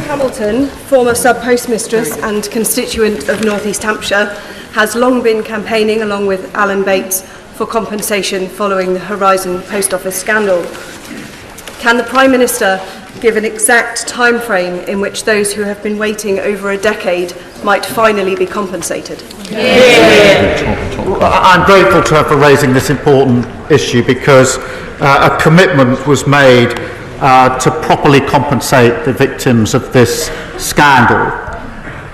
Hamilton, former sub-postmistress and constituent of North East Hampshire, has long been campaigning, along with Alan Bates, for compensation following the Horizon Post Office scandal. Can the Prime Minister give an exact time frame in which those who have been waiting over a decade might finally be compensated? I'm grateful to her for raising this important issue, because a commitment was made to properly compensate the victims of this scandal.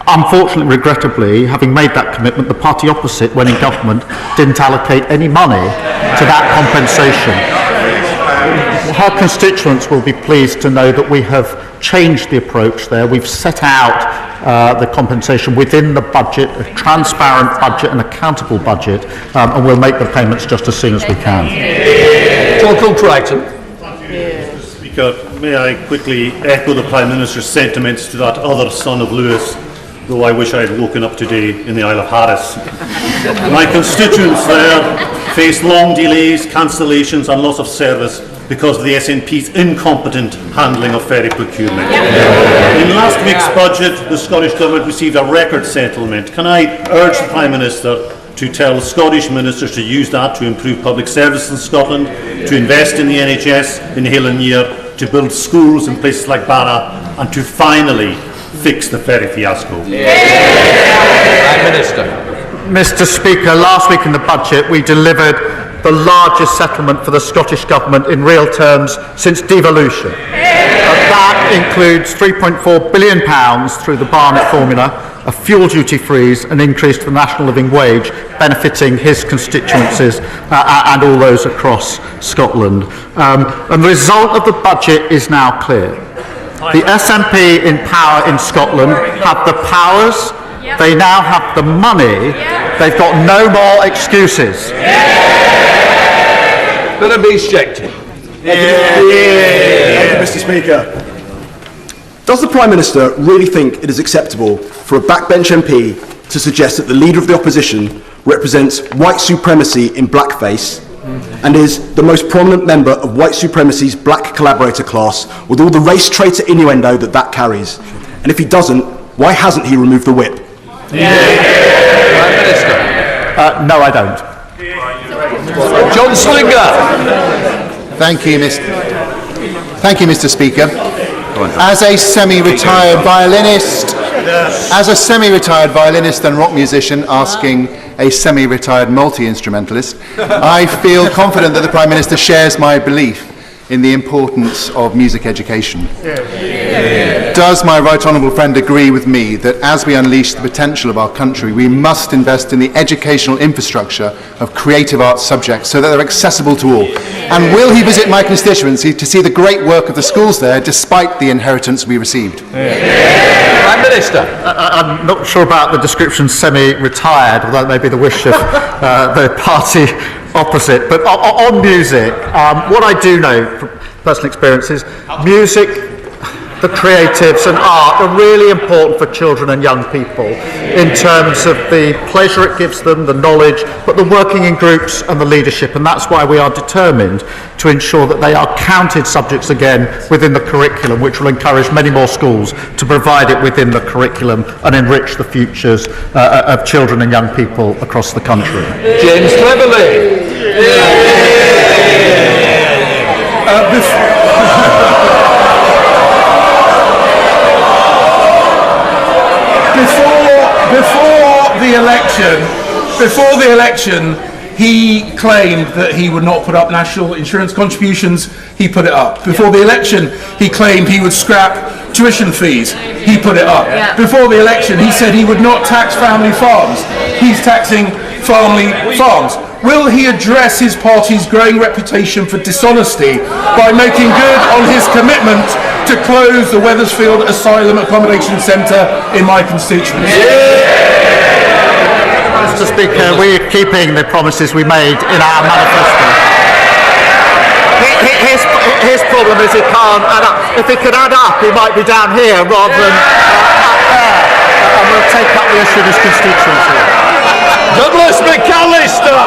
Unfortunately, regrettably, having made that commitment, the party opposite, when in government, didn't allocate any money to that compensation. Her constituents will be pleased to know that we have changed the approach there. We've set out the compensation within the budget, a transparent budget, an accountable budget, and we'll make the payments just as soon as we can. Speaker, may I quickly echo the Prime Minister's sentiments to that other son of Lewis, though I wish I had woken up today in the Isle of Harris. My constituents there face long delays, cancellations and loss of service because of the SNP's incompetent handling of ferry procurement. In last week's budget, the Scottish Government received a record settlement. Can I urge the Prime Minister to tell Scottish ministers to use that to improve public service in Scotland, to invest in the NHS in Hill and Year, to build schools in places like Barra, and to finally fix the ferry fiasco? Prime Minister. Mr. Speaker, last week in the budget we delivered the largest settlement for the Scottish Government in real terms since devolution. That includes £3.4 billion through the Barnett formula, a fuel duty freeze, an increase to the national living wage, benefiting his constituencies and all those across Scotland. And the result of the budget is now clear. The SNP in power in Scotland have the powers, they now have the money, they've got no more excuses. Better be objecting. Thank you, Mr. Speaker. Does the Prime Minister really think it is acceptable for a backbench MP to suggest that the Leader of the Opposition represents white supremacy in blackface and is the most prominent member of white supremacy's black collaborator class, with all the race traitor innuendo that carries? And if he doesn't, why hasn't he removed the whip? Prime Minister. No, I don't. John Slinger. Thank you, Mr. Speaker. As a semi-retired violinist and rock musician asking a semi-retired multi-instrumentalist, I feel confident that the Prime Minister shares my belief in the importance of music education. Does my right honourable friend agree with me that as we unleash the potential of our country, we must invest in the educational infrastructure of creative arts subjects so that they're accessible to all? And will he visit my constituency to see the great work of the schools there, despite the inheritance we received? Prime Minister. I'm not sure about the description semi-retired, although that may be the wish of the party opposite. But on music, what I do know from personal experience is music, the creatives and art are really important for children and young people in terms of the pleasure it gives them, the knowledge, but the working in groups and the leadership, and that's why we are determined to ensure that they are counted subjects again within the curriculum, which will encourage many more schools to provide it within the curriculum and enrich the futures of children and young people across the country. James Cleverly. Before the election, he claimed that he would not put up national insurance contributions. He put it up. Before the election, he claimed he would scrap tuition fees. He put it up. Before the election, he said he would not tax family farms. He's taxing family farms. Will he address his party's growing reputation for dishonesty by making good on his commitment to close the Wethersfield Asylum Accommodation Centre in my constituency? Mr. Speaker, we are keeping the promises we made in our manifesto. His problem is he can't add up. If he could add up, he might be down here rather than up there, and we'll take up the issue of his constituency. Douglas McAllister.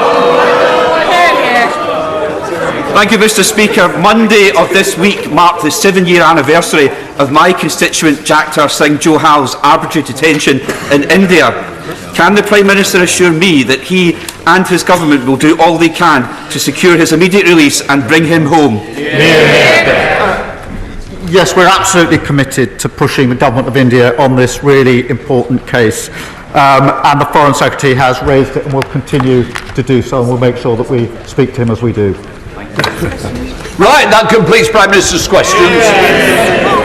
Thank you, Mr. Speaker. Monday of this week marked the 7-year anniversary of my constituent Jagtar Singh Johal's arbitrary detention in India. Can the Prime Minister assure me that he and his government will do all they can to secure his immediate release and bring him home? Yes, we're absolutely committed to pushing the Government of India on this really important case. And the Foreign Secretary has raised it and will continue to do so, and we'll make sure that we speak to him as we do. Right, that completes Prime Minister's questions.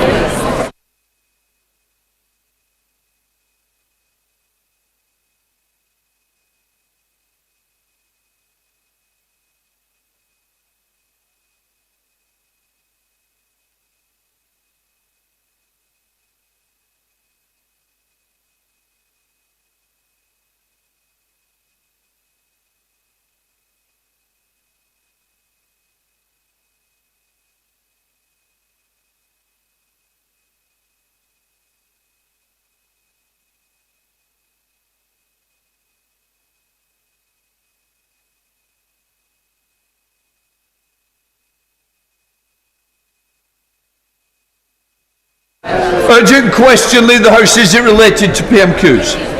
Urgent question, leave the House. Is it related to PMQs?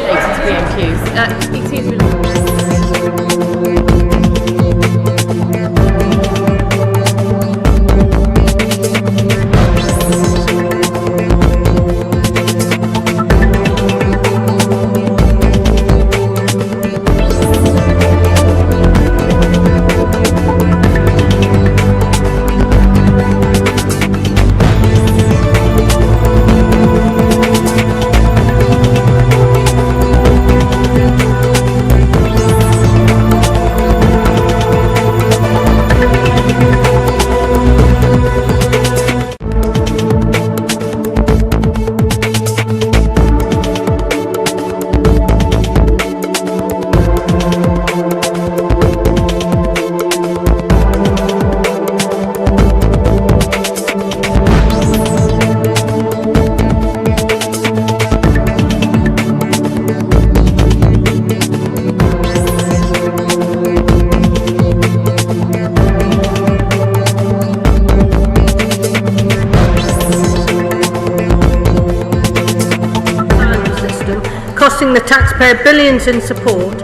Costing the taxpayer billions in support.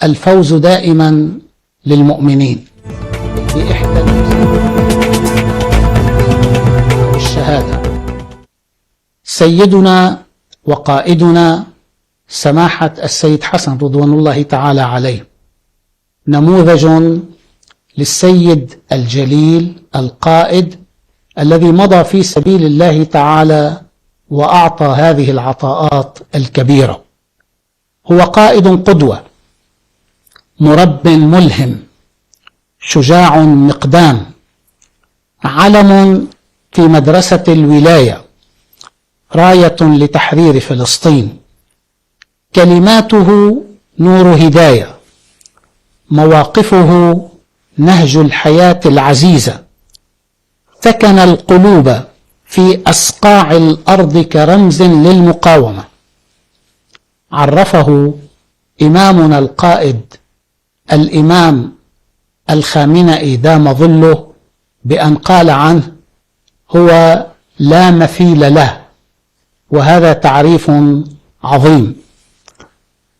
الفوز دائما للمؤمنين بإحدى الشهادة. سيدنا وقائدنا سماحة السيد حسن رضوان الله تعالى عليه نموذج للسيد الجليل القائد الذي مضى في سبيل الله تعالى وأعطى هذه العطاءات الكبيرة. هو قائد قدوة، مرب ملهم، شجاع مقدام، علم في مدرسة الولاية، راية لتحرير فلسطين. كلماته نور هداية، مواقفه نهج الحياة العزيزة، سكن القلوب في أصقاع الأرض كرمز للمقاومة. عرفه إمامنا القائد الإمام الخامنئي دام ظله بأن قال عنه: هو لا مثيل له، وهذا تعريف عظيم.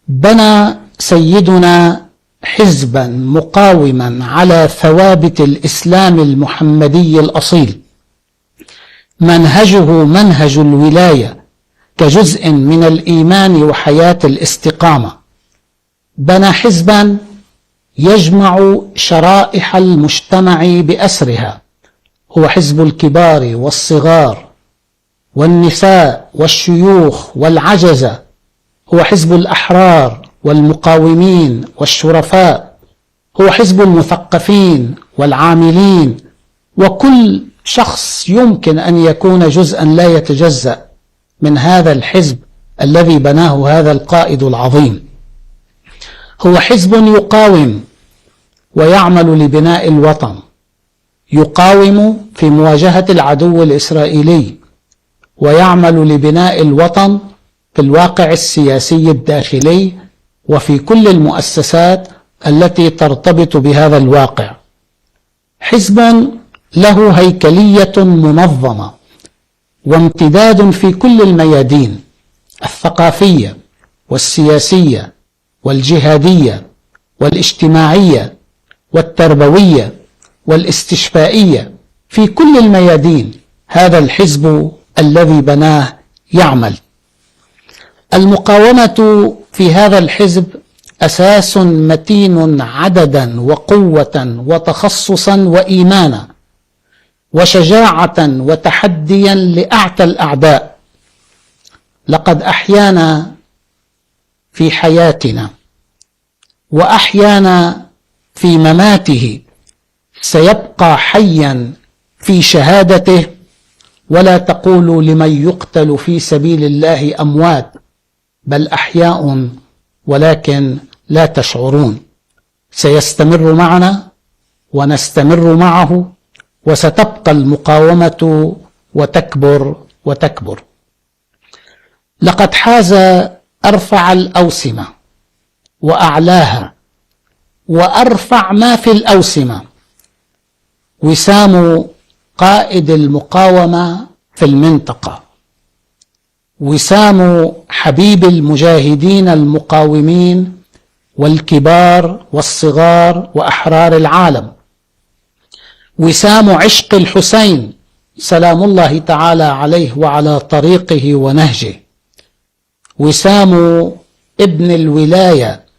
بنى سيدنا حزبا مقاوما على ثوابت الإسلام المحمدي الأصيل، منهجه منهج الولاية كجزء من الإيمان وحياة الاستقامة. بنى حزبا يجمع شرائح المجتمع بأسرها، هو حزب الكبار والصغار والنساء والشيوخ والعجزة، هو حزب الأحرار والمقاومين والشرفاء، هو حزب المثقفين والعاملين، وكل شخص يمكن أن يكون جزءا لا يتجزأ من هذا الحزب الذي بناه هذا القائد العظيم. هو حزب يقاوم ويعمل لبناء الوطن، يقاوم في مواجهة العدو الإسرائيلي، ويعمل لبناء الوطن في الواقع السياسي الداخلي وفي كل المؤسسات التي ترتبط بهذا الواقع. حزب له هيكلية منظمة وامتداد في كل الميادين: الثقافية والسياسية والجهادية والاجتماعية والتربوية والاستشفائية. في كل الميادين هذا الحزب الذي بناه يعمل. المقاومة في هذا الحزب أساس متين عددا وقوة وتخصصا وإيمانا وشجاعة وتحديا لأعتى الأعداء. لقد أحيانا في حياتنا وأحيانا في مماته، سيبقى حيا في شهادته. ولا تقولوا لمن يقتل في سبيل الله أموات، بل أحياء ولكن لا تشعرون. سيستمر معنا ونستمر معه، وستبقى المقاومة وتكبر وتكبر. لقد حاز أرفع الأوسمة وأعلاها وأرفع ما في الأوسمة، وسام قائد المقاومة في المنطقة، وسام حبيب المجاهدين المقاومين والكبار والصغار وأحرار العالم، وسام عشق الحسين سلام الله تعالى عليه وعلى طريقه ونهجه، وسام ابن الولاية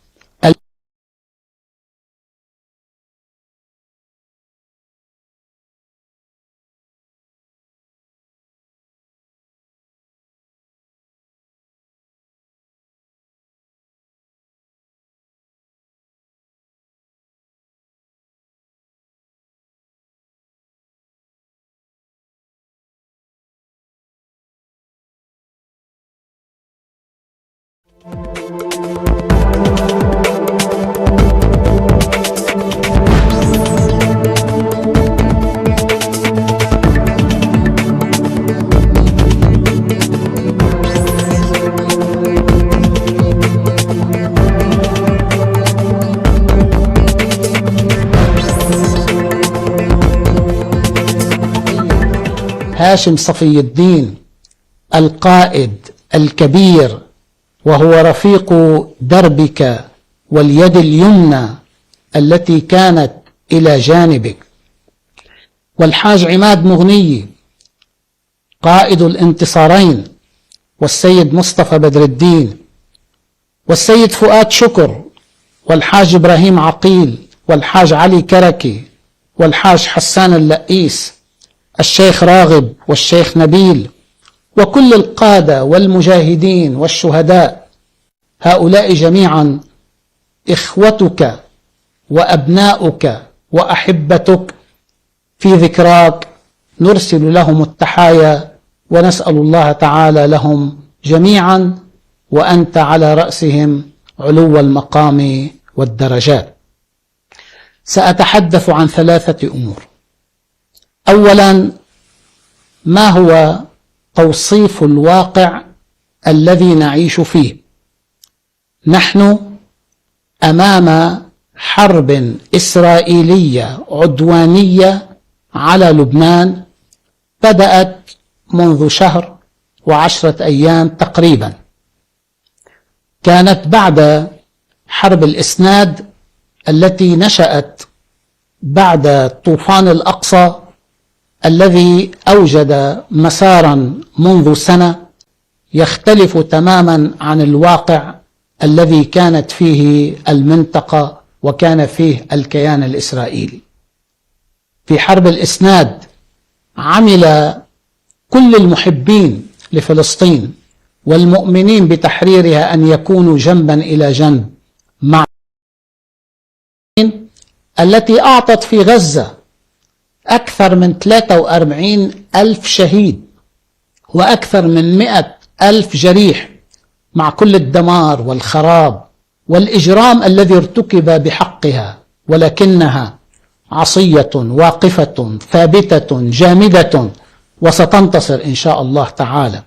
هاشم صفي الدين القائد الكبير، وهو رفيق دربك واليد اليمنى التي كانت إلى جانبك، والحاج عماد مغني قائد الانتصارين، والسيد مصطفى بدر الدين، والسيد فؤاد شكر، والحاج إبراهيم عقيل، والحاج علي كركي، والحاج حسان اللئيس، الشيخ راغب والشيخ نبيل، وكل القادة والمجاهدين والشهداء. هؤلاء جميعا إخوتك وأبناؤك وأحبتك، في ذكراك نرسل لهم التحايا ونسأل الله تعالى لهم جميعا، وأنت على رأسهم علو المقام والدرجات. سأتحدث عن 3 أمور. أولا، ما هو توصيف الواقع الذي نعيش فيه؟ نحن أمام حرب إسرائيلية عدوانية على لبنان بدأت منذ شهر و10 أيام تقريبا. كانت بعد حرب الإسناد التي نشأت بعد طوفان الأقصى الذي أوجد مسارا منذ سنة يختلف تماما عن الواقع الذي كانت فيه المنطقة وكان فيه الكيان الإسرائيلي. في حرب الإسناد عمل كل المحبين لفلسطين والمؤمنين بتحريرها أن يكونوا جنبا إلى جنب مع التي أعطت في غزة أكثر من 43,000 شهيد وأكثر من 100,000 جريح، مع كل الدمار والخراب والإجرام الذي ارتكب بحقها، ولكنها عصية واقفة ثابتة جامدة وستنتصر إن شاء الله تعالى.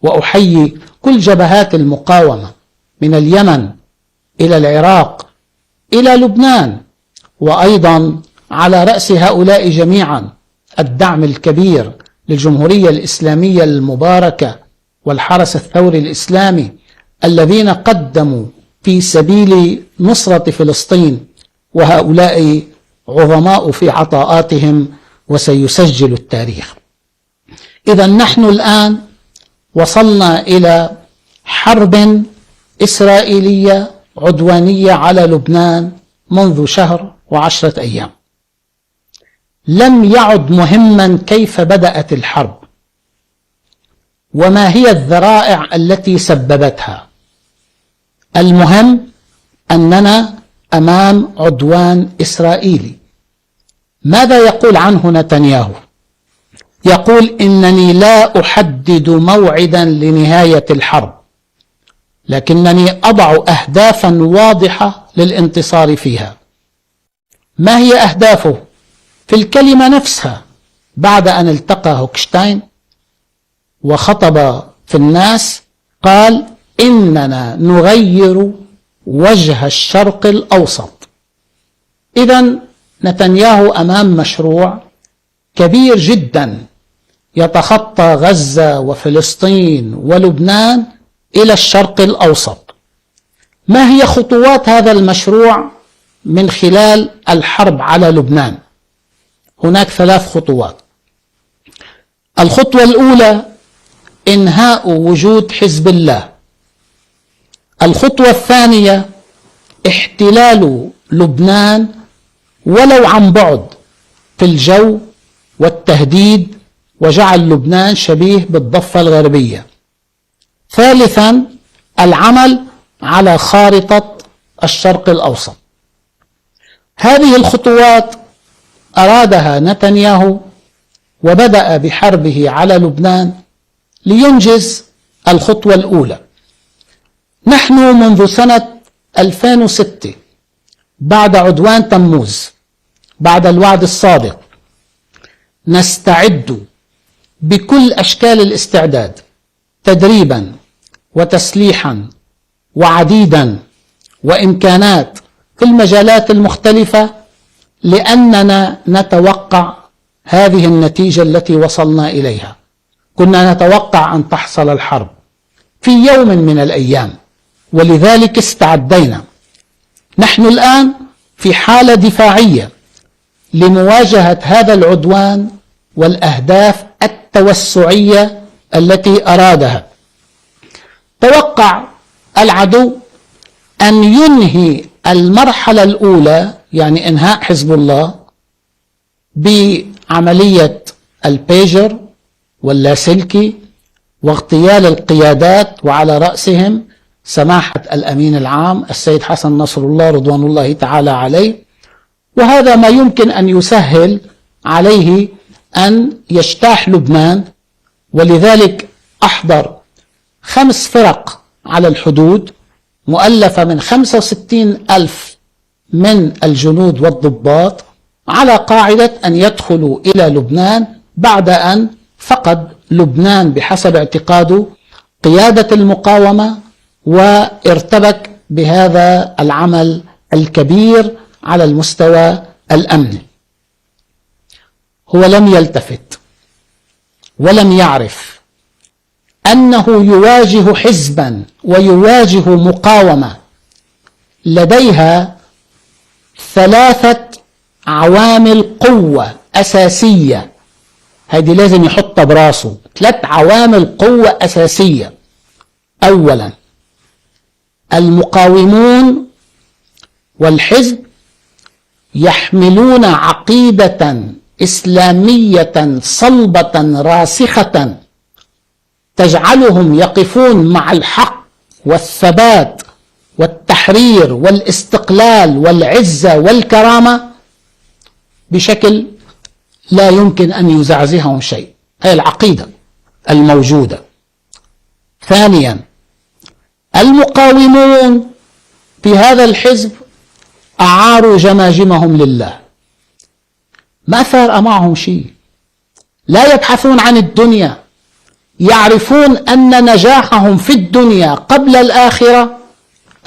وأحيي كل جبهات المقاومة من اليمن إلى العراق إلى لبنان، وأيضا على رأس هؤلاء جميعا الدعم الكبير للجمهورية الإسلامية المباركة والحرس الثوري الإسلامي الذين قدموا في سبيل نصرة فلسطين، وهؤلاء عظماء في عطاءاتهم وسيسجل التاريخ. إذا نحن الآن وصلنا إلى حرب إسرائيلية عدوانية على لبنان منذ شهر و10 أيام. لم يعد مهما كيف بدأت الحرب وما هي الذرائع التي سببتها. المهم أننا أمام عدوان إسرائيلي. ماذا يقول عنه نتنياهو؟ يقول إنني لا أحدد موعدا لنهاية الحرب، لكنني أضع أهدافا واضحة للانتصار فيها. ما هي أهدافه؟ في الكلمة نفسها بعد أن التقى هوكشتاين وخطب في الناس قال إننا نغير وجه الشرق الأوسط. إذن نتنياهو أمام مشروع كبير جدا يتخطى غزة وفلسطين ولبنان إلى الشرق الأوسط. ما هي خطوات هذا المشروع من خلال الحرب على لبنان؟ هناك 3 خطوات. الخطوة الأولى إنهاء وجود حزب الله. الخطوة الثانية احتلال لبنان ولو عن بعد في الجو والتهديد وجعل لبنان شبيه بالضفة الغربية. ثالثا العمل على خارطة الشرق الأوسط. هذه الخطوات أرادها نتنياهو وبدأ بحربه على لبنان لينجز الخطوة الأولى. نحن منذ سنة 2006 بعد عدوان تموز، بعد الوعد الصادق، نستعد بكل أشكال الاستعداد تدريبا وتسليحا وعديدا وإمكانات في المجالات المختلفة، لأننا نتوقع هذه النتيجة التي وصلنا إليها. كنا نتوقع أن تحصل الحرب في يوم من الأيام، ولذلك استعدينا. نحن الآن في حالة دفاعية لمواجهة هذا العدوان والأهداف التوسعية التي أرادها. توقع العدو أن ينهي المرحلة الأولى، يعني إنهاء حزب الله، بعملية البيجر واللاسلكي واغتيال القيادات، وعلى رأسهم سماحة الأمين العام السيد حسن نصر الله رضوان الله تعالى عليه. وهذا ما يمكن أن يسهل عليه أن يجتاح لبنان، ولذلك أحضر 5 فرق على الحدود مؤلفة من 65,000 من الجنود والضباط، على قاعدة أن يدخلوا إلى لبنان بعد أن فقد لبنان بحسب اعتقاده قيادة المقاومة وارتبك بهذا العمل الكبير على المستوى الأمني. هو لم يلتفت ولم يعرف أنه يواجه حزبا ويواجه مقاومة لديها 3 عوامل قوة أساسية. هذه لازم يحطها براسه، 3 عوامل قوة أساسية. أولا، المقاومون والحزب يحملون عقيدة إسلامية صلبة راسخة تجعلهم يقفون مع الحق والثبات والتحرير والاستقلال والعزة والكرامة بشكل لا يمكن أن يزعزعهم شيء. هي العقيدة الموجودة. ثانيا، المقاومون في هذا الحزب أعاروا جماجمهم لله، ما فارق معهم شيء، لا يبحثون عن الدنيا، يعرفون أن نجاحهم في الدنيا قبل الآخرة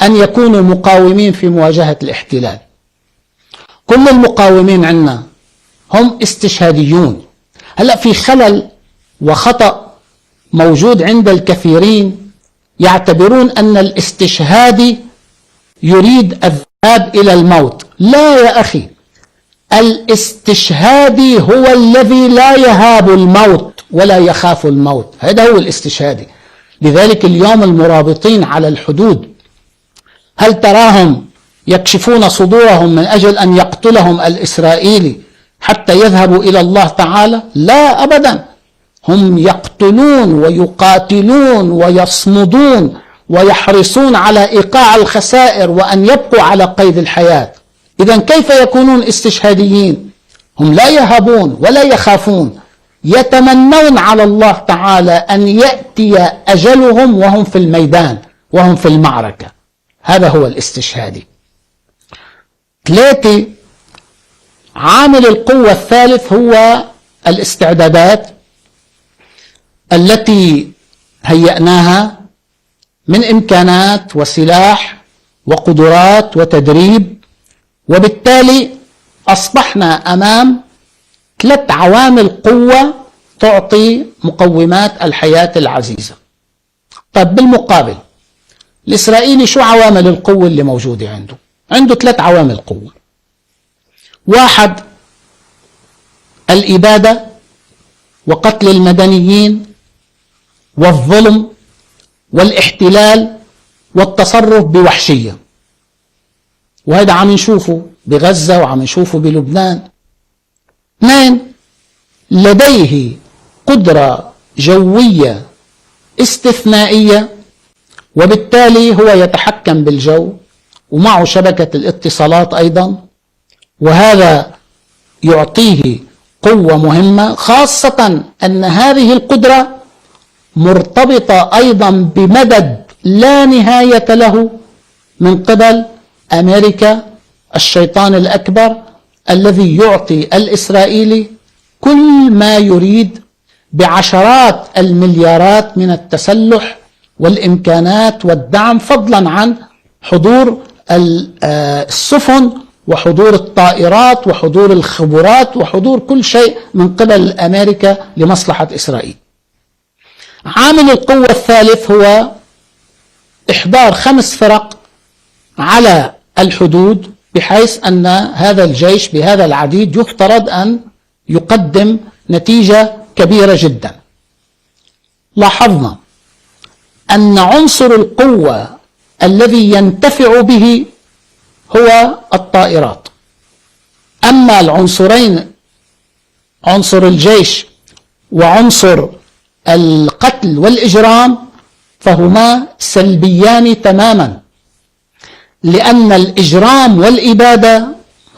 أن يكونوا مقاومين في مواجهة الاحتلال. كل المقاومين عندنا هم استشهاديون. هلأ في خلل وخطأ موجود عند الكثيرين، يعتبرون أن الاستشهادي يريد الذهاب إلى الموت. لا يا أخي، الاستشهادي هو الذي لا يهاب الموت ولا يخاف الموت، هذا هو الاستشهادي. لذلك اليوم المرابطين على الحدود، هل تراهم يكشفون صدورهم من أجل أن يقتلهم الإسرائيلي حتى يذهبوا إلى الله تعالى؟ لا أبدا، هم يقتلون ويقاتلون ويصمدون ويحرصون على إيقاع الخسائر وأن يبقوا على قيد الحياة. إذن كيف يكونون استشهاديين؟ هم لا يهابون ولا يخافون، يتمنون على الله تعالى أن يأتي أجلهم وهم في الميدان وهم في المعركة. هذا هو الاستشهادي. 3، عامل القوة الثالث هو الاستعدادات التي هيأناها من إمكانات وسلاح وقدرات وتدريب، وبالتالي أصبحنا أمام 3 عوامل قوة تعطي مقومات الحياة العزيزة. طيب بالمقابل الإسرائيلي شو عوامل القوة اللي موجودة عنده؟ عنده 3 عوامل قوة. 1، الإبادة وقتل المدنيين والظلم والاحتلال والتصرف بوحشية، وهذا عم نشوفه بغزة وعم نشوفه بلبنان. 2، لديه قدرة جوية استثنائية، وبالتالي هو يتحكم بالجو ومعه شبكة الاتصالات أيضا، وهذا يعطيه قوة مهمة، خاصة أن هذه القدرة مرتبطة أيضا بمدد لا نهاية له من قبل أمريكا الشيطان الأكبر، الذي يعطي الإسرائيلي كل ما يريد بعشرات المليارات من التسلح والإمكانات والدعم، فضلا عن حضور السفن وحضور الطائرات وحضور الخبرات وحضور كل شيء من قبل أمريكا لمصلحة إسرائيل. عامل القوة الثالث هو إحضار 5 فرق على الحدود، بحيث أن هذا الجيش بهذا العديد يفترض أن يقدم نتيجة كبيرة جدا. لاحظنا أن عنصر القوة الذي ينتفع به هو الطائرات، أما العنصرين عنصر الجيش وعنصر القتل والإجرام فهما سلبيان تماما، لأن الإجرام والإبادة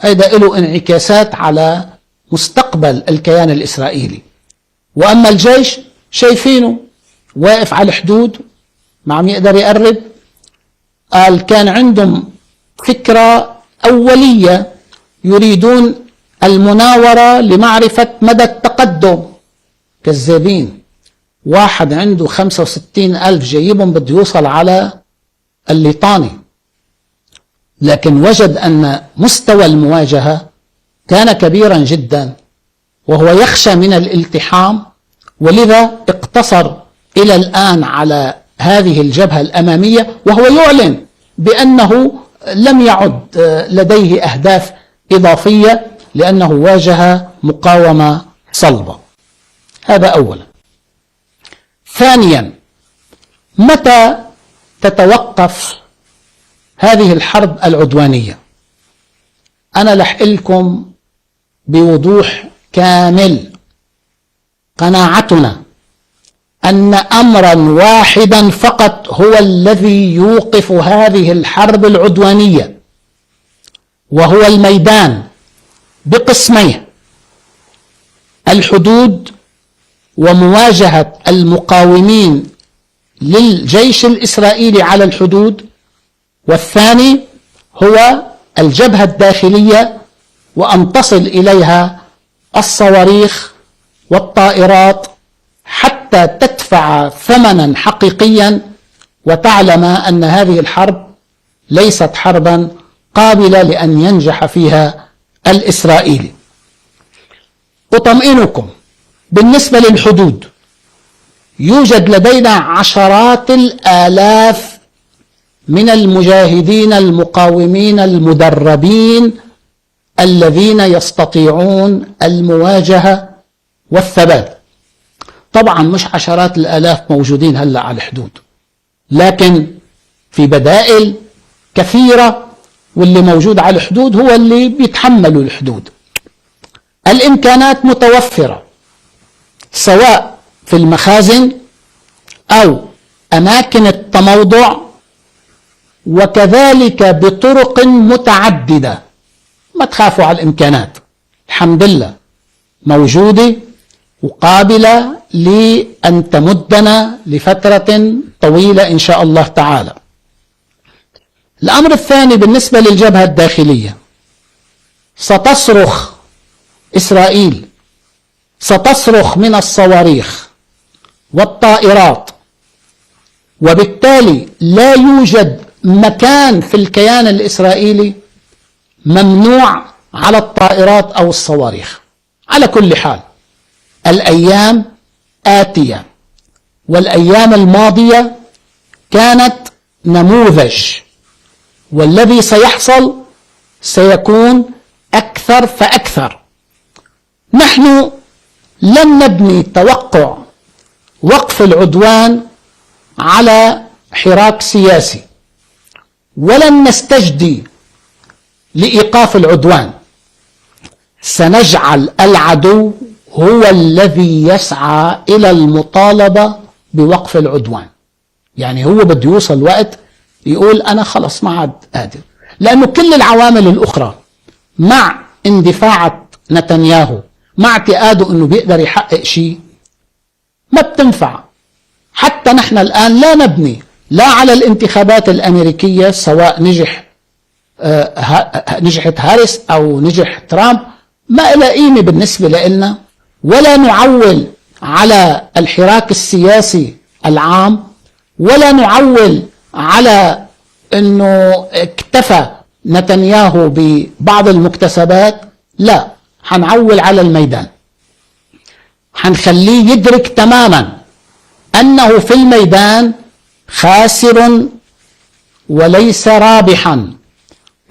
هذا له انعكاسات على مستقبل الكيان الإسرائيلي، وأما الجيش شايفينه واقف على الحدود ما عم يقدر يقرب. قال كان عندهم فكرة أولية يريدون المناورة لمعرفة مدى التقدم، كذابين. واحد عنده 65,000 جايبهم بده يوصل على الليطاني، لكن وجد أن مستوى المواجهة كان كبيرا جدا وهو يخشى من الالتحام، ولذا اقتصر إلى الآن على هذه الجبهة الأمامية، وهو يعلن بأنه لم يعد لديه أهداف إضافية لأنه واجه مقاومة صلبة. هذا أولا. ثانيا، متى تتوقف هذه الحرب العدوانية؟ أنا لح لكم بوضوح كامل قناعتنا أن أمرا واحدا فقط هو الذي يوقف هذه الحرب العدوانية، وهو الميدان بقسميه: الحدود ومواجهة المقاومين للجيش الإسرائيلي على الحدود، والثاني هو الجبهة الداخلية وأن تصل إليها الصواريخ والطائرات حتى تدفع ثمنا حقيقيا وتعلم أن هذه الحرب ليست حربا قابلة لأن ينجح فيها الإسرائيلي. أطمئنكم بالنسبة للحدود يوجد لدينا عشرات الآلاف من المجاهدين المقاومين المدربين الذين يستطيعون المواجهة والثبات. طبعا مش عشرات الآلاف موجودين هلأ على الحدود، لكن في بدائل كثيرة، واللي موجود على الحدود هو اللي بيتحملوا الحدود. الإمكانات متوفرة سواء في المخازن أو أماكن التموضع، وكذلك بطرق متعددة. ما تخافوا على الإمكانات، الحمد لله موجودة وقابلة لأن تمدنا لفترة طويلة إن شاء الله تعالى. الأمر الثاني بالنسبة للجبهة الداخلية، ستصرخ إسرائيل، ستصرخ من الصواريخ والطائرات، وبالتالي لا يوجد مكان في الكيان الإسرائيلي ممنوع على الطائرات أو الصواريخ. على كل حال الأيام آتية، والأيام الماضية كانت نموذج، والذي سيحصل سيكون أكثر فأكثر. نحن لن نبني توقع وقف العدوان على حراك سياسي، ولن نستجدي لإيقاف العدوان. سنجعل العدو هو الذي يسعى إلى المطالبة بوقف العدوان. يعني هو بده يوصل وقت يقول أنا خلص ما عاد قادر، لأنه كل العوامل الأخرى مع اندفاع نتنياهو، مع اعتقاده أنه بيقدر يحقق شيء، ما بتنفع. حتى نحن الآن لا نبني لا على الانتخابات الأمريكية سواء نجحت هاريس أو نجح ترامب، ما إلى قيمة بالنسبة لنا، ولا نعول على الحراك السياسي العام، ولا نعول على أنه اكتفى نتنياهو ببعض المكتسبات. لا، حنعول على الميدان، حنخليه يدرك تماما أنه في الميدان خاسر وليس رابحا،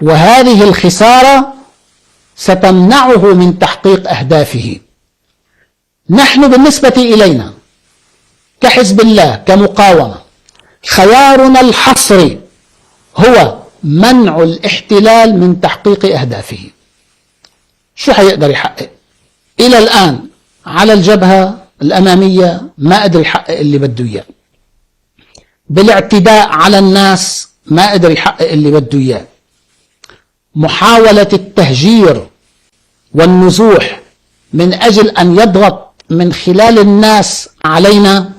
وهذه الخسارة ستمنعه من تحقيق أهدافه. نحن بالنسبة إلينا كحزب الله كمقاومة خيارنا الحصري هو منع الاحتلال من تحقيق أهدافه. شو حيقدر يحقق؟ إلى الآن على الجبهة الأمامية ما قدر يحقق اللي بده إياه، بالاعتداء على الناس ما قدر يحقق اللي بده إياه، محاولة التهجير والنزوح من أجل أن يضغط من خلال الناس علينا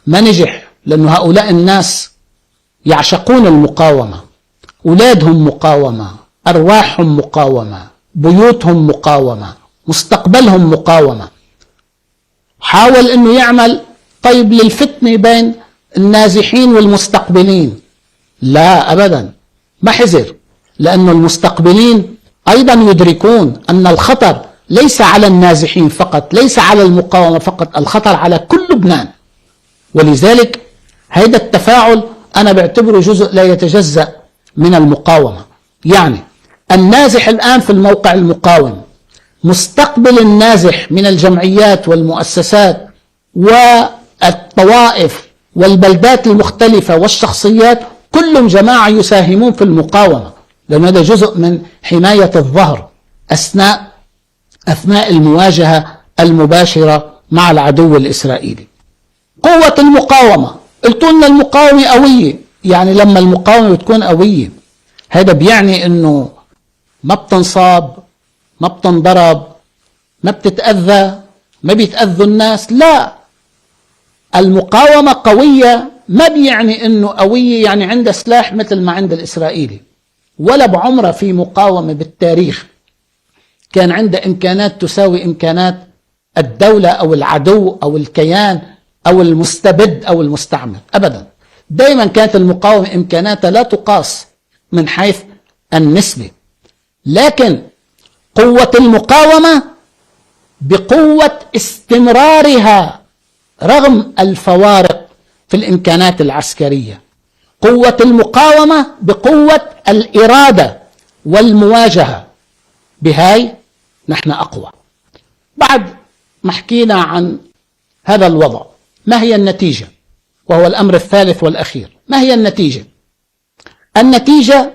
ما نجح، لأن هؤلاء الناس يعشقون المقاومة، أولادهم مقاومة، أرواحهم مقاومة، بيوتهم مقاومة، مستقبلهم مقاومة. حاول أنه يعمل طيب للفتنة بين النازحين والمستقبلين، لا أبدا، ما حزر، لأن المستقبلين أيضا يدركون أن الخطر ليس على النازحين فقط، ليس على المقاومة فقط، الخطر على كل لبنان. ولذلك هذا التفاعل أنا بعتبره جزء لا يتجزأ من المقاومة. يعني النازح الآن في الموقع المقاوم، مستقبل النازح من الجمعيات والمؤسسات والطوائف والبلدات المختلفة والشخصيات، كلهم جماعة يساهمون في المقاومة، لأن هذا جزء من حماية الظهر أثناء المواجهة المباشرة مع العدو الإسرائيلي. قوة المقاومة، قلتوا لنا المقاومة قوية، يعني لما المقاومة بتكون قوية هذا بيعني أنه ما بتنصاب، ما بتنضرب، ما بتتأذى، ما بيتأذوا الناس، لا. المقاومة قوية ما بيعني أنه قوية يعني عندها سلاح مثل ما عند الإسرائيلي، ولا بعمره في مقاومة بالتاريخ كان عنده إمكانات تساوي إمكانات الدولة أو العدو أو الكيان أو المستبد أو المستعمر، أبدا. دائما كانت المقاومة إمكاناتها لا تقاس من حيث النسبة، لكن قوة المقاومة بقوة استمرارها رغم الفوارق في الإمكانات العسكرية. قوة المقاومة بقوة الإرادة والمواجهة، بهاي نحن أقوى. بعد ما حكينا عن هذا الوضع، ما هي النتيجة؟ وهو الأمر الثالث والأخير. ما هي النتيجة؟ النتيجة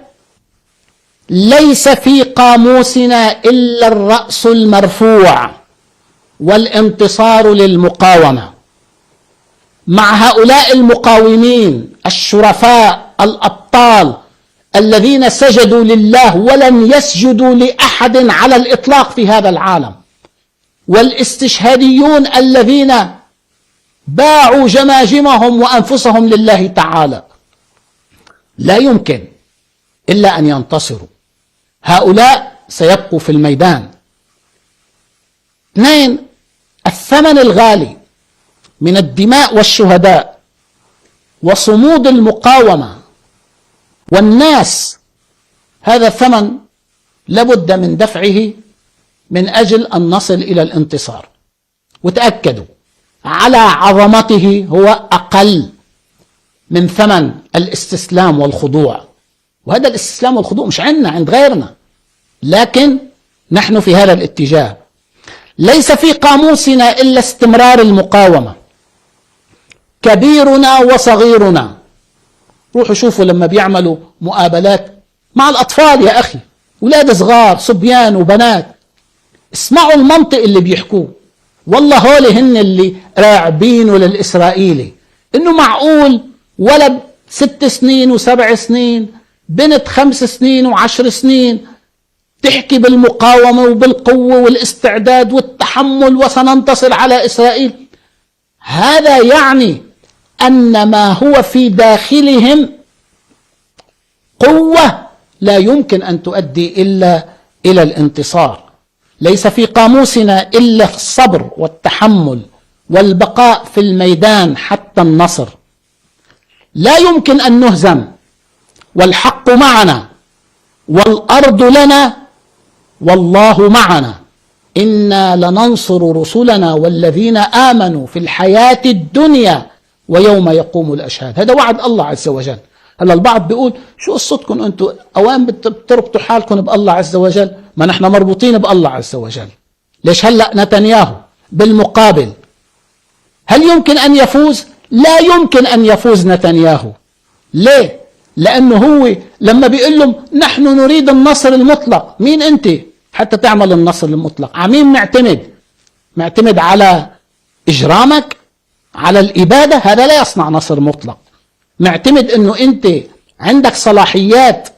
ليس في قاموسنا إلا الرأس المرفوع والانتصار للمقاومة. مع هؤلاء المقاومين الشرفاء الأبطال الذين سجدوا لله ولم يسجدوا لأحد على الإطلاق في هذا العالم، والاستشهاديون الذين باعوا جماجمهم وأنفسهم لله تعالى، لا يمكن إلا أن ينتصروا. هؤلاء سيبقوا في الميدان. 2. الثمن الغالي من الدماء والشهداء وصمود المقاومة والناس، هذا ثمن لابد من دفعه من أجل أن نصل إلى الانتصار. وتأكدوا على عظمته هو أقل من ثمن الاستسلام والخضوع، وهذا الاستسلام والخضوع مش عندنا، عند غيرنا، لكن نحن في هذا الاتجاه. ليس في قاموسنا إلا استمرار المقاومة، كبيرنا وصغيرنا. روحوا شوفوا لما بيعملوا مقابلات مع الأطفال يا أخي، أولاد صغار صبيان وبنات، اسمعوا المنطق اللي بيحكوه. والله هولي هن اللي راعبينه للإسرائيلي، إنه معقول ولد 6 سنين و7 سنين، بنت 5 سنين و10 سنين تحكي بالمقاومة وبالقوة والاستعداد والتحمل وسننتصر على إسرائيل. هذا يعني أن ما هو في داخلهم قوة لا يمكن أن تؤدي إلا إلى الانتصار. ليس في قاموسنا إلا الصبر والتحمل والبقاء في الميدان حتى النصر. لا يمكن أن نهزم، والحق معنا والأرض لنا والله معنا، إنا لننصر رسلنا والذين آمنوا في الحياة الدنيا ويوم يقوم الأشهاد. هذا وعد الله عز وجل. هلا البعض بيقول شو قصتكم انتم اوان بتربطوا حالكم بالله عز وجل؟ ما نحن مربوطين بالله عز وجل. ليش هلا نتنياهو بالمقابل هل يمكن ان يفوز؟ لا يمكن ان يفوز نتنياهو. ليه؟ لانه هو لما بيقول لهم نحن نريد النصر المطلق، مين انت حتى تعمل النصر المطلق؟ على مين معتمد؟ معتمد على اجرامك، على الاباده؟ هذا لا يصنع نصر مطلق. معتمد انه انت عندك صلاحيات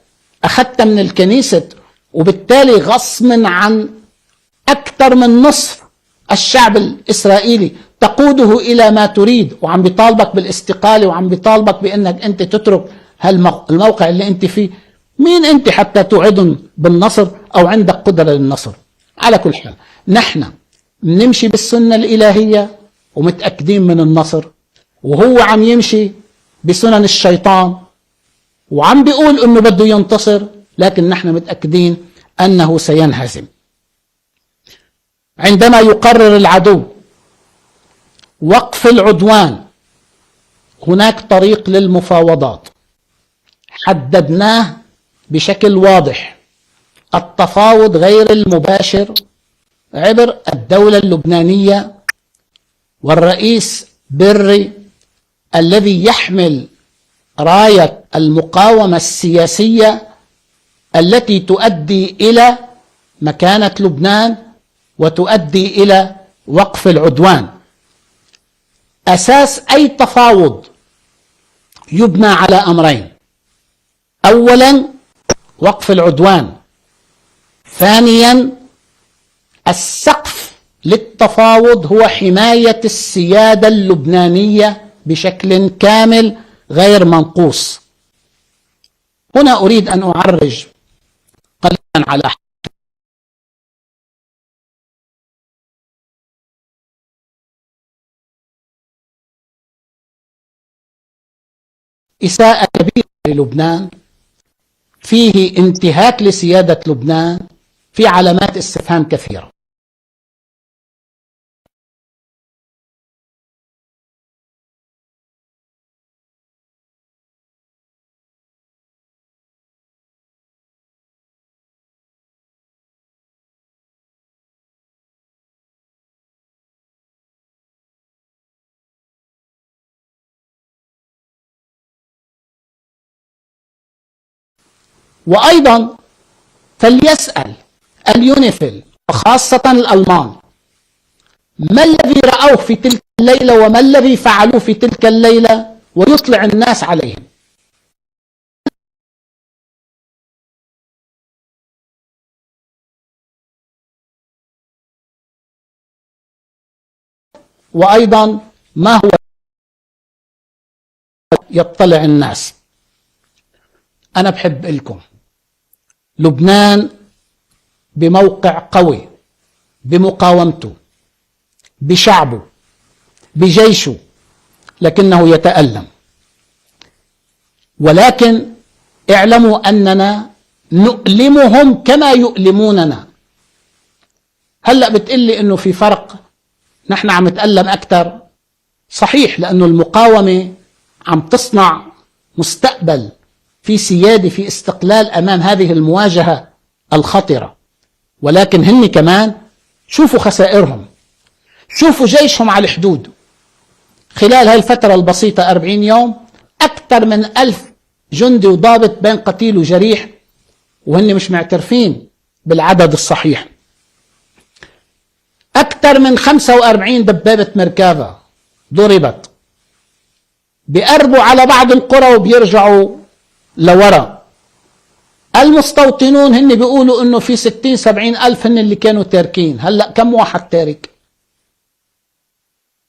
اخذتها من الكنيسة، وبالتالي غصما عن اكثر من نصف الشعب الاسرائيلي تقوده الى ما تريد، وعم بيطالبك بالاستقالة، وعم بيطالبك بانك انت تترك الموقع اللي انت فيه. مين انت حتى توعدهم بالنصر او عندك قدرة للنصر؟ على كل حال نحن بنمشي بالسنة الالهية ومتأكدين من النصر، وهو عم يمشي بسنن الشيطان وعم بيقول انه بده ينتصر، لكن نحن متأكدين انه سينهزم. عندما يقرر العدو وقف العدوان هناك طريق للمفاوضات حددناه بشكل واضح. التفاوض غير المباشر عبر الدولة اللبنانية والرئيس بري الذي يحمل راية المقاومة السياسية التي تؤدي إلى مكانة لبنان وتؤدي إلى وقف العدوان. أساس أي تفاوض يبنى على أمرين: أولا وقف العدوان، ثانيا السقف للتفاوض هو حماية السيادة اللبنانية بشكل كامل غير منقوص. هنا أريد أن أعرج قليلا على إساءة كبيرة للبنان، فيه انتهاك لسيادة لبنان، في علامات استفهام كثيرة. وأيضا فليسأل اليونيفيل وخاصة الألمان ما الذي رأوه في تلك الليلة وما الذي فعلوه في تلك الليلة ويطلع الناس عليهم. وأيضا ما هو يطلع الناس. أنا بحب لكم لبنان بموقع قوي، بمقاومته، بشعبه، بجيشه، لكنه يتألم. ولكن اعلموا أننا نؤلمهم كما يؤلموننا. هلأ بتقلي أنه في فرق، نحن عم نتألم أكثر، صحيح، لأنه المقاومة عم تصنع مستقبل في سيادة، في استقلال أمام هذه المواجهة الخطرة. ولكن هن كمان شوفوا خسائرهم، شوفوا جيشهم على الحدود. خلال هاي الفترة البسيطة 40 يوم أكثر من 1000 جندي وضابط بين قتيل وجريح، وهن مش معترفين بالعدد الصحيح. أكثر من 45 دبابة مركافة ضربت، بيقربوا على بعض القرى وبيرجعوا لورا. المستوطنون هن بيقولوا انه في 60-70 ألف هن اللي كانوا تاركين. هلأ كم واحد تارك؟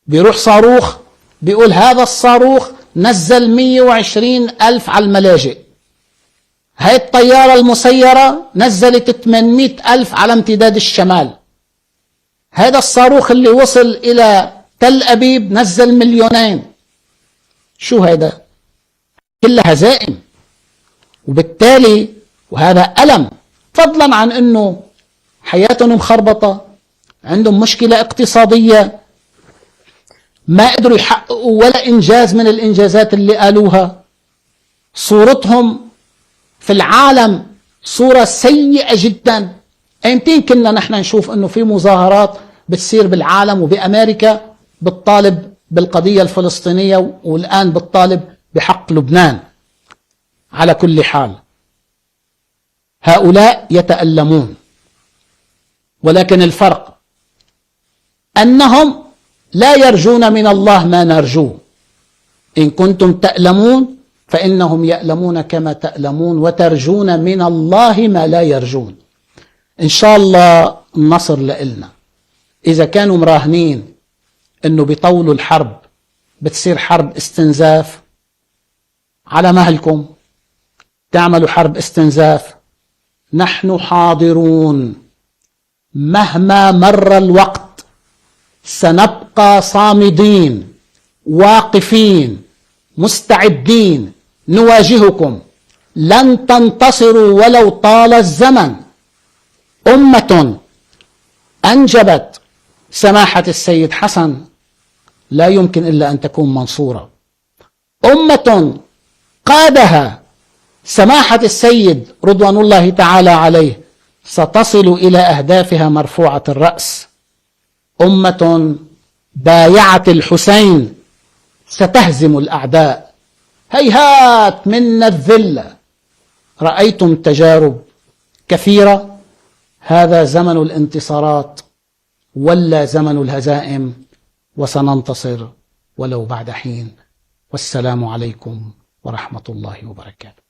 بيروح صاروخ بيقول هذا الصاروخ نزل 120 ألف على الملاجئ. هاي الطيارة المسيرة نزلت 800 ألف على امتداد الشمال. هذا الصاروخ اللي وصل إلى تل أبيب نزل 2,000,000. شو هذا؟ كلها هزائم. وبالتالي وهذا ألم، فضلا عن أنه حياتهم مخربطة، عندهم مشكلة اقتصادية، ما قدروا يحققوا ولا إنجاز من الإنجازات اللي قالوها. صورتهم في العالم صورة سيئة جدا. ايمتين كنا نحن نشوف انه في مظاهرات بتصير بالعالم وبأمريكا بتطالب بالقضية الفلسطينية، والآن بتطالب بحق لبنان. على كل حال هؤلاء يتألمون، ولكن الفرق أنهم لا يرجون من الله ما نرجوه. إن كنتم تألمون فإنهم يألمون كما تألمون، وترجون من الله ما لا يرجون. إن شاء الله النصر لإلنا. إذا كانوا مراهنين إنه بيطولوا الحرب بتصير حرب استنزاف، على مهلكم تعملوا حرب استنزاف. نحن حاضرون مهما مر الوقت، سنبقى صامدين واقفين مستعدين نواجهكم. لن تنتصروا ولو طال الزمن. أمة أنجبت سماحة السيد حسن لا يمكن إلا أن تكون منصورة. أمة قادها سماحة السيد رضوان الله تعالى عليه ستصل إلى أهدافها مرفوعة الرأس. أمة بايعة الحسين ستهزم الأعداء. هيهات منا الذلة. رأيتم تجارب كثيرة. هذا زمن الانتصارات ولا زمن الهزائم، وسننتصر ولو بعد حين. والسلام عليكم ورحمة الله وبركاته.